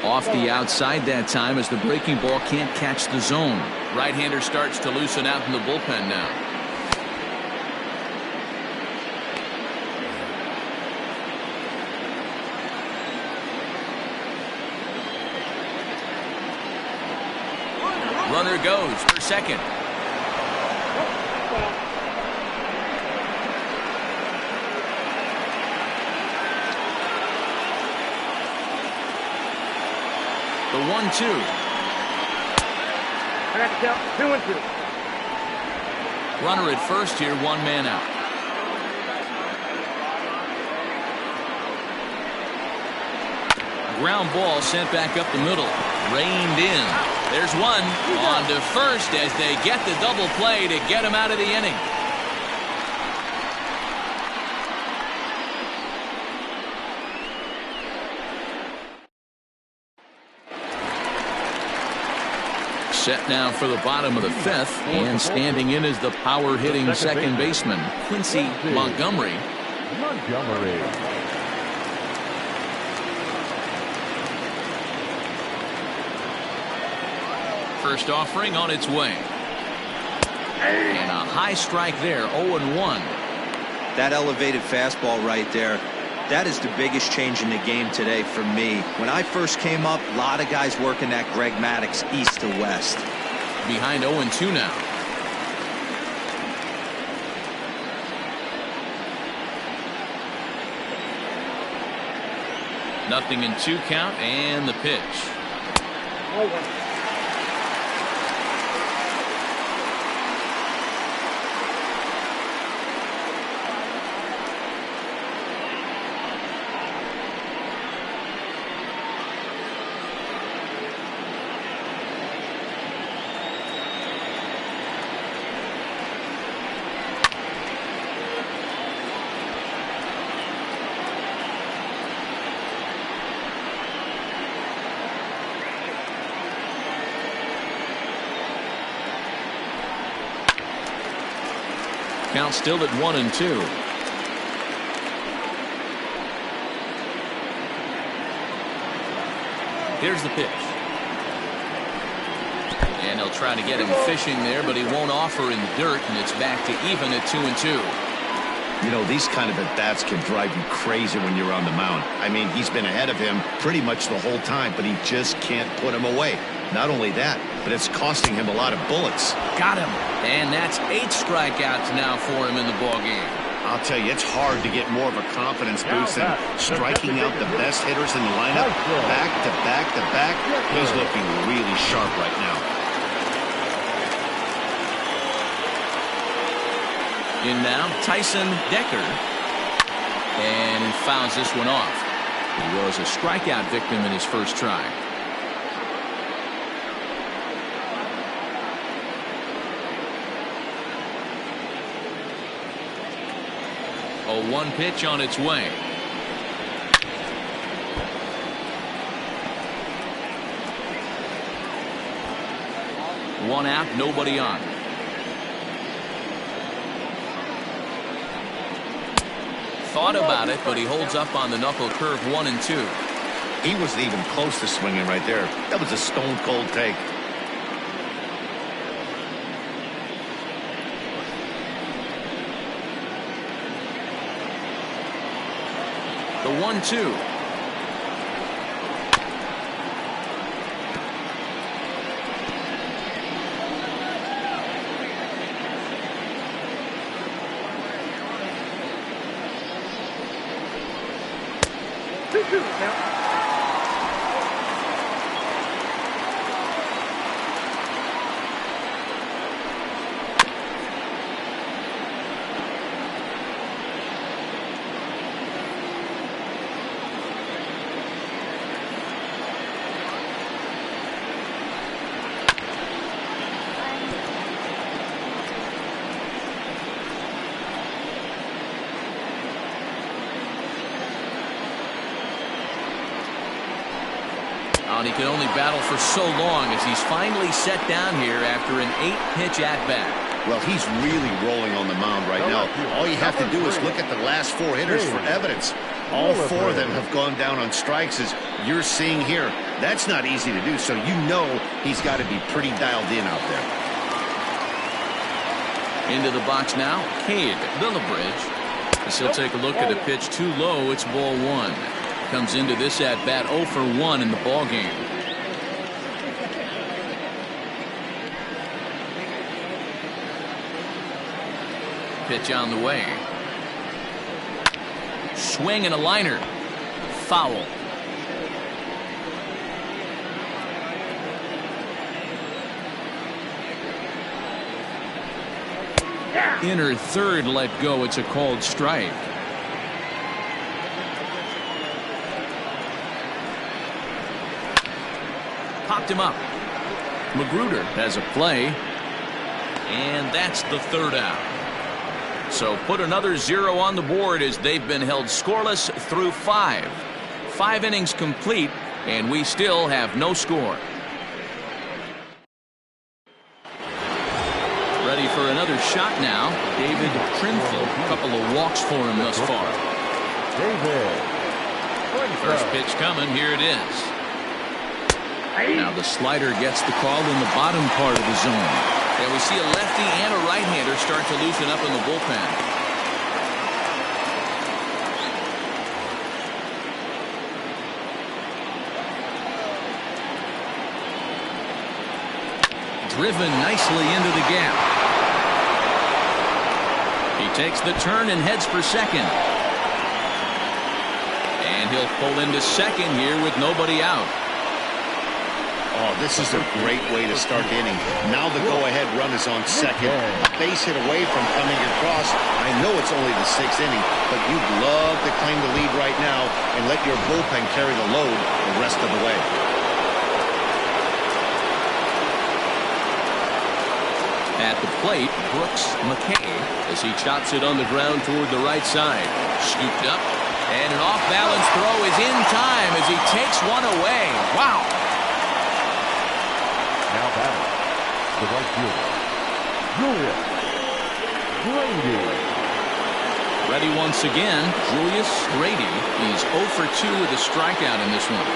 Off the outside that time as the breaking ball can't catch the zone. Right-hander starts to loosen out in the bullpen now. Runner goes for second. The 1-2. I got to count 2-2. Runner at first here, one man out. Ground ball sent back up the middle. Reined in. There's one on to first as they get the double play to get him out of the inning. Set now for the bottom of the 5th, and standing in is the power hitting second baseman, Quincy Montgomery. First offering on its way. And a high strike there, 0-1. That elevated fastball right there, that is the biggest change in the game today for me. When I first came up, a lot of guys working that Greg Maddux east to west. Behind 0-2 now. 0-2 count, and the pitch. Count still at 1-2. Here's the pitch. And he'll try to get him fishing there, but he won't offer in the dirt, and it's back to even at 2-2. You know, these kind of at-bats can drive you crazy when you're on the mound. I mean, he's been ahead of him pretty much the whole time, but he just can't put him away. Not only that, but it's costing him a lot of bullets. Got him. And that's 8 strikeouts now for him in the ballgame. I'll tell you, it's hard to get more of a confidence boost than striking out the best hitters in the lineup. Back to back to back. He's looking really sharp right now. In now, Tyson Decker. And he fouls this one off. He was a strikeout victim in his first try. A 1 pitch on its way. One out, nobody on. Thought about it, but he holds up on the knuckle curve 1-2. He wasn't even close to swinging right there. That was a stone cold take. The 1-2. And he can only battle for so long as he's finally set down here after an 8-pitch at-bat. Well, he's really rolling on the mound right now. All you have to do is look at the last 4 hitters for evidence. All 4 of them have gone down on strikes, as you're seeing here. That's not easy to do, so you know he's got to be pretty dialed in out there. Into the box now, Cade Lillibridge. As he'll take a look at a pitch too low. It's ball 1. Comes into this at-bat 0 for 1 in the ball game. Pitch on the way. Swing and a liner. Foul. Inner third let go. It's a called strike. Popped him up. Magruder has a play. And that's the 3rd out. So put another 0 on the board as they've been held scoreless through 5. 5 innings complete, and we still have no score. Ready for another shot now. David Trinfield. A couple of walks for him thus far. First pitch coming. Here it is. Now the slider gets the call in the bottom part of the zone. And we see a lefty and a right-hander start to loosen up in the bullpen. Driven nicely into the gap. He takes the turn and heads for second. And he'll pull into second here with nobody out. Oh, this is a great way to start the inning. Now the go-ahead run is on second. A base hit away from coming across. I know it's only the 6th inning, but you'd love to claim the lead right now and let your bullpen carry the load the rest of the way. At the plate, Brooks McKay as he chops it on the ground toward the right side. Scooped up, and an off-balance throw is in time as he takes one away. Wow. Now batting, the right fielder, Julius Grady. Ready once again, Julius Grady. He's 0 for 2 with a strikeout in this one.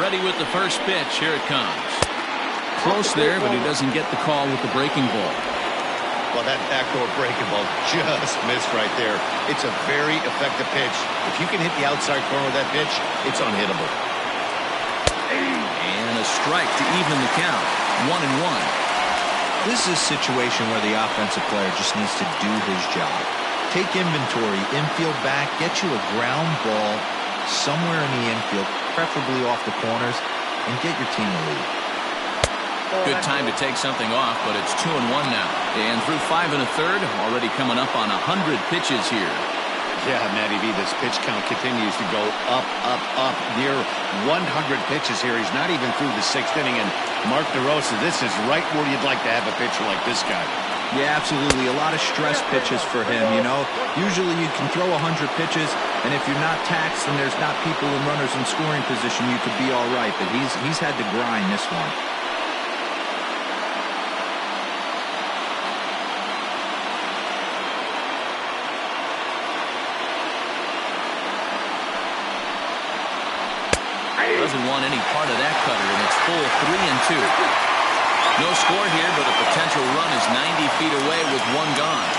Ready with the first pitch. Here it comes. Close there, but he doesn't get the call with the breaking ball. Well, that backdoor breaking ball just missed right there. It's a very effective pitch. If you can hit the outside corner with that pitch, it's unhittable. And a strike to even the count. 1-1. This is a situation where the offensive player just needs to do his job. Take inventory, infield back, get you a ground ball somewhere in the infield, preferably off the corners, and get your team a lead. Good time to take something off, but it's 2-1 now. And through 5 1/3, already coming up on 100 pitches here. Yeah, Matty V, this pitch count continues to go up, up, up. Near 100 pitches here. He's not even through the 6th inning. And Mark DeRosa, this is right where you'd like to have a pitcher like this guy. Yeah, absolutely. A lot of stress pitches for him, you know. Usually you can throw 100 pitches, and if you're not taxed and there's not people and runners in scoring position, you could be all right. But he's had to grind this one. Doesn't want any part of that cutter, and it's full 3-2. No score here, but a potential run is 90 feet away with one gone.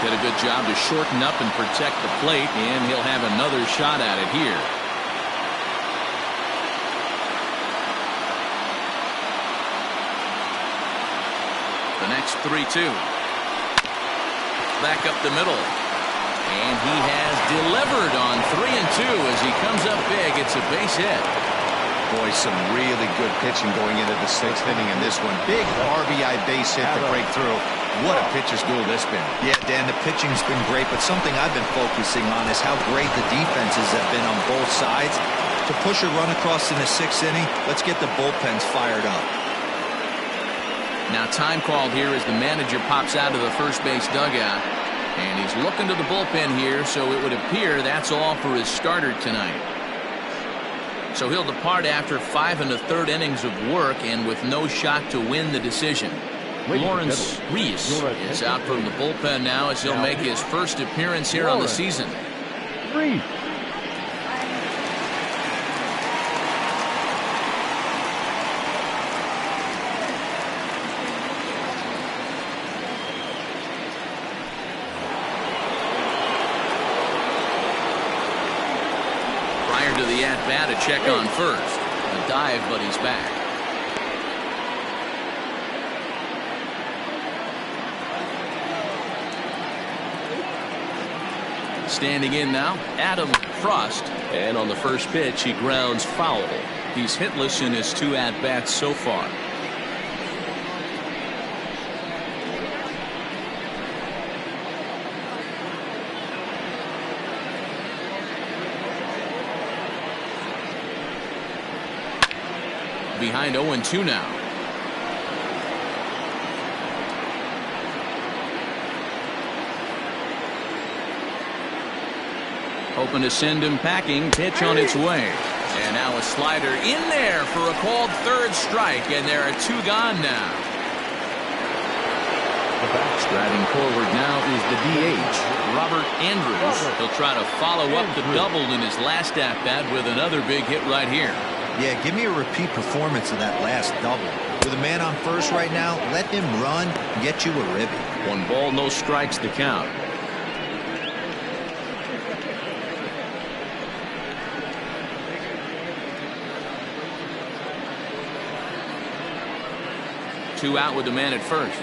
Did a good job to shorten up and protect the plate, and he'll have another shot at it here. The next 3-2. Back up the middle. And he has delivered on 3-2 as he comes up big. It's a base hit. Boy, some really good pitching going into the 6th inning in this one. Big RBI base hit to break through. What a pitcher's duel this been. Yeah, Dan, the pitching's been great, but something I've been focusing on is how great the defenses have been on both sides. To push a run across in the 6th inning, let's get the bullpens fired up. Now time called here as the manager pops out of the first base dugout. And he's looking to the bullpen here, so it would appear that's all for his starter tonight. So he'll depart after 5 1/3 innings of work and with no shot to win the decision. Lawrence Reese is out from the bullpen now as he'll make his first appearance here on the season. Reese. Prior to the at-bat, a check on first. A dive, but he's back. Standing in now, Adam Frost. And on the first pitch, he grounds foul. He's hitless in his 2 at-bats so far. Behind 0-2 now. Hoping to send him packing. Pitch on its way. And now a slider in there for a called 3rd strike. And there are 2 gone now. Striding forward now is the DH, Robert Andrews. He'll try to follow up the double in his last at-bat with another big hit right here. Yeah, give me a repeat performance of that last double. With a man on first right now, let him run and get you a ribby. 1 ball, no strikes to count. 2 out with the man at first.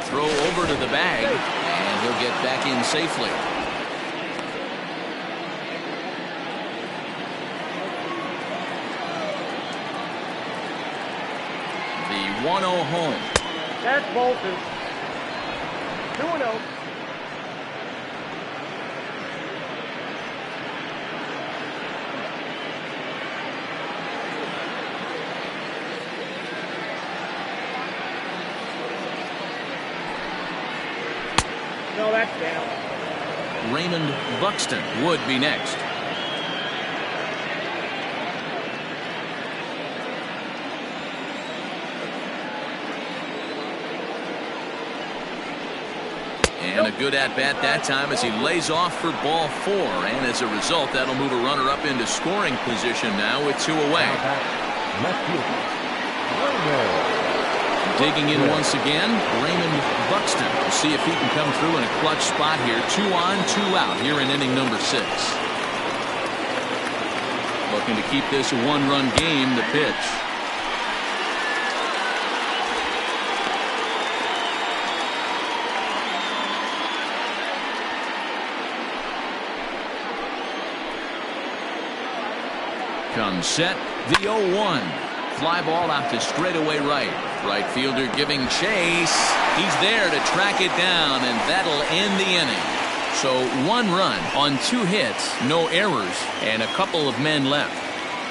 Throw over to the bag, and he'll get back in safely. The 1-0 home. That's Bolton. 2-0. No, that's down. Raymond Buxton would be next. And a good at-bat that time as he lays off for ball 4. And as a result, that'll move a runner up into scoring position now with 2 away. Left fielder, Raymond. Digging in once again, Raymond Buxton. We'll see if he can come through in a clutch spot here. 2 on, 2 out here in inning number 6. Looking to keep this a 1-run game. The pitch. Comes set, the 0-1. Fly ball out to straightaway right. Right fielder giving chase. He's there to track it down, and that'll end the inning. So 1 run on 2 hits, no errors, and a couple of men left.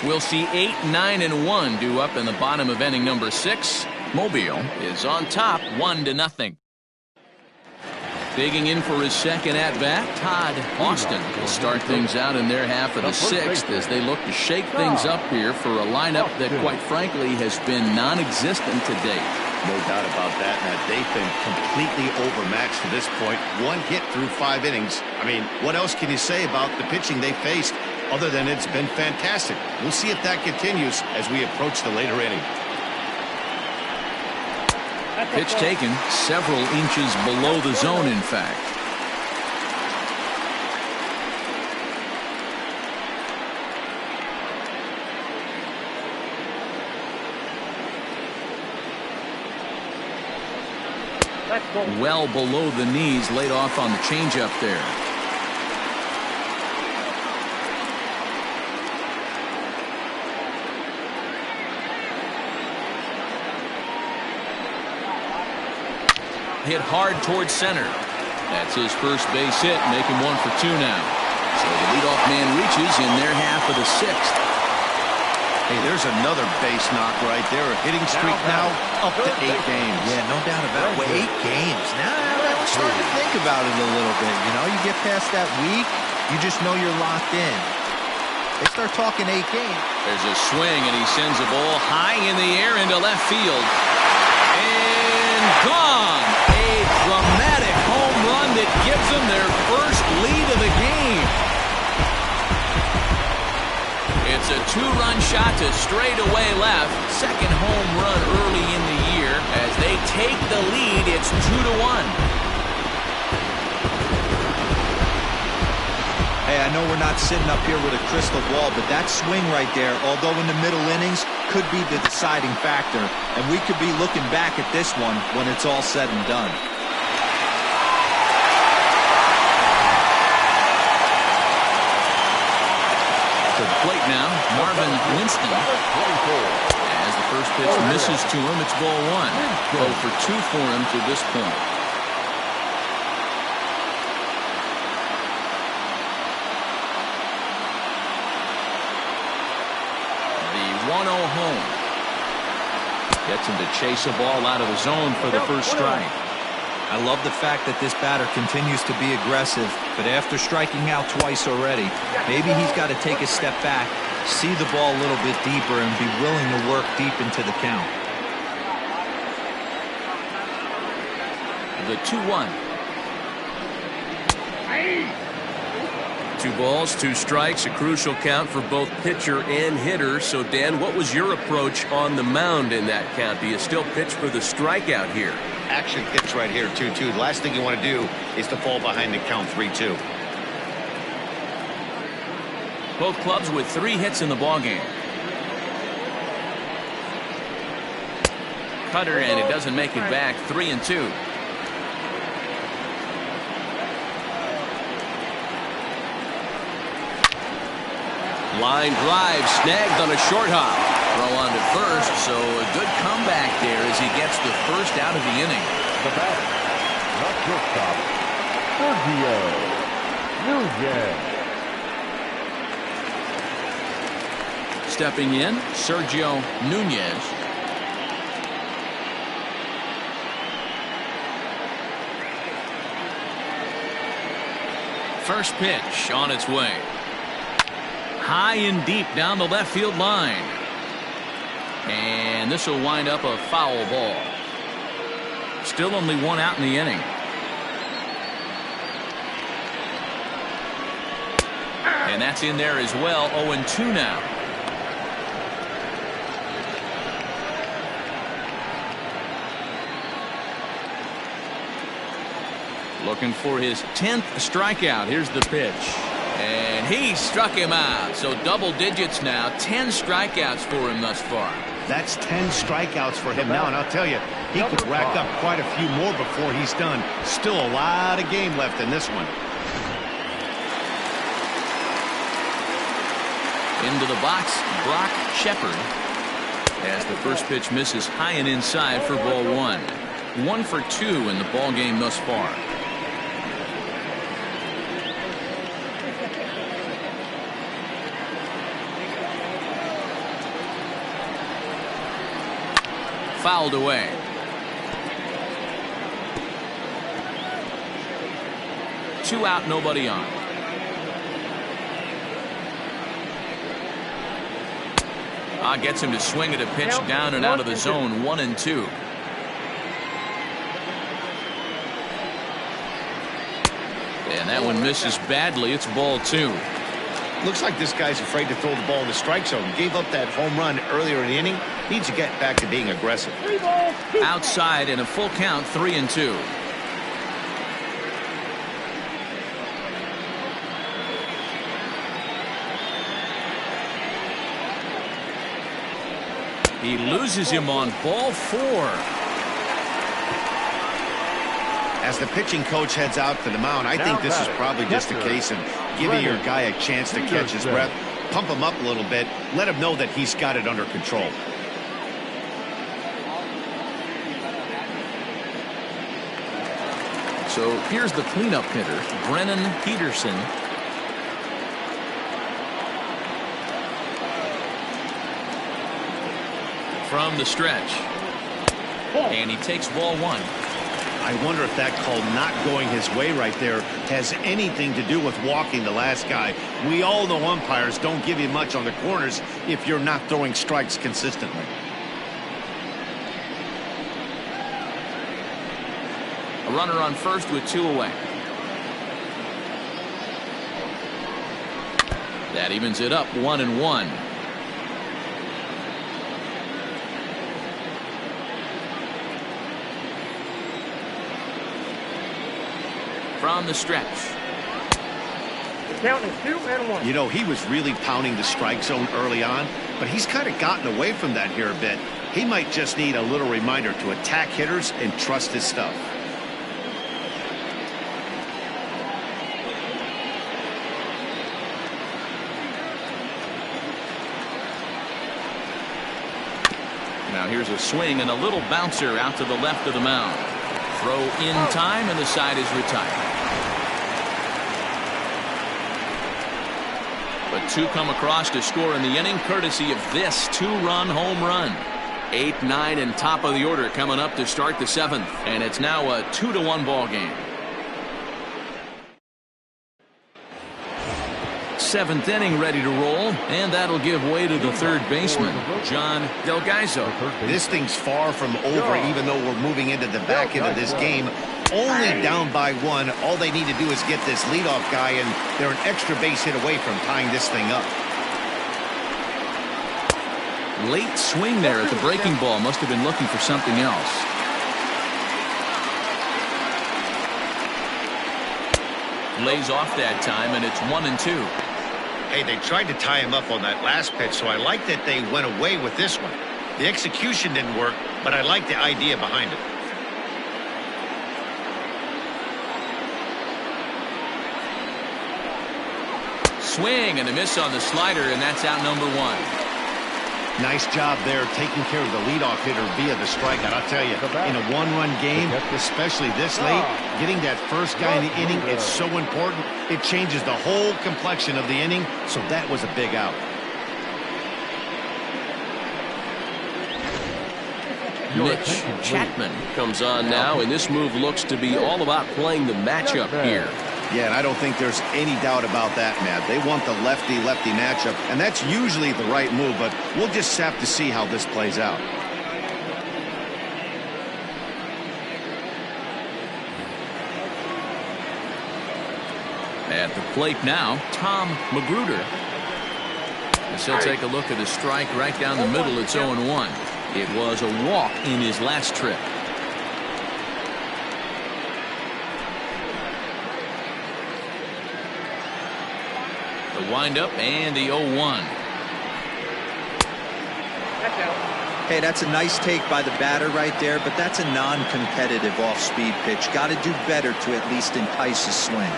We'll see 8, 9, and 1 due up in the bottom of inning number 6. Mobile is on top 1-0. Digging in for his second at-bat, Todd Austin will start things out in their half of the 6th as they look to shake things up here for a lineup that, quite frankly, has been non-existent to date. No doubt about that, Matt. They've been completely overmatched to this point. 1 hit through 5 innings. I mean, what else can you say about the pitching they faced other than it's been fantastic? We'll see if that continues as we approach the later inning. Pitch taken several inches below the zone, in fact. Well below the knees, laid off on the changeup there. Hit hard towards center. That's his first base hit, making 1 for 2 now. So the leadoff man reaches in their half of the 6th. Hey, there's another base knock right there. A hitting streak now up to 8 games. Yeah, no doubt about it. 8 games. Now I'm starting to think about it a little bit. You know, you get past that week, you just know you're locked in. They start talking 8 games. There's a swing, and he sends a ball high in the air into left field. And gone. A dramatic home run that gives them their first lead of the game. It's a 2-run shot to straightaway left. Second home run early in the year. As they take the lead, it's 2-1. Hey, I know we're not sitting up here with a crystal ball, but that swing right there, although in the middle innings, could be the deciding factor. And we could be looking back at this one when it's all said and done. To the plate now, Marvin Winston. As the first pitch misses to him, it's ball 1. 0 for 2 for him to this point. The 1-0 home. Gets him to chase a ball out of the zone for the first strike. I love the fact that this batter continues to be aggressive, but after striking out twice already, maybe he's got to take a step back, see the ball a little bit deeper, and be willing to work deep into the count. The 2-1. 2 balls, 2 strikes, a crucial count for both pitcher and hitter. So, Dan, what was your approach on the mound in that count? Do you still pitch for the strikeout here? Action pitch right here, 2-2. The last thing you want to do is to fall behind the count 3-2. Both clubs with 3 hits in the ballgame. cutter, and it doesn't make it back. 3-2. Line drive snagged on a short hop. Throw on to first, so a good comeback there as he gets the first out of the inning. The batter, not shortstop, Sergio Nunez. Stepping in, Sergio Nunez. First pitch on its way. High and deep down the left field line. And this will wind up a foul ball. Still only one out in the inning. And that's in there as well. 0-2 now. Looking for his 10th strikeout. Here's the pitch. And he struck him out. So double digits now. 10 strikeouts for him thus far. That's 10 strikeouts for him now. And I'll tell you, he could rack up quite a few more before he's done. Still a lot of game left in this one. Into the box, Brock Shepard. As the first pitch misses high and inside for ball one. 1 for 2 in the ball game thus far. Fouled away. Two out, nobody on. Gets him to swing at a pitch down and out of the zone. 1-2. And that one misses badly. It's ball 2. Looks like this guy's afraid to throw the ball in the strike zone. Gave up that home run earlier in the inning. Needs to get back to being aggressive. Outside in a full count. 3-2. He loses him on ball 4. As the pitching coach heads out to the mound, I think this is probably just a case of giving your guy a chance to catch his breath, pump him up a little bit, let him know that he's got it under control. So here's the cleanup hitter, Brennan Peterson. From the stretch. And he takes ball 1. I wonder if that call not going his way right there has anything to do with walking the last guy. We all know umpires don't give you much on the corners if you're not throwing strikes consistently. A runner on first with 2 away. That evens it up 1-1. From the stretch. The count is 2-1. You know, he was really pounding the strike zone early on, but he's kind of gotten away from that here a bit. He might just need a little reminder to attack hitters and trust his stuff. Now here's a swing and a little bouncer out to the left of the mound. Throw in time, and the side is retired. But 2 come across to score in the inning, courtesy of this 2-run home run. 8, 9, and top of the order coming up to start the 7th. And it's now a 2-1 ball game. 7th inning ready to roll, and that'll give way to the third baseman, John Delgaizo. This thing's far from over, even though we're moving into the back end of this game. Only down by 1. All they need to do is get this leadoff guy, and they're an extra base hit away from tying this thing up. Late swing there at the breaking ball. Must have been looking for something else. Lays off that time, and it's 1-2. Hey, they tried to tie him up on that last pitch, so I like that they went away with this one. The execution didn't work, but I like the idea behind it. Swing and a miss on the slider, and that's out number 1. Nice job there taking care of the leadoff hitter via the strikeout. I'll tell you, in a one-run game, especially this late, getting that first guy in the inning is so important. It changes the whole complexion of the inning, so that was a big out. Mitch Chapman comes on now, and this move looks to be all about playing the matchup here. Yeah, and I don't think there's any doubt about that, Matt. They want the lefty-lefty matchup, and that's usually the right move, but we'll just have to see how this plays out. At the plate now, Tom Magruder. As he'll take a look at his strike right down the middle, it's 0-1. It was a walk in his last trip. The windup and the 0-1. Hey, that's a nice take by the batter right there, but that's a non-competitive off-speed pitch. Got to do better to at least entice his swing.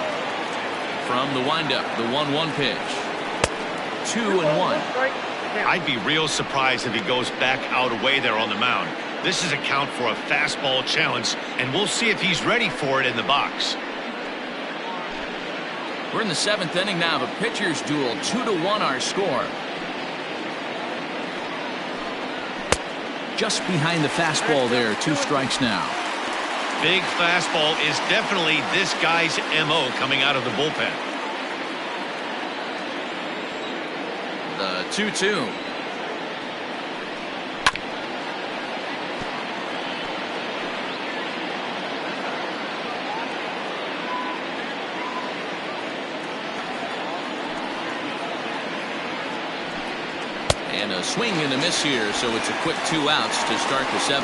From the windup, the 1-1 pitch. 2-1. I'd be real surprised if he goes back out away there on the mound. This is a count for a fastball challenge, and we'll see if he's ready for it in the box. We're in the 7th inning now. The pitchers duel. 2-1 our score. Just behind the fastball there. 2 strikes now. Big fastball is definitely this guy's MO coming out of the bullpen. The 2-2. And a swing and a miss here, so it's a quick 2 outs to start the 7th.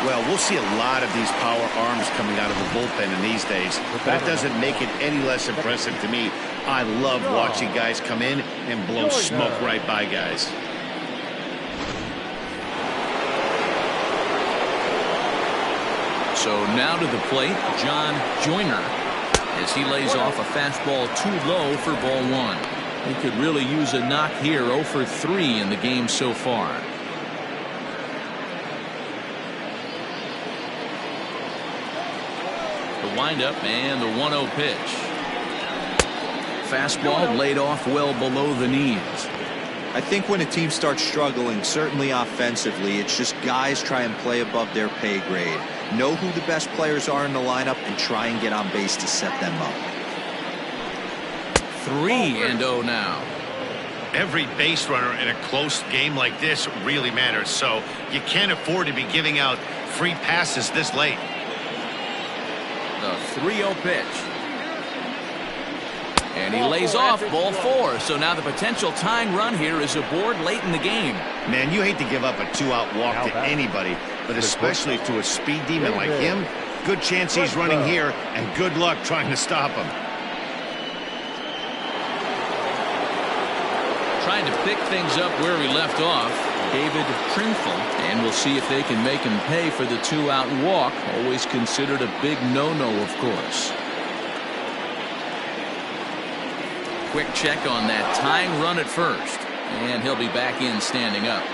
Well, we'll see a lot of these power arms coming out of the bullpen in these days, but it doesn't make it any less impressive to me. I love watching guys come in and blow smoke right by guys. So now to the plate, John Joyner, as he lays off a fastball too low for ball 1. He could really use a knock here. 0 for 3 in the game so far. The windup and the 1-0 pitch. Fastball laid off well below the knees. I think when a team starts struggling, certainly offensively, it's just guys try and play above their pay grade. Know who the best players are in the lineup and try and get on base to set them up. 3-0 now. Every base runner in a close game like this really matters, so you can't afford to be giving out free passes this late. The 3-0 pitch. And he lays off ball 4. So now the potential tying run here is aboard late in the game. Man, you hate to give up a 2-out walk to anybody, but especially to a speed demon like him. Good chance he's running here, and good luck trying to stop him. Trying to pick things up where we left off, David Trinful, and we'll see if they can make him pay for the 2-out walk. Always considered a big no-no, of course. Quick check on that tying run at first, and he'll be back in standing up.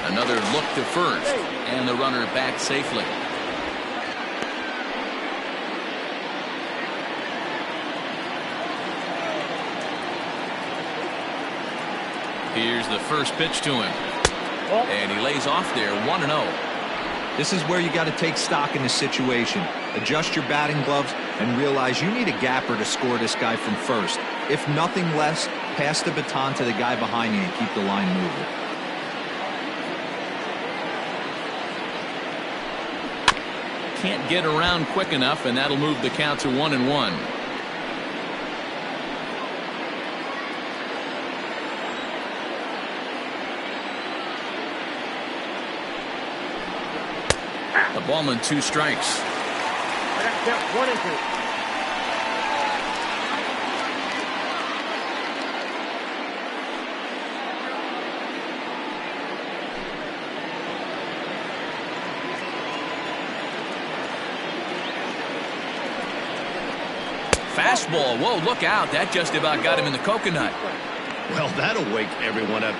Another look to first, and the runner back safely. Here's the first pitch to him. And he lays off there, 1-0. This is where you got to take stock in the situation. Adjust your batting gloves and realize you need a gapper to score this guy from first. If nothing less, pass the baton to the guy behind you and keep the line moving. Can't get around quick enough, and that'll move the count to 1-1. The ballman 2 strikes. I got count 1 and 2. fastball. Whoa, look out. That just about got him in the coconut. Well, that'll wake everyone up.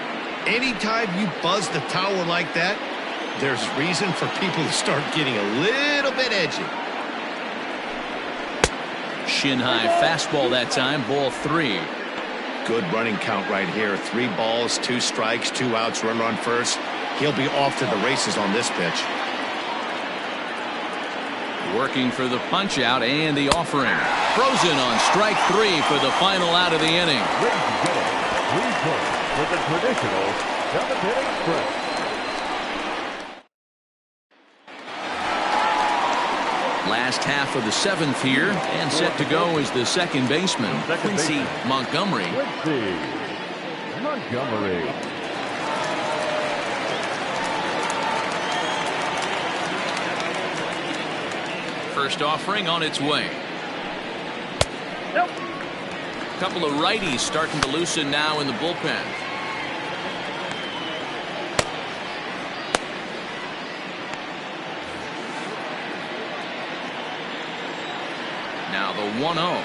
Anytime you buzz the tower like that, there's reason for people to start getting a little bit edgy. Shin high fastball that time, ball 3. Good running count right here. 3 balls, 2 strikes, 2 outs, runner on first. He'll be off to the races on this pitch. Working for the punch out and the offering. Frozen on strike 3 for the final out of the inning. Ladies and gentlemen, please vote for the traditional 7th-inning stretch. Last half of the 7th here, and set to go is the second baseman, Quincy Montgomery. Quincy Montgomery. First offering on its way. A couple of righties starting to loosen now in the bullpen. Now the 1-0.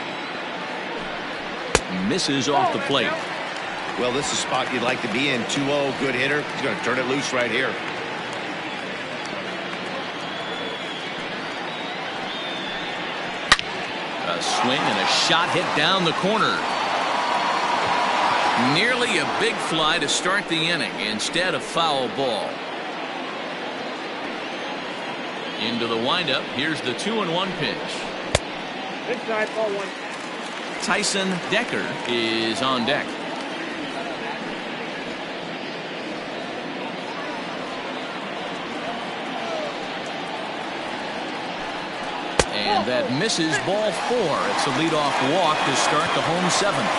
Misses off the plate. Well, this is a spot you'd like to be in. 2-0, good hitter. He's going to turn it loose right here. A swing and a shot hit down the corner. Nearly a big fly to start the inning. Instead, a foul ball. Into the windup. Here's the 2-1 pitch. Inside ball 1. Tyson Decker is on deck. And that misses, ball 4. It's a leadoff walk to start the home 7th.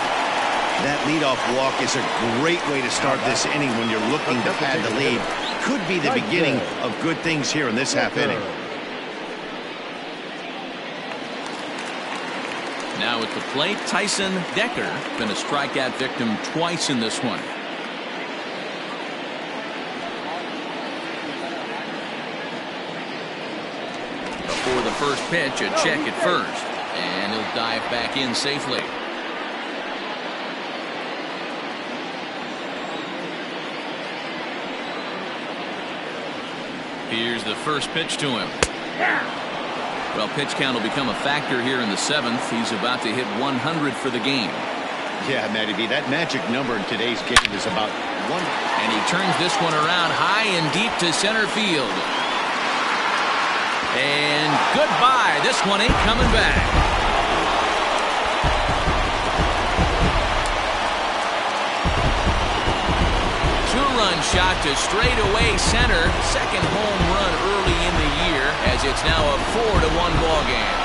That leadoff walk is a great way to start this inning when you're looking to pad the lead. Could be the beginning of good things here in this half inning. Now at the plate, Tyson Decker. Been a strikeout victim twice in this one. Before the first pitch, a check at first. And he'll dive back in safely. Here's the first pitch to him. Well, pitch count will become a factor here in the 7th. He's about to hit 100 for the game. Yeah, Matty B, that magic number in today's game is about 1. And he turns this one around high and deep to center field. And goodbye. This one ain't coming back. Two-run shot to straightaway center. Second home run early in the year, as it's now a 4-1 ball game.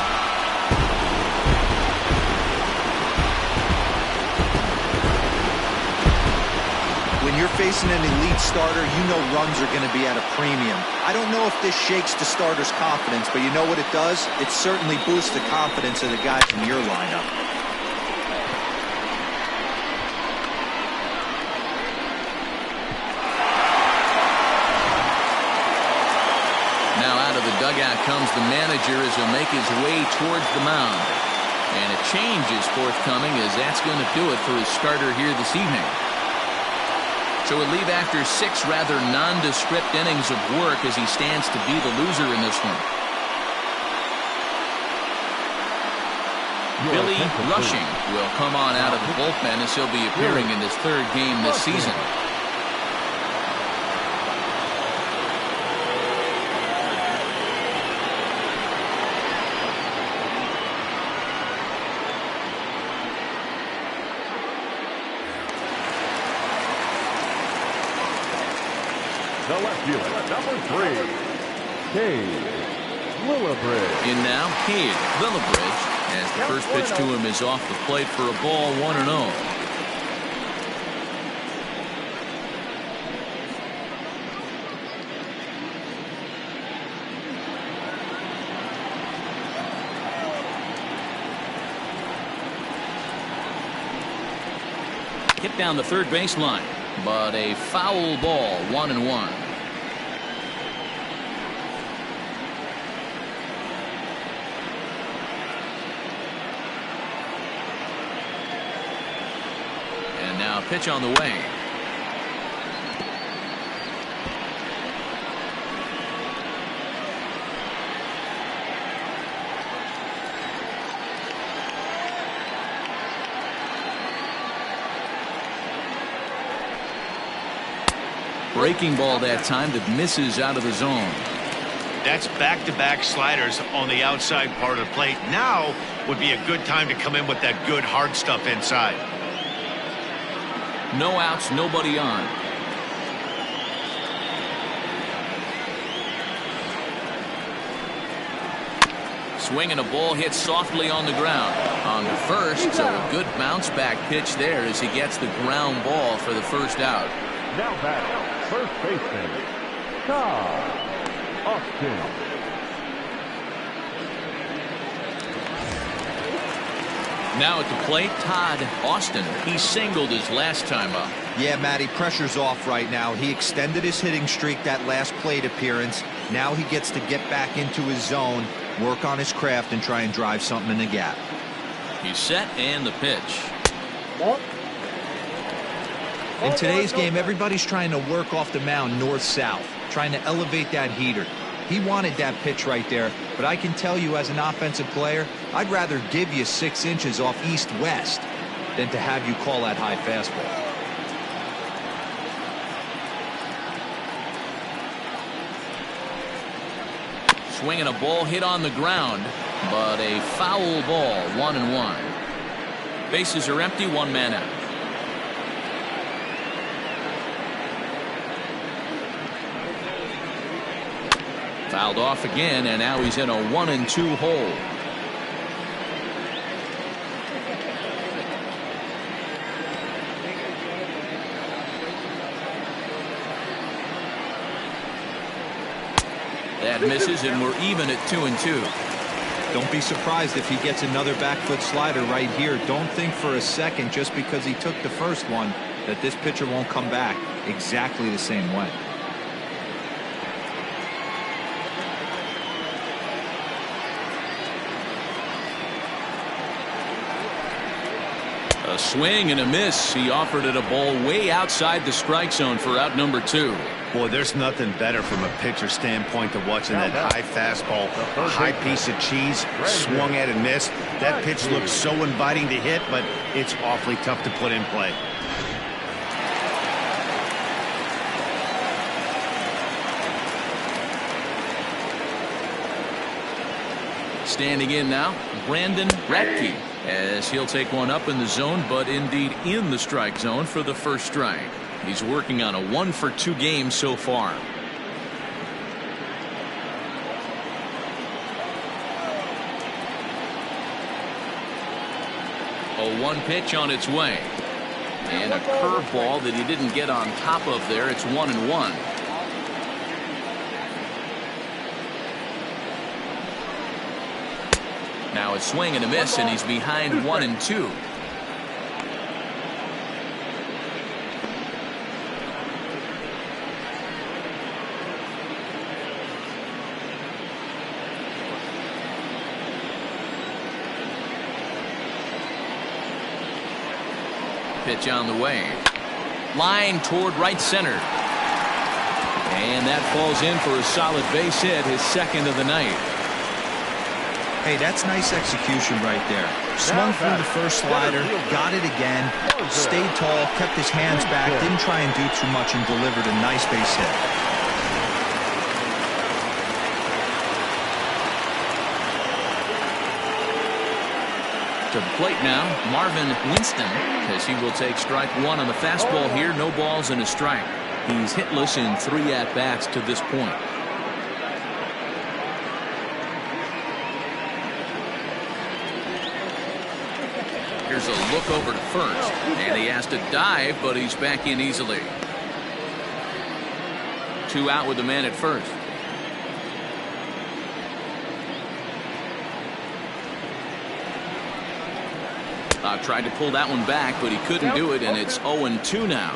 When you're facing an elite starter, you know runs are going to be at a premium. I don't know if this shakes the starter's confidence, but you know what it does? It certainly boosts the confidence of the guys in your lineup. Now out of the dugout comes the manager as he'll make his way towards the mound. And a change is forthcoming, as that's going to do it for his starter here this evening. So he'll leave after 6 rather nondescript innings of work as he stands to be the loser in this one. Billy Rushing will come on out of the bullpen as he'll be appearing in his 3rd game this season. The left fielder, number 3, Cade Lillibridge. In now, Cade Lillibridge, as the first pitch to him is off the plate for a ball, 1-0. Hit down the third baseline, but a foul ball, 1-1. A pitch on the way. Breaking ball that time that misses out of the zone. That's back-to-back sliders on the outside part of the plate. Now would be a good time to come in with that good hard stuff inside. No outs, nobody on. Swinging a ball hit softly on the ground. On the first, so a good bounce back pitch there as he gets the ground ball for the first out. Now back, first baseman, Todd Austin. Now at the plate, Todd Austin. He singled his last time up. Yeah, Matty, pressure's off right now. He extended his hitting streak that last plate appearance. Now he gets to get back into his zone, work on his craft, and try and drive something in the gap. He's set, and the pitch. In today's game, everybody's trying to work off the mound north-south, trying to elevate that heater. He wanted that pitch right there, but I can tell you as an offensive player, I'd rather give you 6 inches off east-west than to have you call that high fastball. Swinging a ball hit on the ground, but a foul ball, 1-1. Bases are empty, one man out. Fouled off again, and now he's in a 1-2 hole. That misses, and we're even at 2-2. Don't be surprised if he gets another back foot slider right here. Don't think for a second, just because he took the first one, that this pitcher won't come back exactly the same way. A swing and a miss. He offered it a ball way outside the strike zone for out number 2. Boy, there's nothing better from a pitcher standpoint than watching that high fastball, a high piece of cheese, swung at and missed. That pitch looks so inviting to hit, but it's awfully tough to put in play. Standing in now, Brandon Ratke, as he'll take one up in the zone, but indeed in the strike zone for the first strike. He's working on a 1-for-2 game so far. A 1 pitch on its way. And a curveball that he didn't get on top of there. It's 1-1. Now a swing and a miss, and he's behind 1-2. Pitch on the way. Line toward right center. And that falls in for a solid base hit, his second of the night. Hey, that's nice execution right there. Swung through the first slider, got it again, stayed tall, kept his hands back, didn't try and do too much, and delivered a nice base hit. To the plate now, Marvin Winston, as he will take strike 1 on the fastball here. No balls and a strike. He's hitless in 3 at-bats to this point. Here's a look over to first, and he has to dive, but he's back in easily. 2 out with the man at first. Tried to pull that one back, but he couldn't do it, and it's 0-2 now.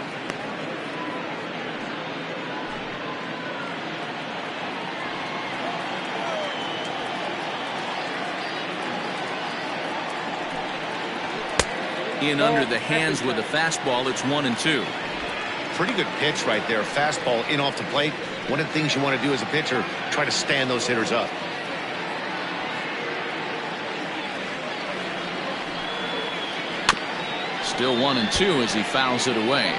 In under the hands with a fastball. It's 1-2. Pretty good pitch right there. Fastball in off the plate. One of the things you want to do as a pitcher, try to stand those hitters up. Still 1-2 as he fouls it away.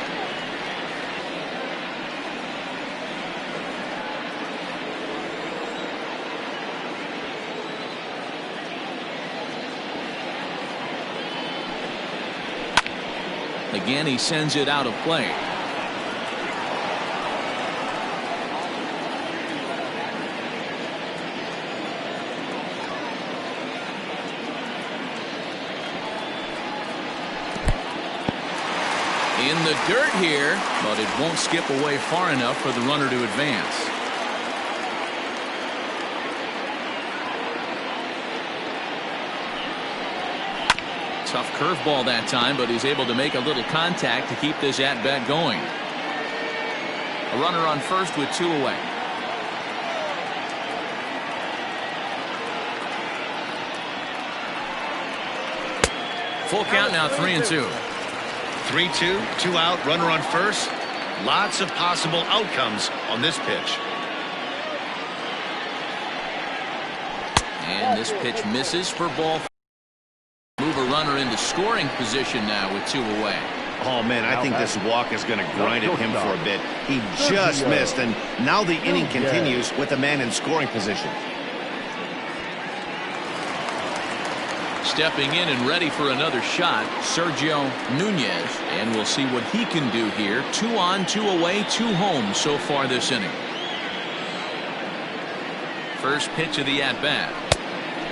Again, he sends it out of play. In the dirt here, but it won't skip away far enough for the runner to advance. Tough curveball that time, but he's able to make a little contact to keep this at-bat going. A runner on first with 2 away. Full count now, 3-2. 3-2, 2 out, runner on first. Lots of possible outcomes on this pitch. And this pitch misses for ball. Move a runner into scoring position now with 2 away. Oh, man, I think this walk is going to grind at him for a bit. He just missed, and now the inning continues with a man in scoring position. Stepping in and ready for another shot, Sergio Nunez, and we'll see what he can do here. 2 on, 2 away, 2 home so far this inning. First pitch of the at-bat.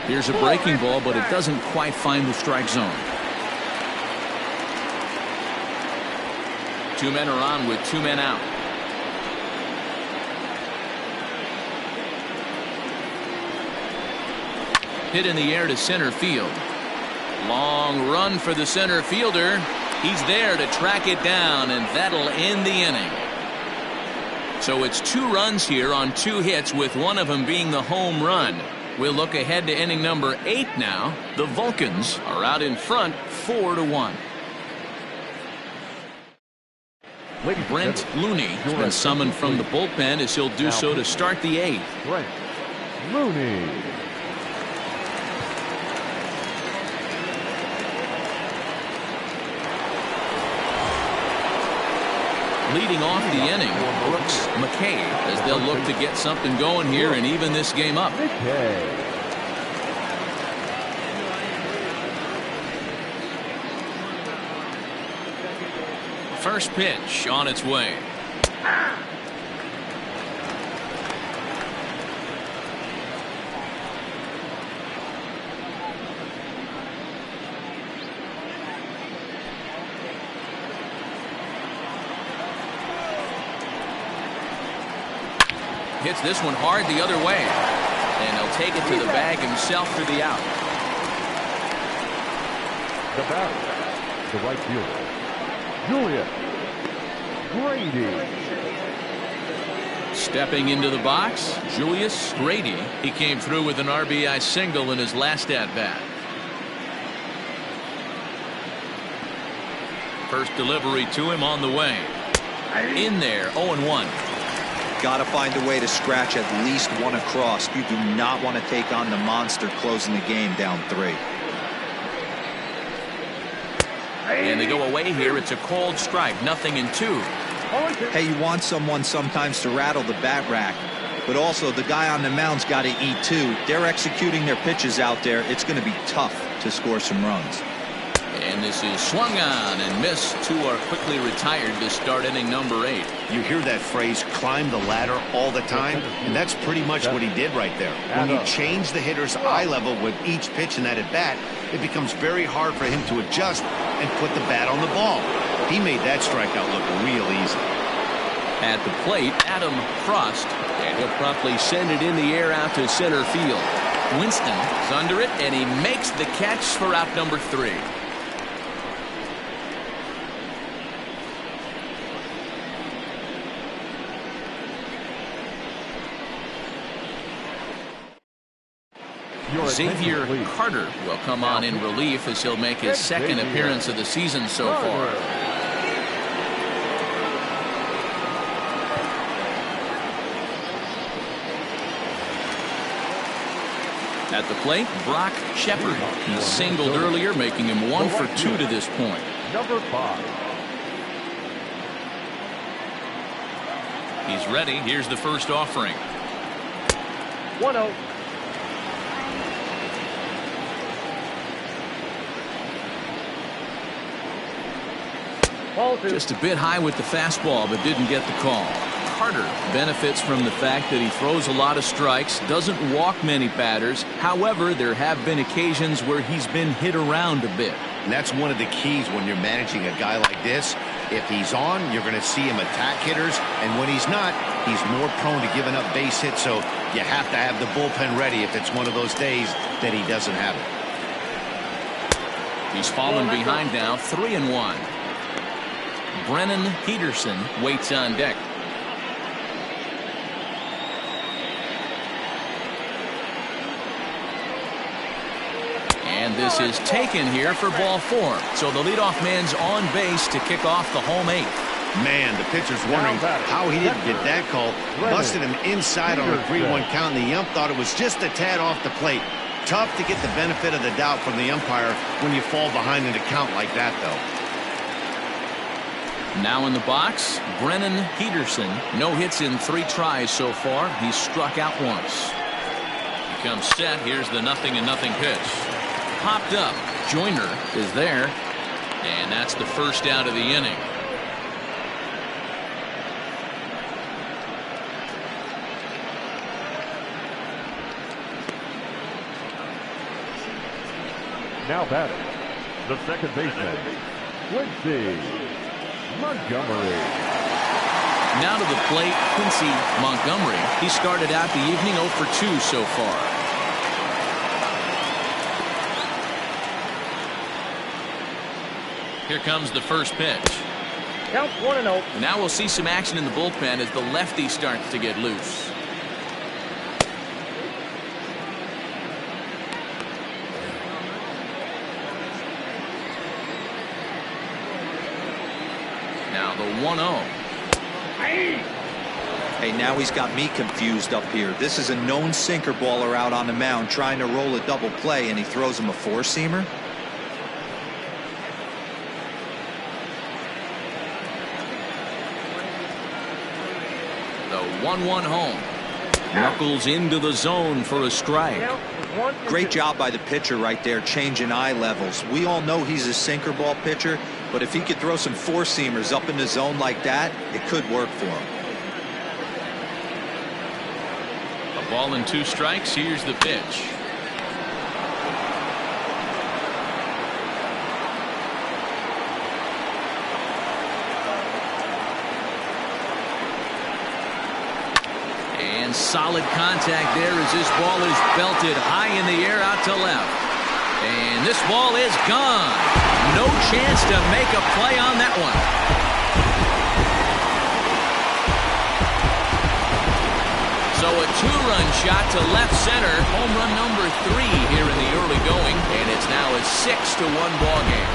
Here's a breaking ball, but it doesn't quite find the strike zone. 2 men are on with 2 men out. Hit in the air to center field. Long run for the center fielder. He's there to track it down, and that'll end the inning. So it's 2 runs here on 2 hits, with one of them being the home run. We'll look ahead to inning number 8 now. The Vulcans are out in front 4-1. Brent Looney has been summoned from the bullpen as he'll do so to start the 8th. Brent Looney. Leading off the inning, Brooks McKay, as they'll look to get something going here and even this game up. First pitch on its way. Hits this one hard the other way, and he'll take it to the bag himself for the out. The batter, the right fielder, Julius Grady. Stepping into the box, Julius Grady. He came through with an RBI single in his last at-bat. First delivery to him on the way. In there, 0-1. Got to find a way to scratch at least 1 across. You do not want to take on the monster closing the game down 3. And they go away here. It's a cold strike, 0-2. Hey, you want someone sometimes to rattle the bat rack, but also the guy on the mound's got to eat too. They're executing their pitches out there. It's going to be tough to score some runs. And this is swung on and missed. 2 are quickly retired to start inning number 8. You hear that phrase, climb the ladder, all the time, and that's pretty much what he did right there. When you change the hitter's eye level with each pitch in that at-bat, it becomes very hard for him to adjust and put the bat on the ball. He made that strikeout look real easy. At the plate, Adam Frost, and he'll promptly send it in the air out to center field. Winston is under it, and he makes the catch for out number 3. Xavier Carter will come on in relief as he'll make his second appearance of the season so far. At the plate, Brock Shepard. He singled earlier, making him 1 for 2 to this point. Number 5. He's ready. Here's the first offering. 1-0. Just a bit high with the fastball, but didn't get the call. Carter benefits from the fact that he throws a lot of strikes, doesn't walk many batters. However, there have been occasions where he's been hit around a bit. And that's one of the keys when you're managing a guy like this. If he's on, you're going to see him attack hitters, and when he's not, he's more prone to giving up base hits, so you have to have the bullpen ready if it's one of those days that he doesn't have it. He's fallen behind now, 3-1. Brennan Peterson waits on deck. And this is taken here for ball 4. So the leadoff man's on base to kick off the home 8th. Man, the pitcher's wondering how he didn't get that call. Busted him inside on a 3-1 count, and the ump thought it was just a tad off the plate. Tough to get the benefit of the doubt from the umpire when you fall behind in a count like that, though. Now in the box, Brennan Peterson. No hits in 3 tries so far. He's struck out once. He comes set. Here's the 0-0 pitch. Popped up. Joyner is there. And that's the first out of the inning. Now batting, the second baseman, Quincy Montgomery. Now to the plate, Quincy Montgomery. He started out the evening 0 for 2 so far. Here comes the first pitch. Count 1-0. Now we'll see some action in the bullpen as the lefty starts to get loose. Now the 1-0. Hey, now he's got me confused up here. This is a known sinker baller out on the mound trying to roll a double play, and he throws him a 4-seamer. The 1-1 home. Knuckles into the zone for a strike. Great job by the pitcher right there, changing eye levels. We all know he's a sinker ball pitcher, but if he could throw some 4-seamers up in the zone like that, it could work for him. A ball and 2 strikes. Here's the pitch. And solid contact there as this ball is belted high in the air out to left. And this ball is gone. No chance to make a play on that one. So a 2-run shot to left center. Home run number 3 here in the early going. And it's now a 6-1 ball game.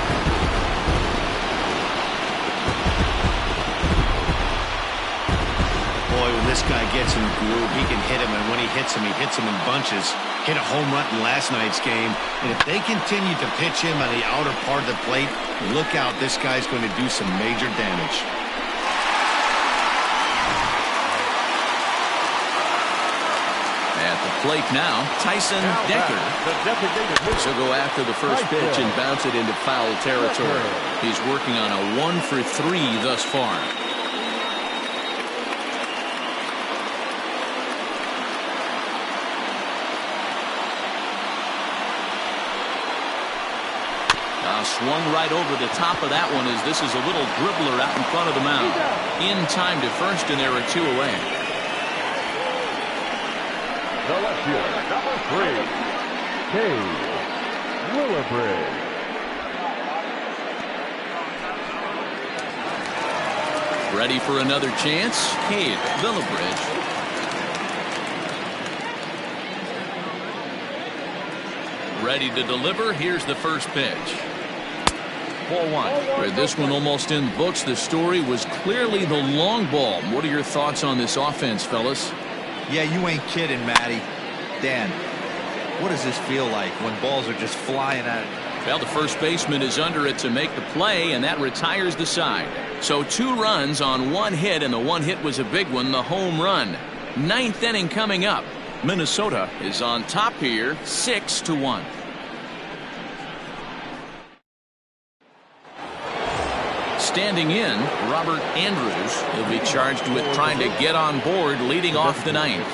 Boy, when this guy gets in the groove, he can hit him, and when he hits him in bunches. Hit a home run in last night's game, and if they continue to pitch him on the outer part of the plate, look out, this guy's going to do some major damage. At the plate now, Tyson Decker. He'll go after the first pitch and bounce it into foul territory. He's working on a 1 for 3 thus far. Swung right over the top of that one as this is a little dribbler out in front of the mound. In time to first, and there are 2 away. The left fielder, number 3, Cade Willibridge. Ready for another chance, Cade Willibridge. Ready to deliver. Here's the first pitch. Ball one. With this one almost in the books, the story was clearly the long ball. What are your thoughts on this offense, fellas? Yeah, you ain't kidding, Matty. Dan, what does this feel like when balls are just flying at it? Well, the first baseman is under it to make the play, and that retires the side. So 2 runs on 1 hit, and the 1 hit was a big one, the home run. 9th inning coming up. Minnesota is on top here, 6-1. Standing in, Robert Andrews. He'll be charged with trying to get on board leading off the 9th.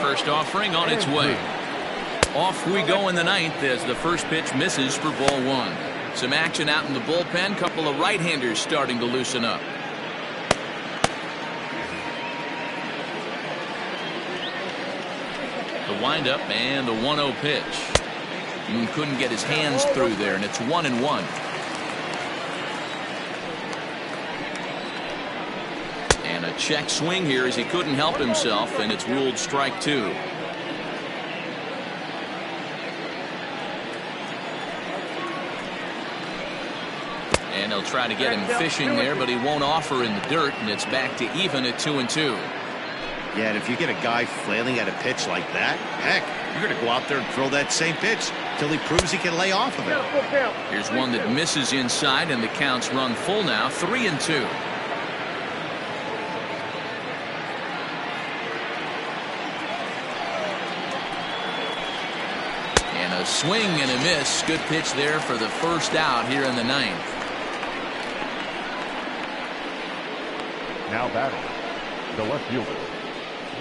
First offering on its way. Off we go in the 9th as the first pitch misses for ball 1. Some action out in the bullpen. Couple of right-handers starting to loosen up. The windup and the 1-0 pitch. Couldn't get his hands through there, and it's 1-1. And a check swing here as he couldn't help himself, and it's ruled strike 2. And they'll try to get him fishing there, but he won't offer in the dirt, and it's back to even at 2-2. Yeah, and if you get a guy flailing at a pitch like that, heck, you're going to go out there and throw that same pitch till he proves he can lay off of it. Here's one that misses inside, and the count's run full now, 3-2. And a swing and a miss. Good pitch there for the first out here in the 9th. Now batting, the left fielder,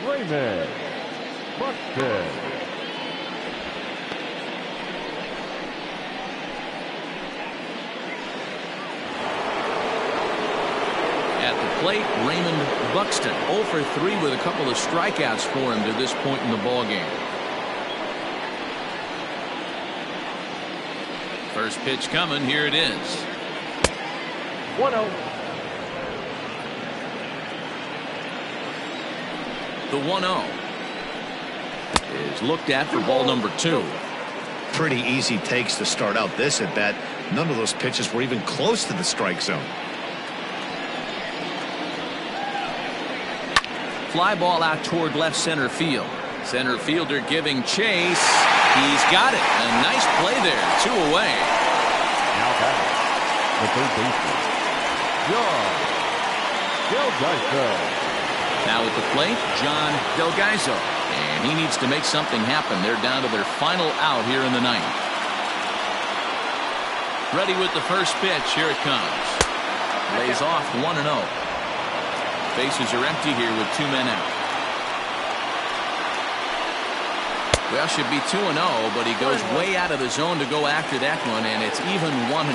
Raymond Buxton. At the plate, Raymond Buxton 0 for 3 with a couple of strikeouts for him to this point in the ballgame. First pitch coming. Here it is. 1-0. The 1-0 is looked at for ball number 2. Pretty easy takes to start out this at bat. None of those pitches were even close to the strike zone. Fly ball out toward left center field. Center fielder giving chase. He's got it. A nice play there. 2 away. Now batting, the third baseman, John Delgaiso. Now at the plate, John Delgaiso. And he needs to make something happen. They're down to their final out here in the 9th. Ready with the first pitch. Here it comes. Lays off 1-0. Bases are empty here with 2 men out. Well, should be 2-0, but he goes way out of the zone to go after that one, and it's even 1-1.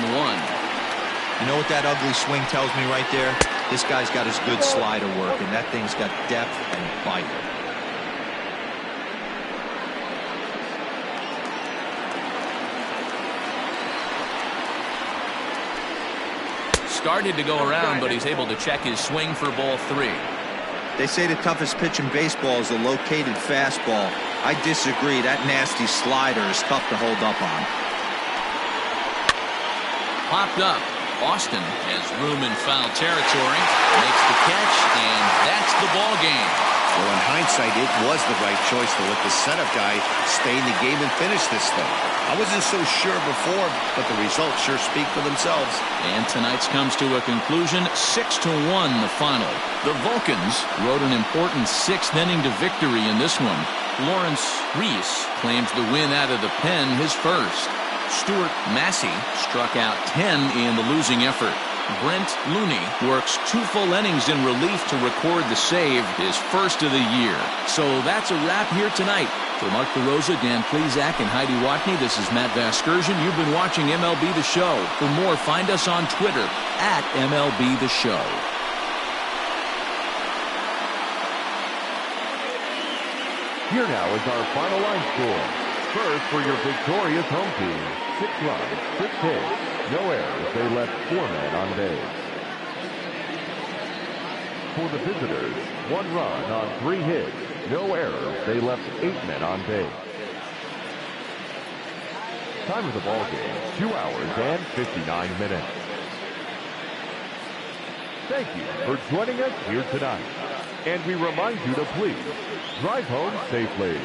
You know what that ugly swing tells me right there? This guy's got his good slider work, and that thing's got depth and bite. Started to go around, but he's able to check his swing for ball 3. They say the toughest pitch in baseball is a located fastball. I disagree. That nasty slider is tough to hold up on. Popped up. Austin has room in foul territory. Makes the catch, and that's the ball game. Well, in hindsight, it was the right choice to let the setup guy stay in the game and finish this thing. I wasn't so sure before, but the results sure speak for themselves. And tonight's comes to a conclusion, 6-1 the final. The Vulcans rode an important 6th inning to victory in this one. Lawrence Reese claims the win out of the pen, his first. Stuart Massey struck out 10 in the losing effort. Brent Looney works 2 full innings in relief to record the save, his first of the year. So that's a wrap here tonight. For Mark DeRosa, Dan Plezak, and Heidi Watney, this is Matt Vasgersian. You've been watching MLB The Show. For more, find us on Twitter at MLB The Show. Here now is our final line score. First for your victorious home team, 6 runs, 6 hits, no errors. They left 4 men on base. For the visitors, 1 run on 3 hits, no errors. They left 8 men on base. Time of the ball game, 2 hours and 59 minutes. Thank you for joining us here tonight. And we remind you to please drive home safely.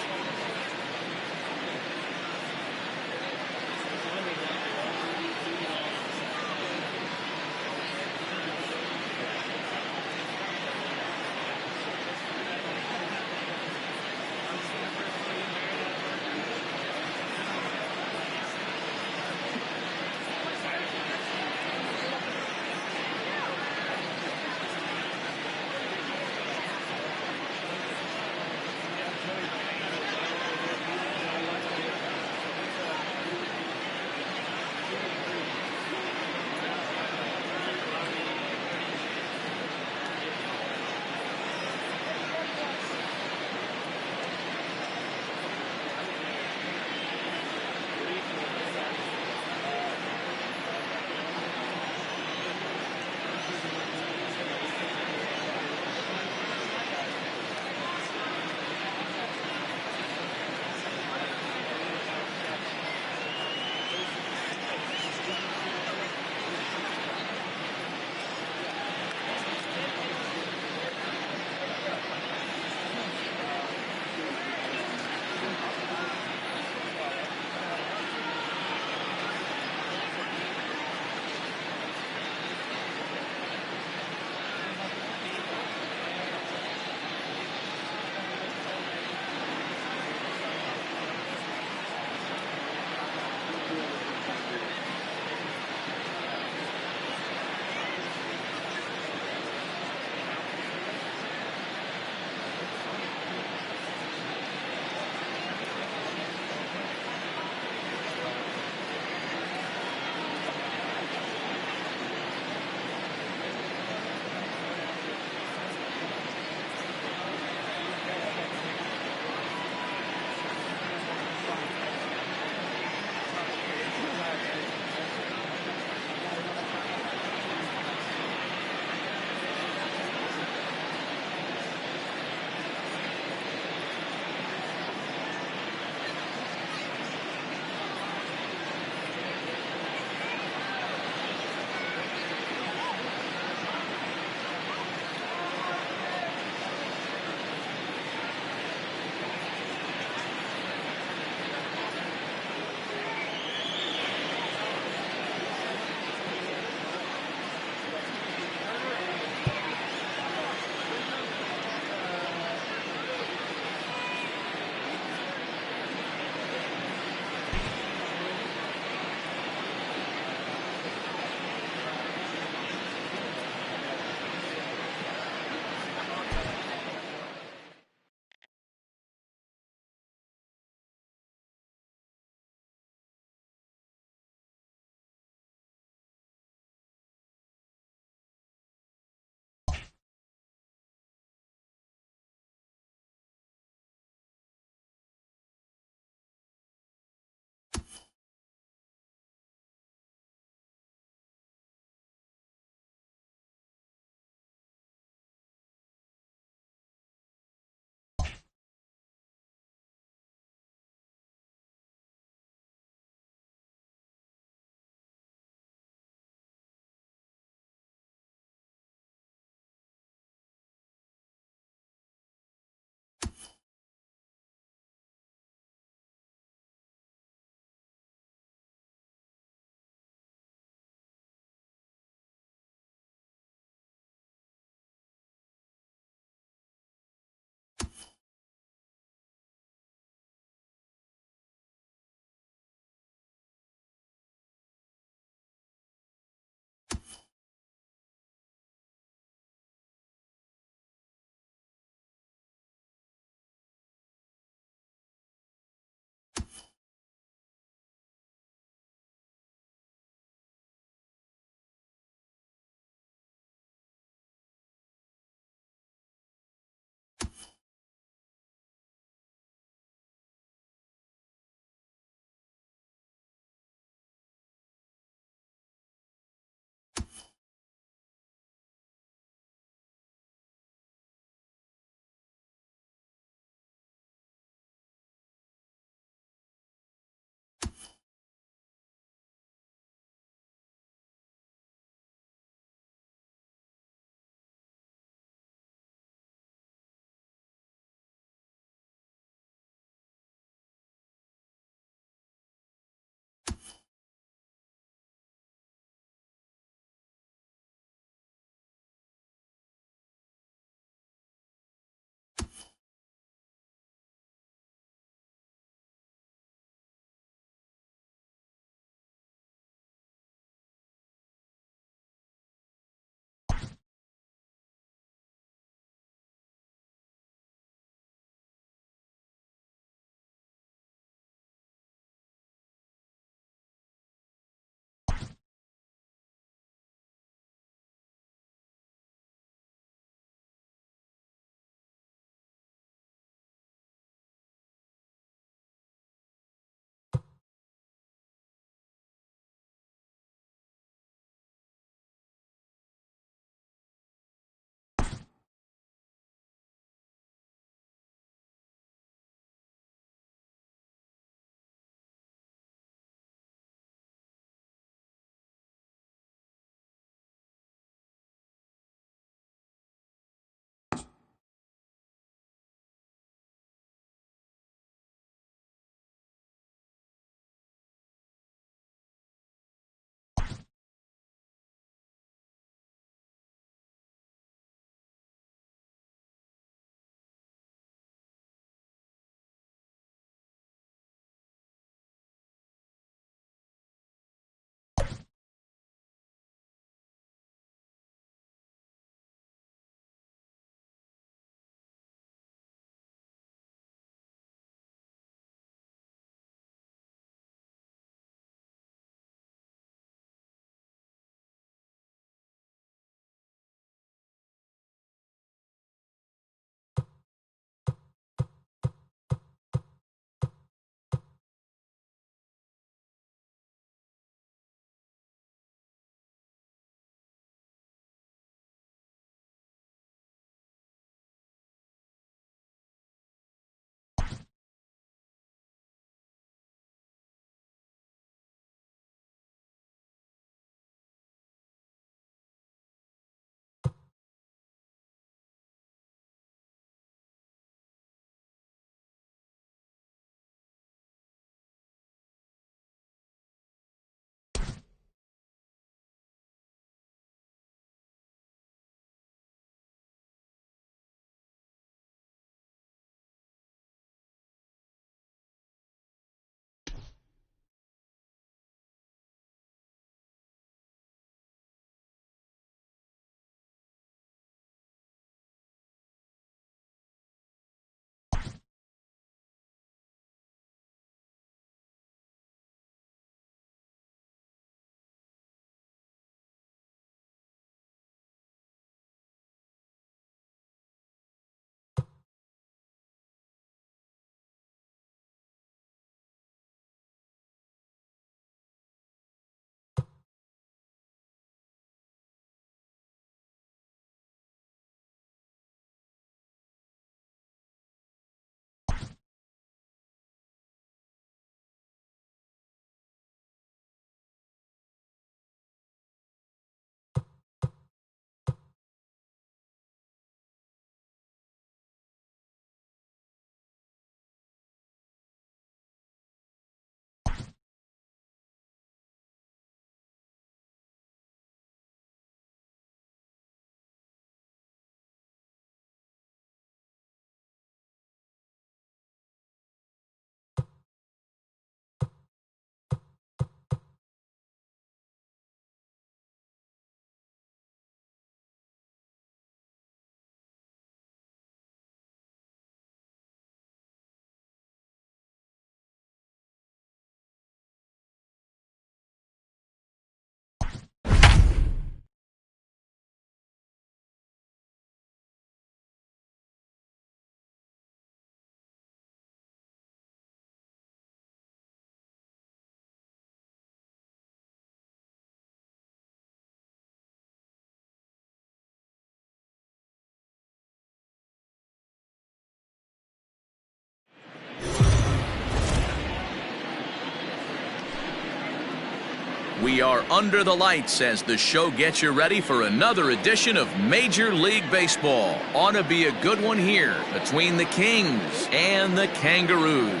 We are under the lights as the show gets you ready for another edition of Major League Baseball. Ought to be a good one here between the Kings and the Kangaroos.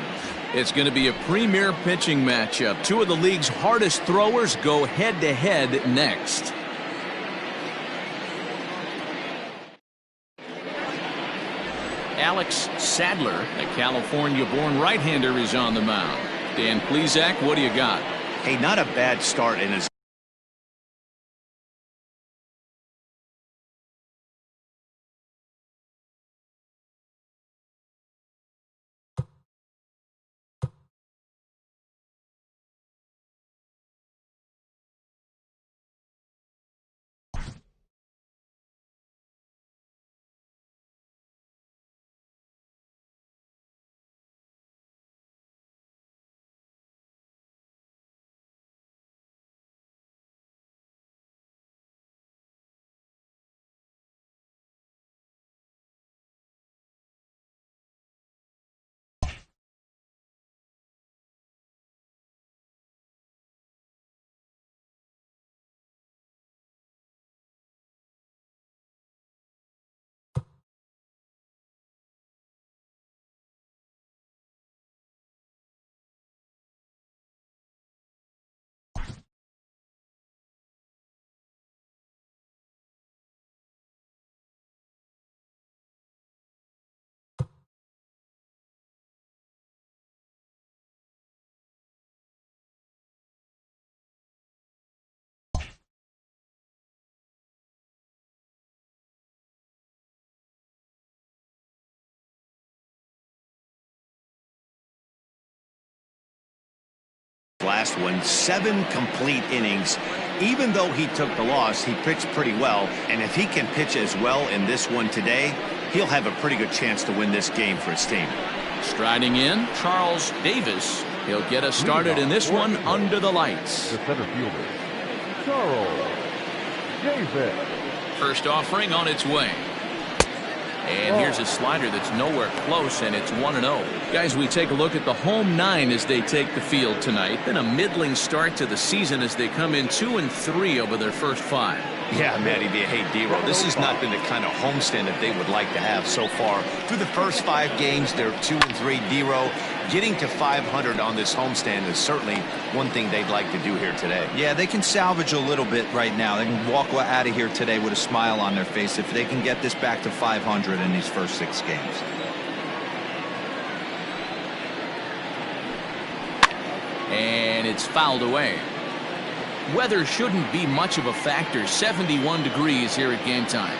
It's going to be a premier pitching matchup. Two of the league's hardest throwers go head-to-head next. Alex Sadler, a California-born right-hander, is on the mound. Dan Plesac, what do you got? Hey, not a bad start in his last one, 7 complete innings. Even though he took the loss, he pitched pretty well, and if he can pitch as well in this one today, he'll have a pretty good chance to win this game for his team. Striding in, Charles Davis. He'll get us started in this one under the lights. The center fielder, Charles Davis. First offering on its way. And here's a slider that's nowhere close, and it's 1-0. Guys, we take a look at the home 9 as they take the field tonight. Then a middling start to the season as they come in 2-3 over their first 5. Yeah, Matty B. Hey, D-Roll, this has not been the kind of homestand that they would like to have so far. Through the first 5 games, they're 2-3. D-Roll, getting to 500 on this homestand is certainly one thing they'd like to do here today. Yeah, they can salvage a little bit right now. They can walk out of here today with a smile on their face if they can get this back to 500 in these first 6 games. And it's fouled away. Weather shouldn't be much of a factor. 71 degrees here at game time.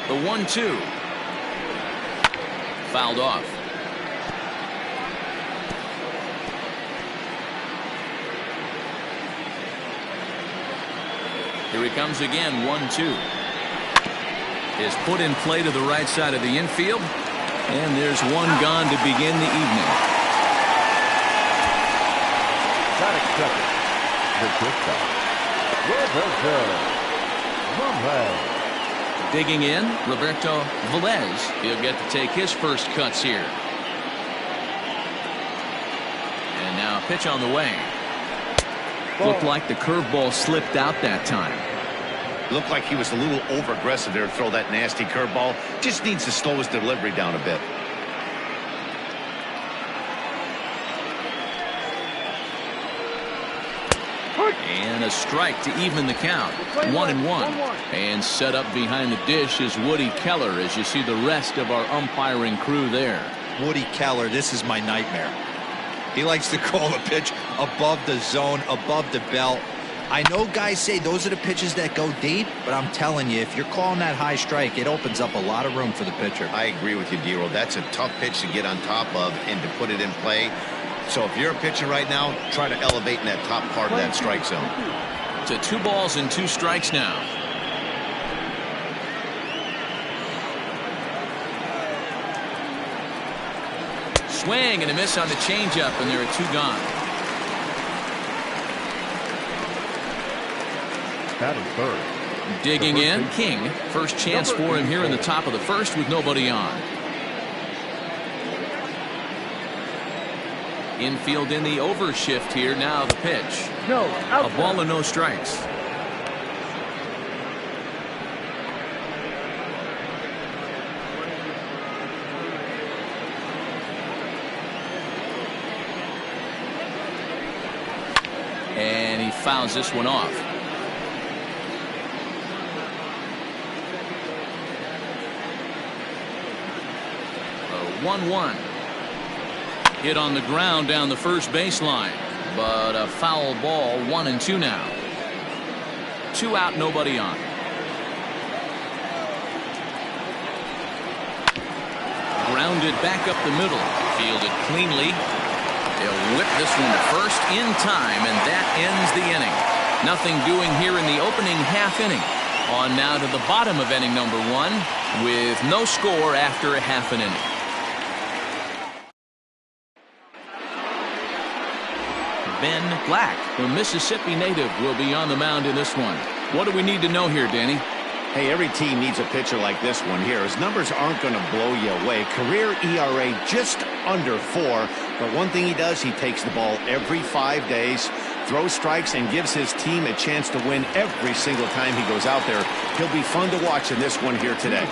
The 1-2. Fouled off. Here he comes again, 1-2. Is put in play to the right side of the infield. And there's one gone to begin the evening. Not accepted. The quick Digging in, Roberto Velez. He'll get to take his first cuts here. And now a pitch on the way. Looked like the curveball slipped out that time. Looked like he was a little over-aggressive there to throw that nasty curveball. Just needs to slow his delivery down a bit. And a strike to even the count. 1-1. And set up behind the dish is Woody Keller as you see the rest of our umpiring crew there. Woody Keller, this is my nightmare. He likes to call the pitch above the zone, above the belt. I know guys say those are the pitches that go deep, but I'm telling you, if you're calling that high strike, it opens up a lot of room for the pitcher. I agree with you, D-Roll. That's a tough pitch to get on top of and to put it in play. So if you're a pitcher right now, try to elevate in that top part of that strike zone. To 2 balls and 2 strikes now. Swing and a miss on the changeup, and there are 2 gone. Batting third. Digging in, King. First chance for him here in the top of the first with nobody on. Infield in the overshift here. Now the pitch. No, A ball and no strikes. And he fouls this one off. 1-1. Hit on the ground down the first baseline, but a foul ball. 1-2 now. 2 out, nobody on. Grounded back up the middle. Fielded cleanly. They'll whip this one to first in time, and that ends the inning. Nothing doing here in the opening half inning. On now to the bottom of inning number 1 with no score after a half an inning. Ben Black, the Mississippi native, will be on the mound in this one. What do we need to know here, Danny? Hey, every team needs a pitcher like this one here. His numbers aren't going to blow you away. Career ERA just under 4. But one thing he does, he takes the ball every 5 days, throws strikes, and gives his team a chance to win every single time he goes out there. He'll be fun to watch in this one here today.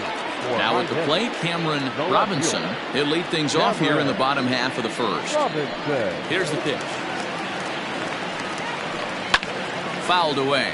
Now at the plate, Cameron Robinson. He'll lead things off here in the bottom half of the first. Here's the pitch. Fouled away.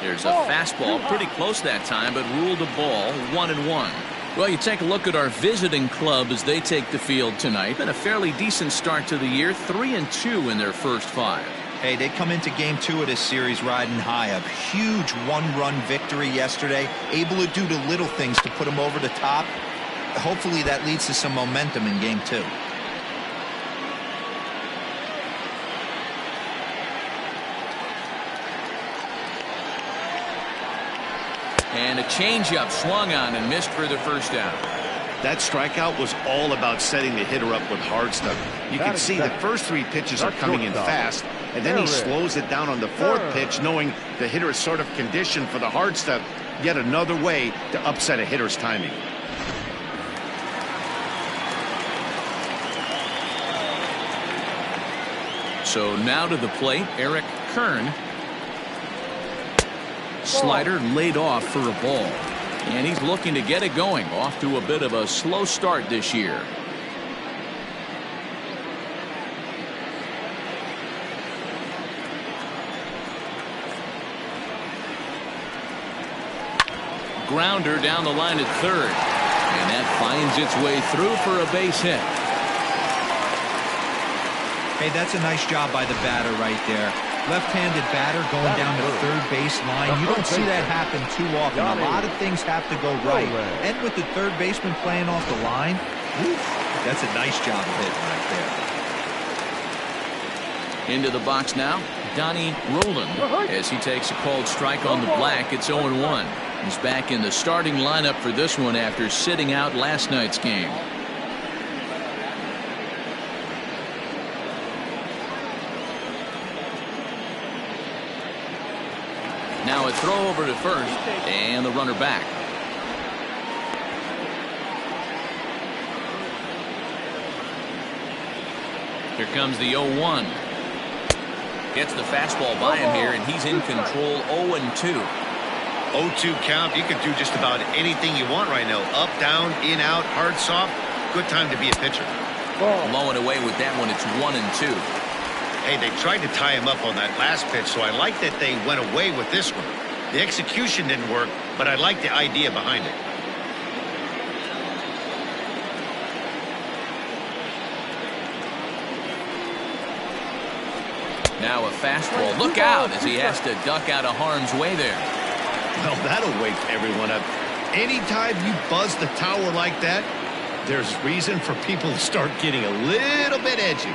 There's a fastball pretty close that time, but ruled a ball. 1-1. Well, you take a look at our visiting club as they take the field tonight. Been a fairly decent start to the year. 3-2 in their first 5. Hey, they come into game 2 of this series riding high. A huge one-run victory yesterday. Able to do the little things to put them over the top. Hopefully that leads to some momentum in game 2. And a changeup swung on and missed for the first out. That strikeout was all about setting the hitter up with hard stuff. You can see the first 3 pitches are coming in fast, and then he slows it down on the 4th pitch, knowing the hitter is sort of conditioned for the hard stuff. Yet another way to upset a hitter's timing. So now to the plate, Eric Kern. Slider laid off for a ball. And he's looking to get it going. Off to a bit of a slow start this year. Grounder down the line at third. And that finds its way through for a base hit. Hey, that's a nice job by the batter right there. Left-handed batter going down the third base line. You don't see that happen too often. A lot of things have to go right. And with the third baseman playing off the line, that's a nice job of hitting right there. Into the box now, Donnie Roland, as he takes a called strike on the black. It's 0-1. He's back in the starting lineup for this one after sitting out last night's game. Now a throw over to first, and the runner back. Here comes the 0-1. Gets the fastball by him here, and he's in control. 0-2. 0-2 count. You can do just about anything you want right now. Up, down, in, out, hard, soft. Good time to be a pitcher. Blowing away with that one. It's 1-2. Hey, they tried to tie him up on that last pitch, so I like that they went away with this one. The execution didn't work, but I like the idea behind it. Now a fastball. Look out as he has to duck out of harm's way there. Well, that'll wake everyone up. Anytime you buzz the tower like that, there's reason for people to start getting a little bit edgy.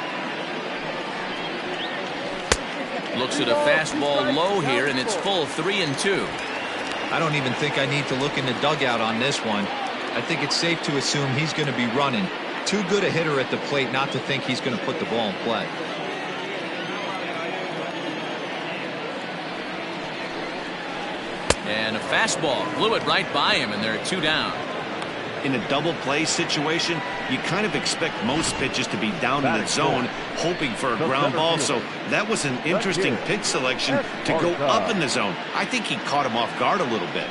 Looks at a fastball low here, and it's full. 3-2. I don't even think I need to look in the dugout on this one. I think it's safe to assume he's going to be running. Too good a hitter at the plate not to think he's going to put the ball in play. And a fastball blew it right by him, and they're 2 down. In a double play situation, you kind of expect most pitches to be down in the zone, hoping for a ground ball. So that was an interesting pitch selection to go up in the zone. I think he caught him off guard a little bit.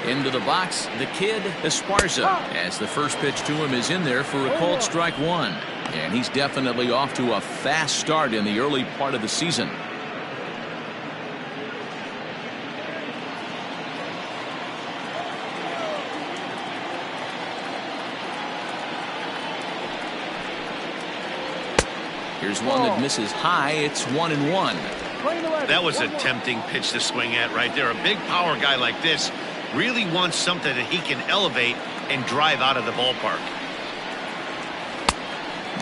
Into the box, the kid Esparza, as the first pitch to him is in there for a called strike 1. And he's definitely off to a fast start in the early part of the season. Here's one that misses high. It's 1-1. That was a tempting pitch to swing at right there. A big power guy like this really wants something that he can elevate and drive out of the ballpark.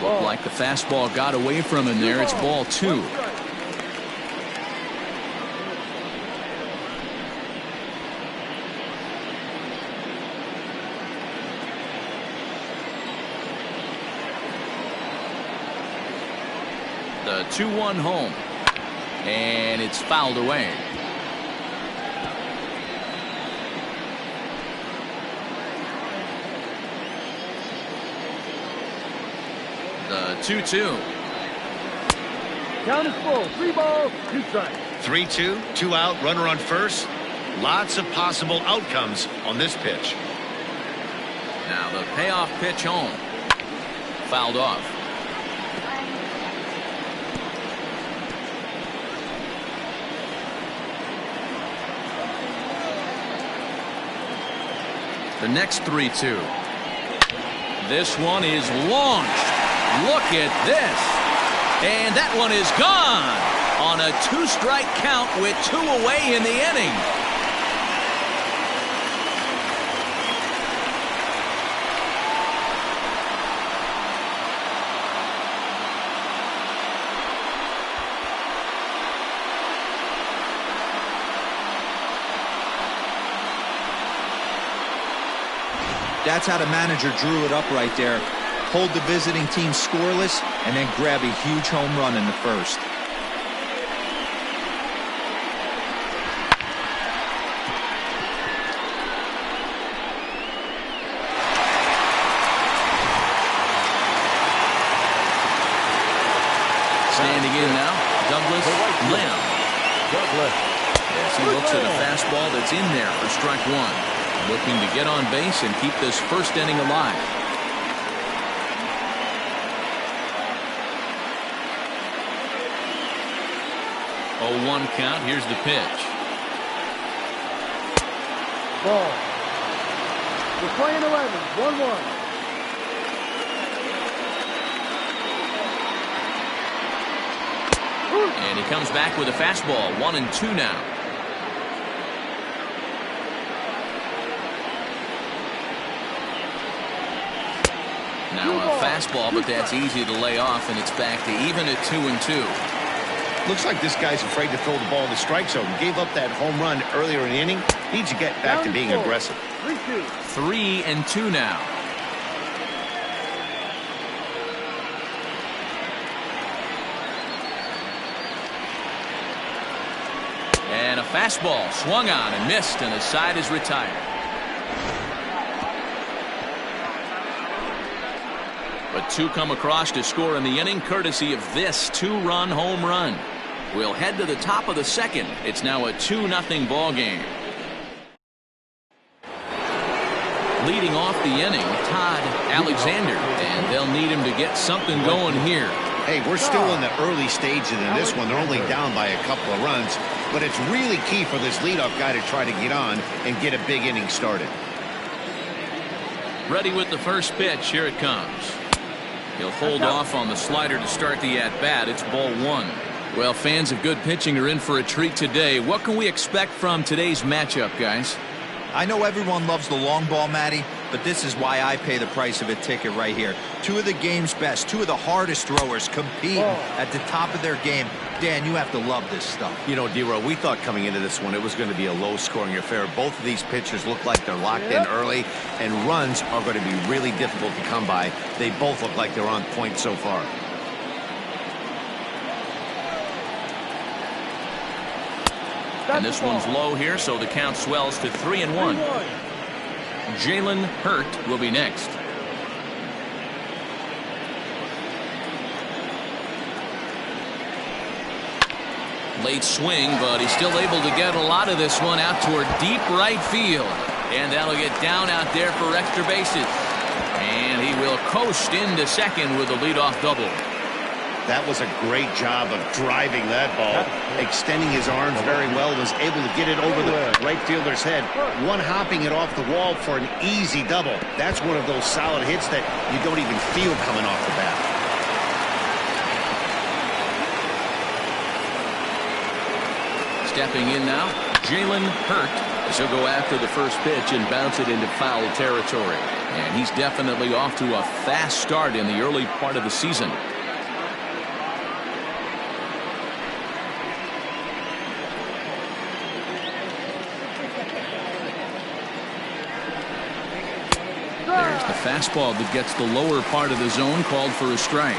Looked like the fastball got away from him there. It's ball 2. The 2-1 home. And it's fouled away. The 2-2. Count is full. 3 balls, 2 strikes. 3-2, 2 out, runner on first. Lots of possible outcomes on this pitch. Now the payoff pitch home. Fouled off. The next 3-2. This one is launched. Look at this. And that one is gone on a 2-strike count with 2 away in the inning. That's how the manager drew it up right there. Hold the visiting team scoreless and then grab a huge home run in the first. Standing in now, Douglas Lamb. As he looks at a fastball that's in there for strike 1. Looking to get on base and keep this first inning alive. Oh, 1 count. Here's the pitch. Ball. We're playing 11. 1-1. And he comes back with a fastball. 1-2 now. Now a fastball, but that's easy to lay off, and it's back to even at 2-2. Looks like this guy's afraid to throw the ball in the strike zone. Gave up that home run earlier in the inning. Needs to get back to being aggressive. 3-2 now. And a fastball swung on and missed, and the side is retired. But 2 come across to score in the inning, courtesy of this 2-run home run. We'll head to the top of the second. It's now a 2-0 ball game. Leading off the inning, Todd Alexander, and they'll need him to get something going here. Hey, we're still in the early stages in this one. They're only down by a couple of runs, but it's really key for this leadoff guy to try to get on and get a big inning started. Ready with the first pitch. Here it comes. He'll hold off on the slider to start the at-bat. It's ball 1. Well, fans of good pitching are in for a treat today. What can we expect from today's matchup, guys? I know everyone loves the long ball, Matty, but this is why I pay the price of a ticket right here. 2 of the game's best, 2 of the hardest throwers competing at the top of their game. Dan, you have to love this stuff. You know, D-Row, we thought coming into this one it was going to be a low-scoring affair. Both of these pitchers look like they're locked in early, and runs are going to be really difficult to come by. They both look like they're on point so far. And this one's low here, so the count swells to 3-1. Jalen Hurt will be next. Late swing, but he's still able to get a lot of this one out toward deep right field. And that'll get down out there for extra bases. And he will coast into second with a leadoff double. That was a great job of driving that ball. Extending his arms very well, was able to get it over the right fielder's head. One-hopping it off the wall for an easy double. That's one of those solid hits that you don't even feel coming off the bat. Stepping in now, Jalen Hurt, as he'll go after the first pitch and bounce it into foul territory. And he's definitely off to a fast start in the early part of the season. There's the fastball that gets the lower part of the zone, called for a strike.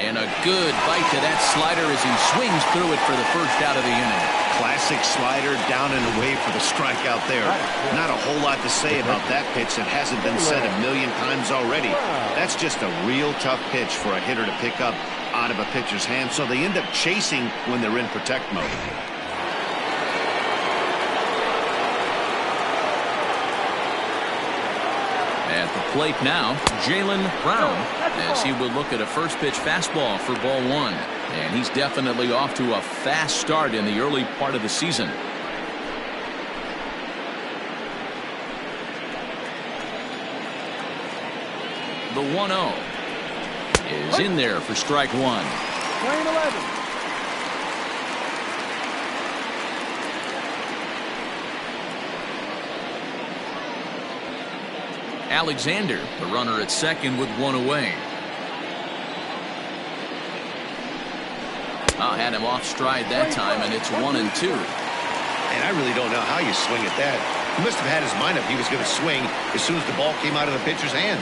And a good bite to that slider as he swings through it for the first out of the inning. Classic slider, down and away for the strikeout there. Not a whole lot to say about that pitch that hasn't been said a million times already. That's just a real tough pitch for a hitter to pick up out of a pitcher's hand, so they end up chasing when they're in protect mode. At the plate now, Jalen Brown, as he will look at a first pitch fastball for ball one. And he's definitely off to a fast start in the early part of the season. The 1-0 is in there for strike one. Lane 11. Alexander, the runner at second with one away. Had him off stride that time, and it's 1-2. And I really don't know how you swing at that. He must have had his mind up he was going to swing as soon as the ball came out of the pitcher's hand.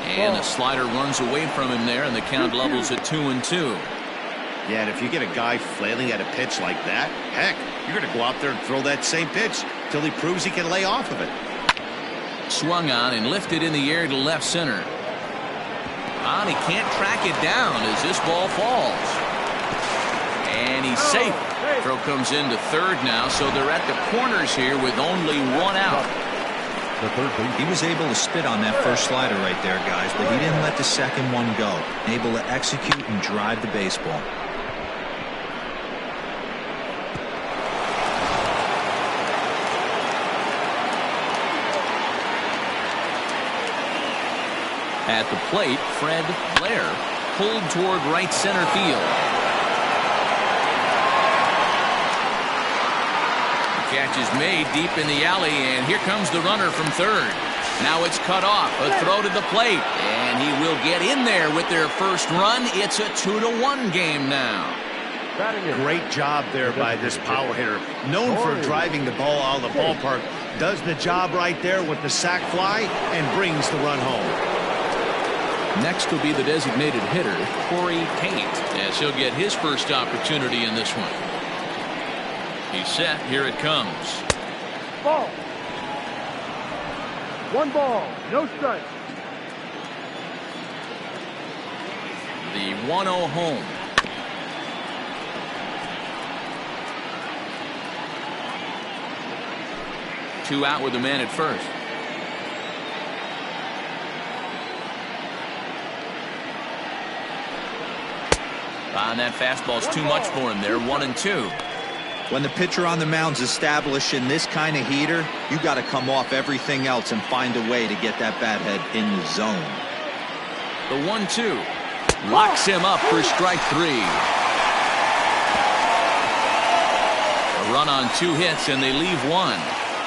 And the slider runs away from him there, and the count levels at 2-2. Yeah, and if you get a guy flailing at a pitch like that, heck, you're going to go out there and throw that same pitch till he proves he can lay off of it. Swung on and lifted in the air to left center. And he can't track it down as this ball falls. And he's safe. Throw comes into third now, so they're at the corners here with only one out. He was able to spit on that first slider right there, guys, but he didn't let the second one go. Able to execute and drive the baseball. At the plate, Fred Blair pulled toward right center field. The catch is made deep in the alley, and here comes the runner from third. Now it's cut off. A throw to the plate, and he will get in there with their first run. It's a 2-1 game now. Great job there by this power hitter. Known for driving the ball out of the ballpark. Does the job right there with the sac fly and brings the run home. Next will be the designated hitter, Corey Tate, as he'll get his first opportunity in this one. He's set. Here it comes. Ball. One ball, no strike. The 1-0 home. Two out with the man at first. And that fastball's too much for him there. 1-2. When the pitcher on the mound's establishing this kind of heater, you got to come off everything else and find a way to get that bat head in the zone. The 1-2 locks him up for strike three. A run on 2 hits, and they leave one.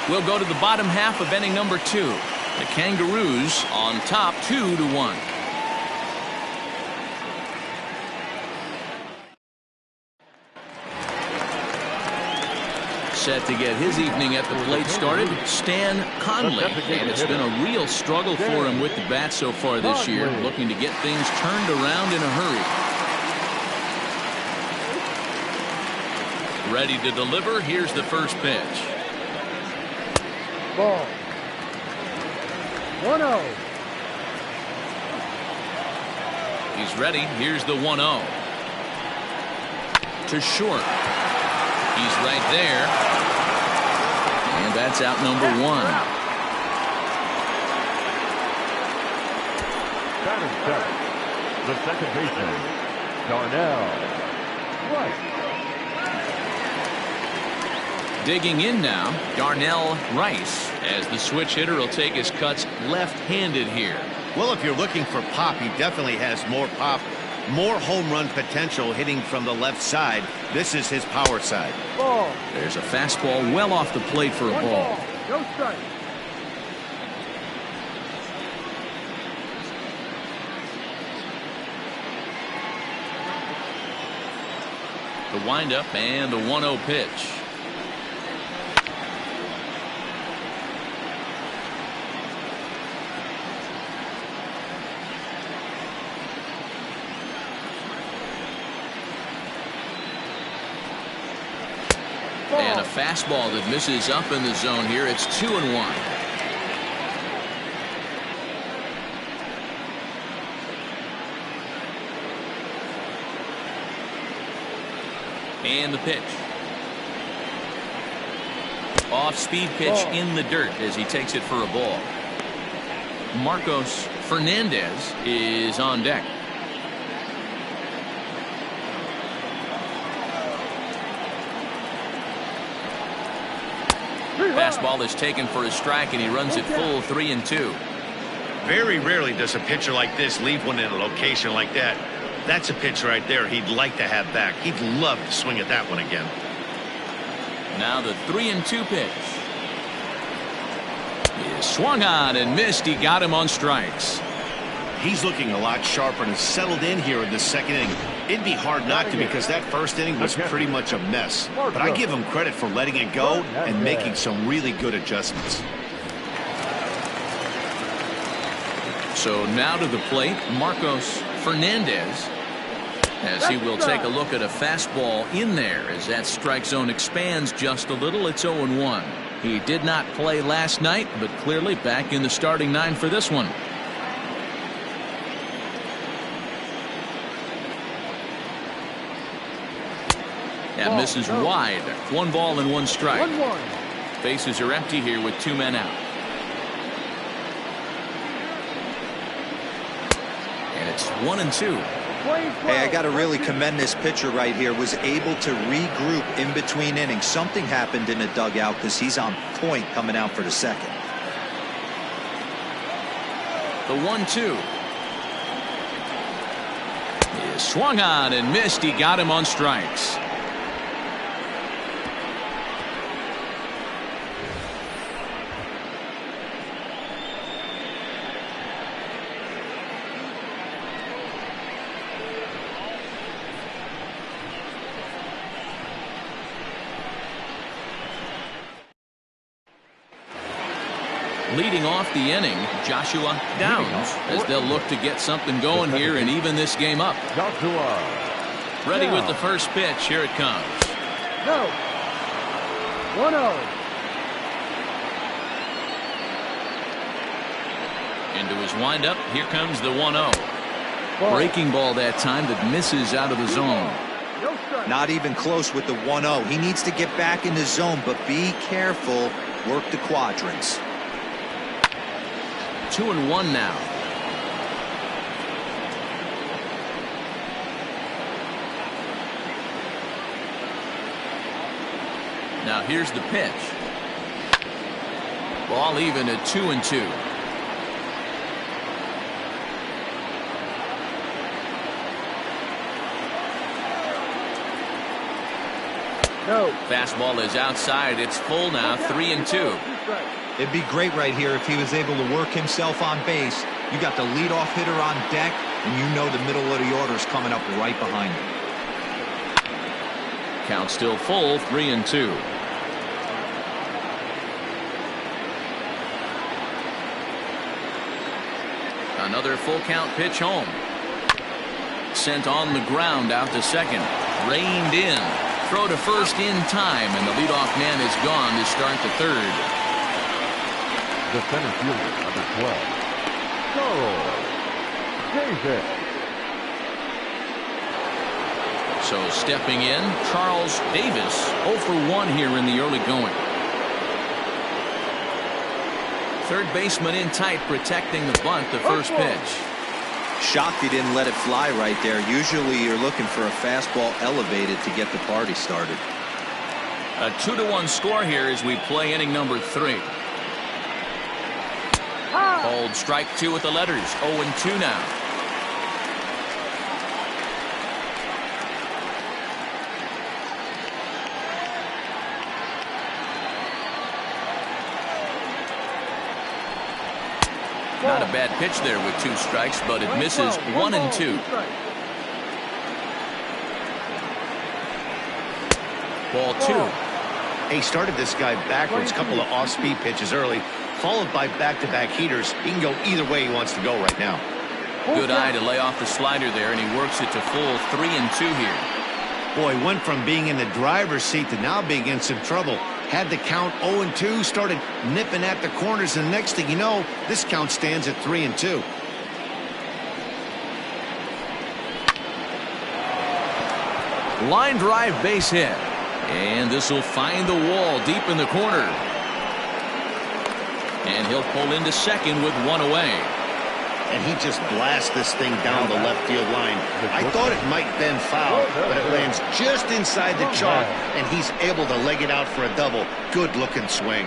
We'll go to the bottom half of inning number 2. The Kangaroos on top 2-1. Set to get his evening at the plate started, Stan Conley. And it's been a real struggle for him with the bat so far this year, looking to get things turned around in a hurry. Ready to deliver. Here's the first pitch. Ball. 1-0. He's ready. Here's the 1-0. To short. He's right there. And that's out number 1. Batting seventh, the second baseman, Darnell Wright. Digging in now, Darnell Rice, as the switch hitter will take his cuts left-handed here. Well, if you're looking for pop, he definitely has more pop, more home run potential hitting from the left side. This is his power side. Ball. There's a fastball well off the plate for a ball. No strike. The windup and the 1-0 pitch. And a fastball that misses up in the zone here. It's 2-1. And the pitch. Off-speed pitch in the dirt as he takes it for a ball. Marcos Fernandez is on deck. Fastball is taken for a strike, and he runs it full 3-2. Very rarely does a pitcher like this leave one in a location like that. That's a pitch right there he'd like to have back. He'd love to swing at that one again. Now the 3-2 pitch. He swung on and missed. He got him on strikes. He's looking a lot sharper and settled in here in the second inning. It'd be hard not to, because that first inning was pretty much a mess. But I give him credit for letting it go and making some really good adjustments. So now to the plate, Marcos Fernandez, as he will take a look at a fastball in there as that strike zone expands just a little. It's 0-1. He did not play last night, but clearly back in the starting 9 for this one. That misses wide. 1 ball and 1 strike. 1-1. Bases are empty here with 2 men out. And it's 1-2. Hey, I got to really commend this pitcher right here. Was able to regroup in between innings. Something happened in the dugout because he's on point coming out for the second. The 1-2. He swung on and missed. He got him on strikes. Leading off the inning, Joshua Downs, as they'll look to get something going here and even this game up. Joshua. Ready with the first pitch. Here it comes. No. 1-0. Into his windup. Here comes the 1-0. Breaking ball that time that misses out of the zone. No strike. Not even close with the 1-0. He needs to get back in the zone, but be careful. Work the quadrants. 2-1 now. Now here's the pitch. Ball even at 2-2. Fastball is outside. It's full now, 3-2. It'd be great right here if he was able to work himself on base. You got the leadoff hitter on deck, and you know the middle of the order is coming up right behind him. Count still full, 3-2. Another full count pitch home. Sent on the ground out to second. Reined in. Throw to first in time, and the leadoff man is gone to start the third. The center fielder, number 12, Charles Davis. So stepping in, Charles Davis, 0 for 1 here in the early going. Third baseman in tight, protecting the bunt, the first pitch. Shocked he didn't let it fly right there. Usually you're looking for a fastball elevated to get the party started. A 2-1 score here as we play inning number 3. Hold strike 2 with the letters. 0-2 now. Not a bad pitch there with 2 strikes, but it misses. 1-2. Ball 2. He started this guy backwards, couple of off-speed pitches early, followed by back-to-back heaters. He can go either way he wants to go right now. Good eye to lay off the slider there, and he works it to full. 3-2 here. Boy, went from being in the driver's seat to now being in some trouble. Had the count 0-2, started nipping at the corners, and the next thing you know, this count stands at 3-2. Line drive base hit. And this will find the wall deep in the corner. And he'll pull into second with 1 away. And he just blasts this thing down the left field line. I thought it might bend foul, but it lands just inside the chalk, and he's able to leg it out for a double. Good looking swing.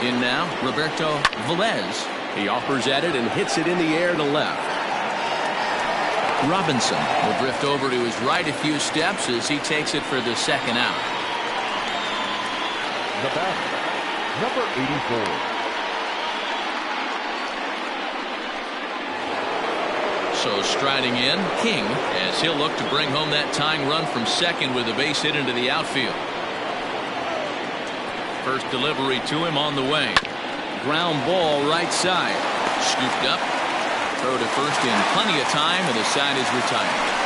In now, Roberto Velez. He offers at it and hits it in the air to left. Robinson will drift over to his right a few steps as he takes it for the second out. The batter, number 84. So striding in, King, as he'll look to bring home that tying run from second with a base hit into the outfield. First delivery to him on the way. Ground ball right side. Scooped up. Throw to first in plenty of time, and the side is retired.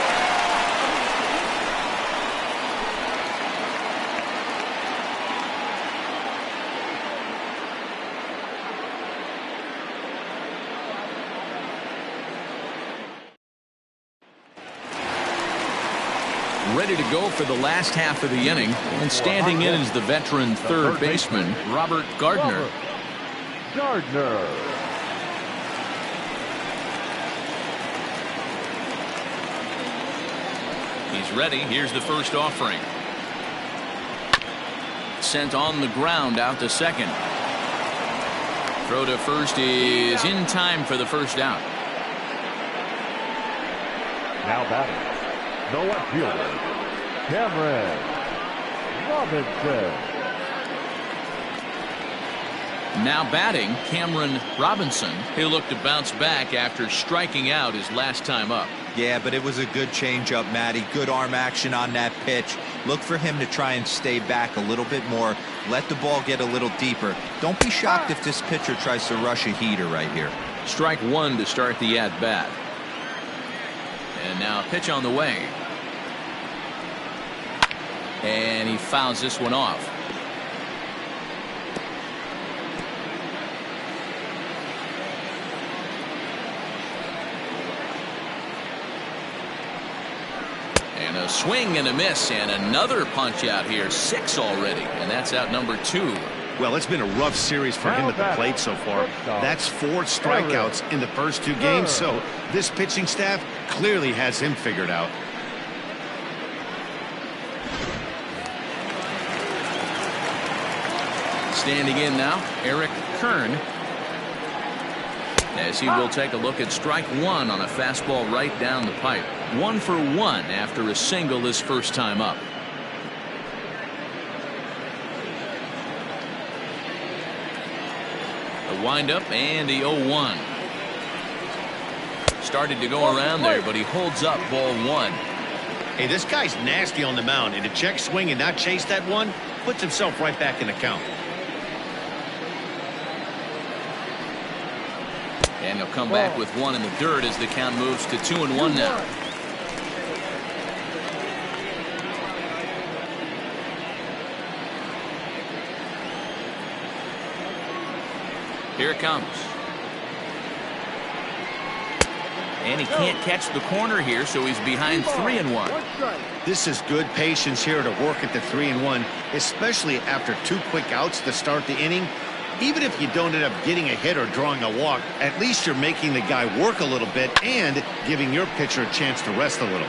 Ready to go for the last half of the inning, and standing in is the veteran third baseman, Robert Gardner. He's ready. Here's the first offering. Sent on the ground out to second. Throw to first is in time for the first out. Now batting, the left fielder, Cameron Robinson. Now batting, Cameron Robinson. He'll look to bounce back after striking out his last time up. Yeah, but it was a good changeup, Matty. Good arm action on that pitch. Look for him to try and stay back a little bit more. Let the ball get a little deeper. Don't be shocked if this pitcher tries to rush a heater right here. Strike one to start the at-bat. And now a pitch on the way. And he fouls this one off. And a swing and a miss, and another punch out here. 6 already, and that's out number 2. Well, it's been a rough series for him at the plate so far. That's 4 strikeouts in the first 2 games, so this pitching staff clearly has him figured out. Standing in now, Eric Kern, as he will take a look at strike one on a fastball right down the pipe. 1 for 1 after a single his first time up. The windup and the 0-1. Started to go around there, but he holds up ball one. Hey, this guy's nasty on the mound, and to check swing and not chase that one puts himself right back in the count. And he'll come back with one in the dirt as the count moves to 2-1 now. Here it comes. And he can't catch the corner here, so he's behind 3-1. This is good patience here to work at the 3-1, especially after 2 quick outs to start the inning. Even if you don't end up getting a hit or drawing a walk, at least you're making the guy work a little bit and giving your pitcher a chance to rest a little.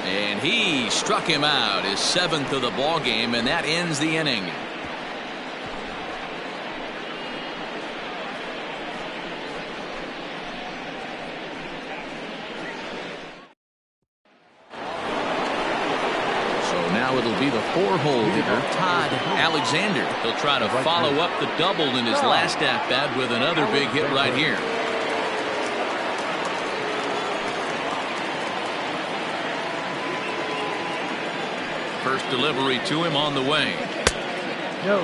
And he struck him out, his 7th of the ball game, and that ends the inning. So now it'll be the 4-hole hitter, Todd Alexander. He'll try to follow up the double in his last at-bat with another big hit right here. First delivery to him on the way. No.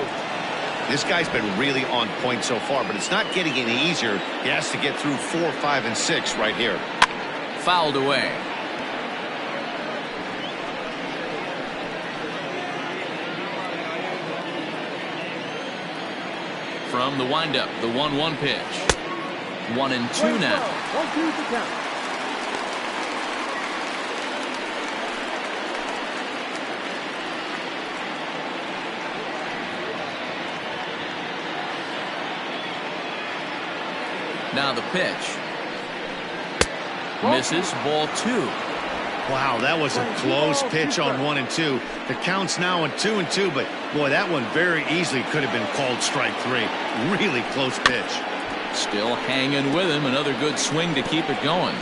This guy's been really on point so far, but it's not getting any easier. He has to get through 4, 5, and 6 right here. Fouled away. From the windup, the 1-1 pitch. 1-2 now. 1-2 to count. Now the pitch. Misses, ball 2. Wow, that was a close pitch on 1-2. The count's now on 2-2, but boy, that one very easily could have been called strike 3. Really close pitch. Still hanging with him. Another good swing to keep it going.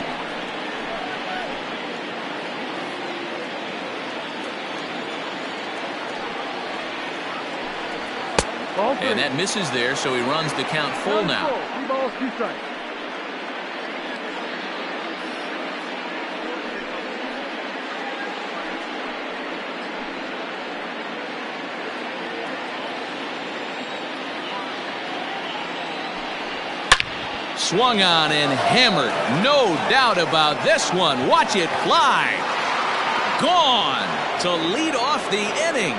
And that misses there, so he runs the count full now. 3 balls, 2 strikes. Swung on and hammered. No doubt about this one. Watch it fly. Gone to lead off the inning.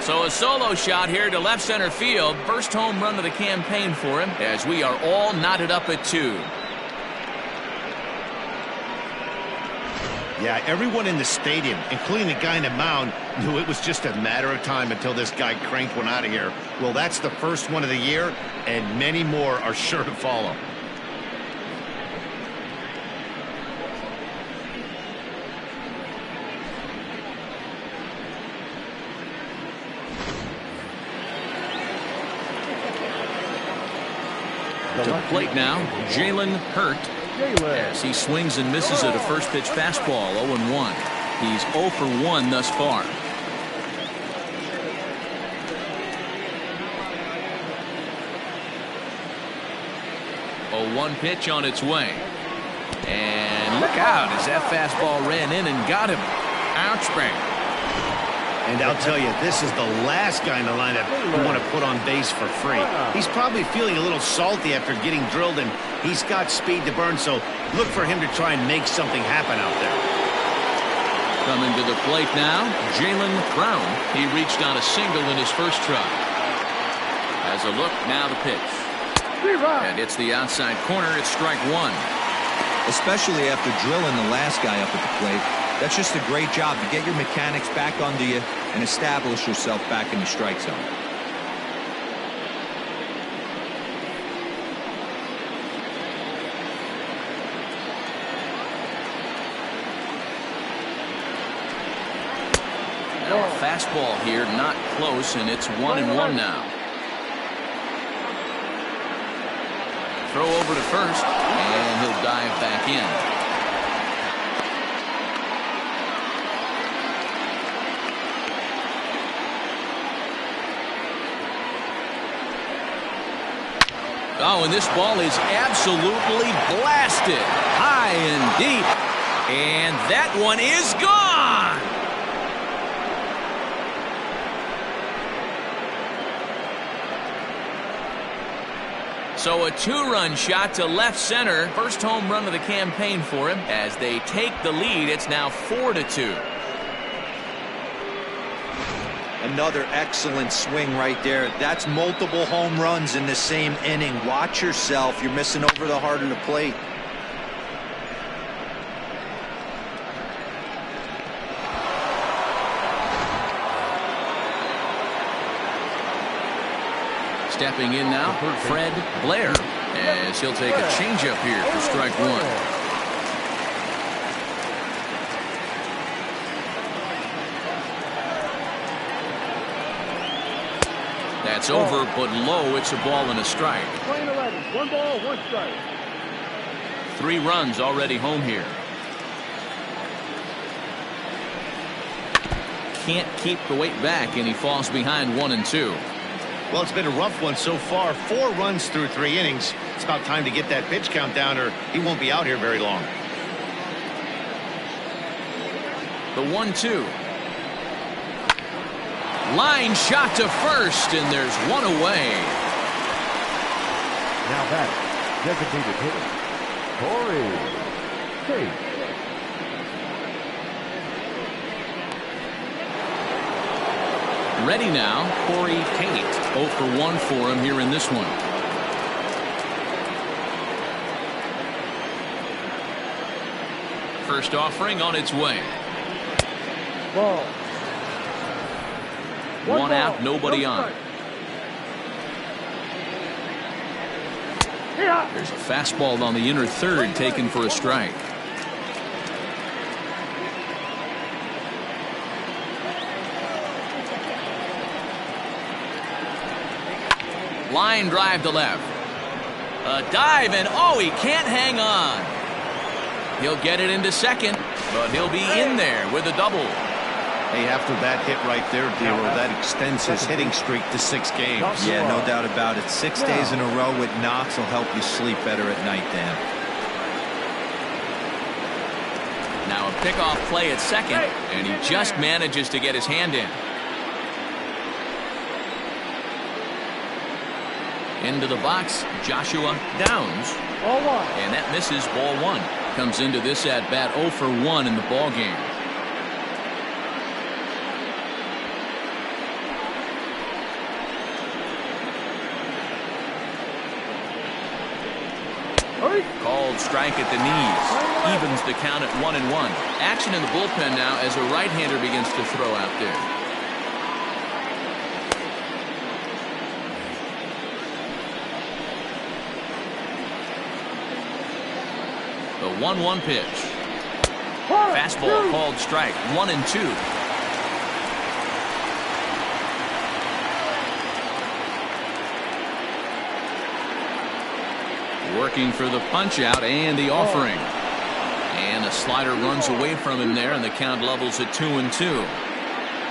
So a solo shot here to left center field. First home run of the campaign for him, as we are all knotted up at 2. Yeah, everyone in the stadium, including the guy in the mound, knew it was just a matter of time until this guy cranked one out of here. Well, that's the first one of the year, and many more are sure to follow. To the plate now, Jalen Hurt, as he swings and misses at a first pitch fastball. 0-1. He's 0 for 1 thus far. A 1 pitch on its way. And look out as that fastball ran in and got him. Ouch, bang. And I'll tell you, this is the last guy in the lineup who want to put on base for free. He's probably feeling a little salty after getting drilled, and he's got speed to burn, so look for him to try and make something happen out there. Coming to the plate now, Jalen Brown. He reached on a single in his first try. As a look, now the pitch. And it's the outside corner. It's strike 1. Especially after drilling the last guy up at the plate, That's just a great job to get your mechanics back under you and establish yourself back in the strike zone. Fastball here, not close, and it's 1-1 now. Throw over to first, and he'll dive back in. Oh, and this ball is absolutely blasted high and deep, and that one is gone. So a 2-run shot to left center. First home run of the campaign for him. As they take the lead, it's now 4-2. Another excellent swing right there. That's multiple home runs in the same inning. Watch yourself. You're missing over the heart of the plate. Stepping in now, Fred Blair, as he'll take a changeup here for strike one. That's over, but low. It's a ball and a strike. 1 ball, 1 strike. 3 runs already home here. Can't keep the weight back, and he falls behind 1-2. Well, it's been a rough one so far. 4 runs through 3 innings. It's about time to get that pitch count down, or he won't be out here very long. The 1-2. Line shot to first, and there's one away. Now batting, designated hitter, Corey Tate. Ready now, Corey Tate. 0 for 1 for him here in this one. First offering on its way. Ball. 1 out, nobody on. There's a fastball on the inner third taken for a strike. Line drive to left. A dive, and oh, he can't hang on. He'll get it into second, but he'll be in there with a double. Hey, after that hit right there, Dero, that extends his hitting streak to 6 games. Yeah, no doubt about it. 6 days in a row with knocks will help you sleep better at night, Dan. Now a pickoff play at second, and he just manages to get his hand in. Into the box, Joshua Downs. Ball 1. And that misses, ball 1. Comes into this at bat 0 for 1 in the ball game. Called strike at the knees. Evens the count at 1-1. Action in the bullpen now as a right-hander begins to throw out there. The 1-1 pitch. Fastball called strike. 1-2. Working for the punch out and the offering. And a slider runs away from him there, and the count levels at 2-2.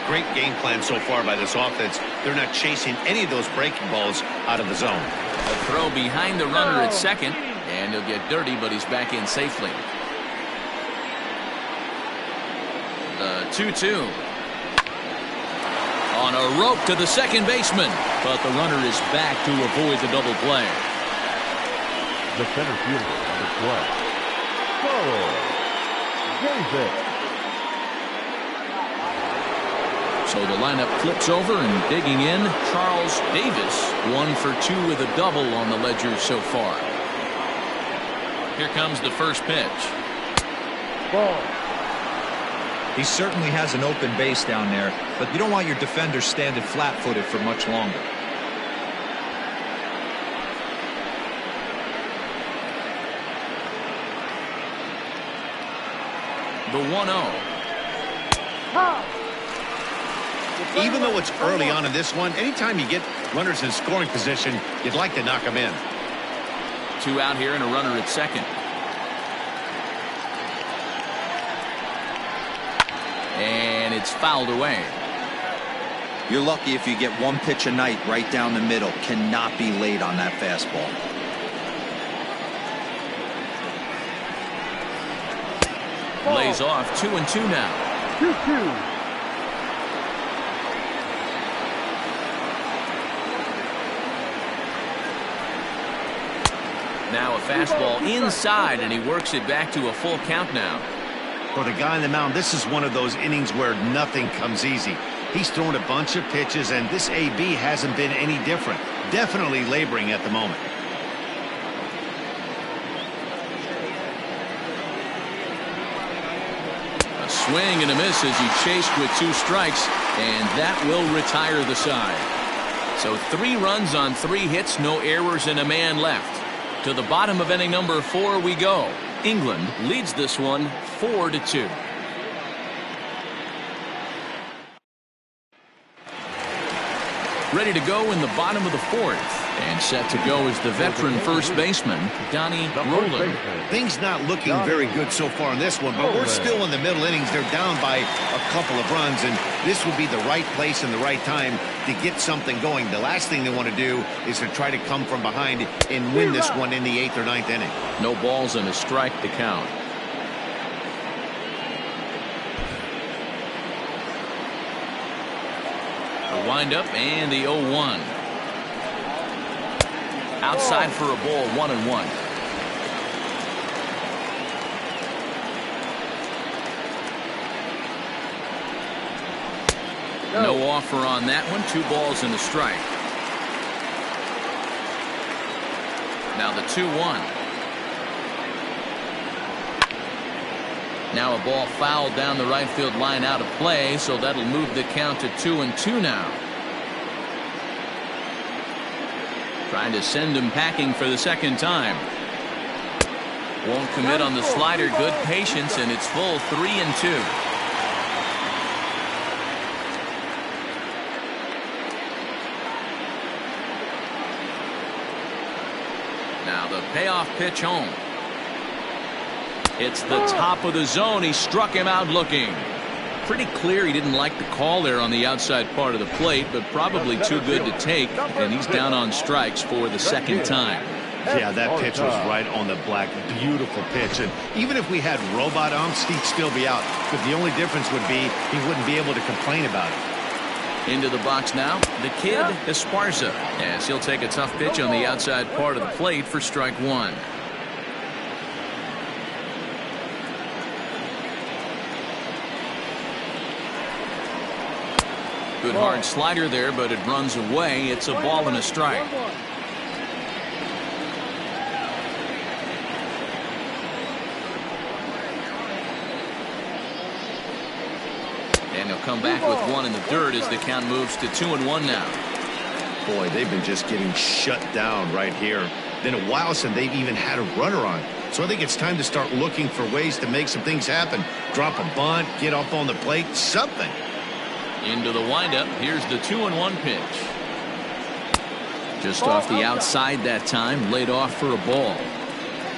Great game plan so far by this offense. They're not chasing any of those breaking balls out of the zone. A throw behind the runner at second, and he'll get dirty, but he's back in safely. The 2-2. On a rope to the second baseman, but the runner is back to avoid the double play. The center fielder on the play, Charles Davis. So the lineup flips over, and digging in, Charles Davis. 1 for 2 with a double on the ledger so far. Here comes the first pitch. Ball. He certainly has an open base down there, but you don't want your defender standing flat-footed for much longer. The 1-0. Even though it's early on in this one, anytime you get runners in scoring position, you'd like to knock them in. 2 out here and a runner at second. And it's fouled away. You're lucky if you get one pitch a night right down the middle. Cannot be late on that fastball. Lays off 2-2 now. 2-2. Now a fastball inside, and he works it back to a full count now. For the guy on the mound, this is one of those innings where nothing comes easy. He's thrown a bunch of pitches, and this AB hasn't been any different. Definitely laboring at the moment. A swing and a miss as he chased with 2 strikes, and that will retire the side. So 3 runs on 3 hits, no errors, and a man left. To the bottom of inning number 4 we go. England leads this one 4-2. Ready to go in the bottom of the 4th. And set to go is the veteran first baseman, Donnie Roland. Things not looking very good so far in this one, but we're still in the middle innings. They're down by a couple of runs, and this would be the right place and the right time to get something going. The last thing they want to do is to try to come from behind and win this one in the 8th or 9th inning. No balls and a strike to count. The windup and the 0-1. Outside for a ball, 1-1. No offer on that one. 2 balls and a strike. Now the 2-1. Now a ball fouled down the right field line out of play, so that'll move the count to 2-2 now. Trying to send him packing for the second time. Won't commit on the slider. Good patience, and it's full 3-2. Now the payoff pitch home. It's the top of the zone. He struck him out looking. Pretty clear he didn't like the call there on the outside part of the plate, but probably too good to take, and he's down on strikes for the second time. Yeah, that pitch was right on the black. Beautiful pitch. And even if we had robot umps, he'd still be out. But the only difference would be he wouldn't be able to complain about it. Into the box now, the kid Esparza, as he'll take a tough pitch on the outside part of the plate for strike 1. Good hard slider there, but it runs away. It's a ball and a strike. And he'll come back with 1 in the dirt as the count moves to 2-1 now. Boy, they've been just getting shut down right here. Been a while since they've even had a runner on. So I think it's time to start looking for ways to make some things happen. Drop a bunt, get up on the plate, something. Into the windup. Here's the 2-1 pitch. Just off the outside that time. Laid off for a ball.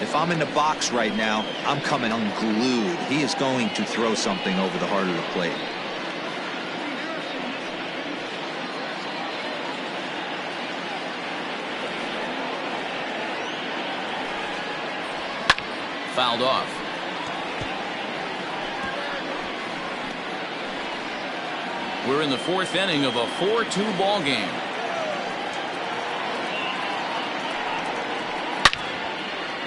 If I'm in the box right now, I'm coming unglued. He is going to throw something over the heart of the plate. Fouled off. We're in the 4th inning of a 4-2 ball game.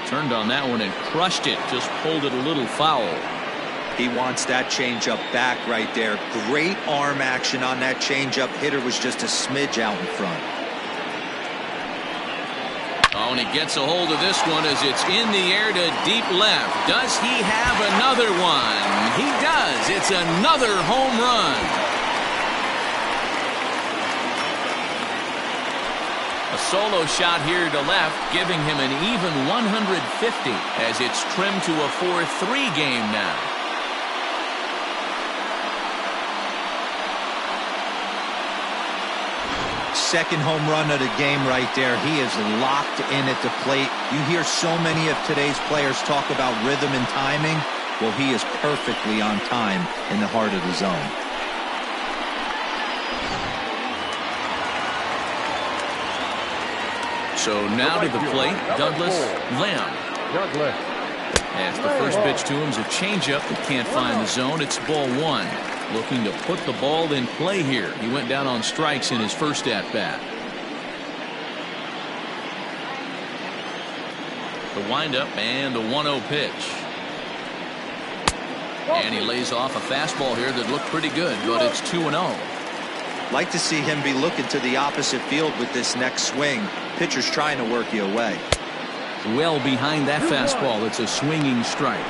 Turned on that one and crushed it. Just pulled it a little foul. He wants that changeup back right there. Great arm action on that changeup. Hitter was just a smidge out in front. Oh, and he gets a hold of this one as it's in the air to deep left. Does he have another one? He does. It's another home run. A solo shot here to left, giving him an even 150 as it's trimmed to a 4-3 game now. Second home run of the game right there. He is locked in at the plate. You hear so many of today's players talk about rhythm and timing. Well, he is perfectly on time in the heart of the zone. So now to the plate, Douglas Lamb. Douglas. As the first pitch to him is a changeup that can't find the zone. It's ball one. Looking to put the ball in play here. He went down on strikes in his first at-bat. The windup and the 1-0 pitch. And he lays off a fastball here that looked pretty good, but it's 2-0. Like to see him be looking to the opposite field with this next swing. Pitcher's trying to work you away. Well behind that fastball. It's a swinging strike.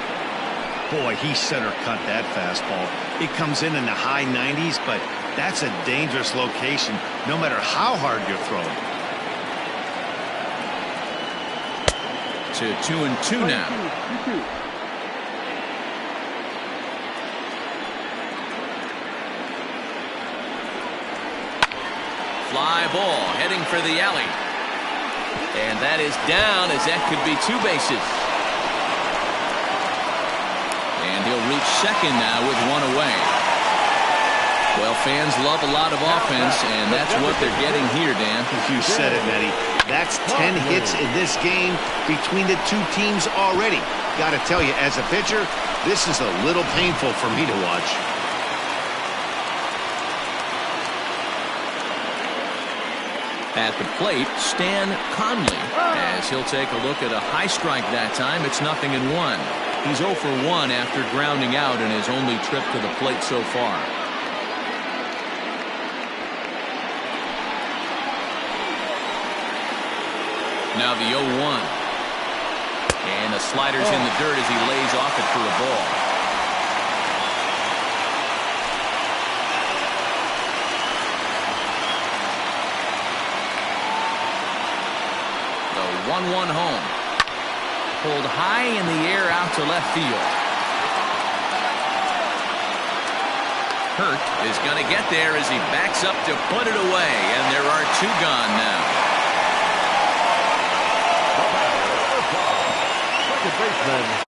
Boy, he center cut that fastball. It comes in the high 90s, but that's a dangerous location no matter how hard you're throwing. To 2-2 now. Fly ball heading for the alley. And that is down as that could be two bases. And he'll reach second now with one away. Well, fans love a lot of offense, and that's what they're getting here, Dan. You said it, Matty. That's 10 hits in this game between the two teams already. Got to tell you, as a pitcher, this is a little painful for me to watch. At the plate, Stan Conley, as he'll take a look at a high strike that time. It's 0-1. He's 0 for 1 after grounding out in his only trip to the plate so far. Now the 0-1. And the slider's in the dirt as he lays off it for a ball. The 1-1 home. Pulled high in the air out to left field. Hurt is going to get there as he backs up to put it away, and there are two gone now. Second baseman.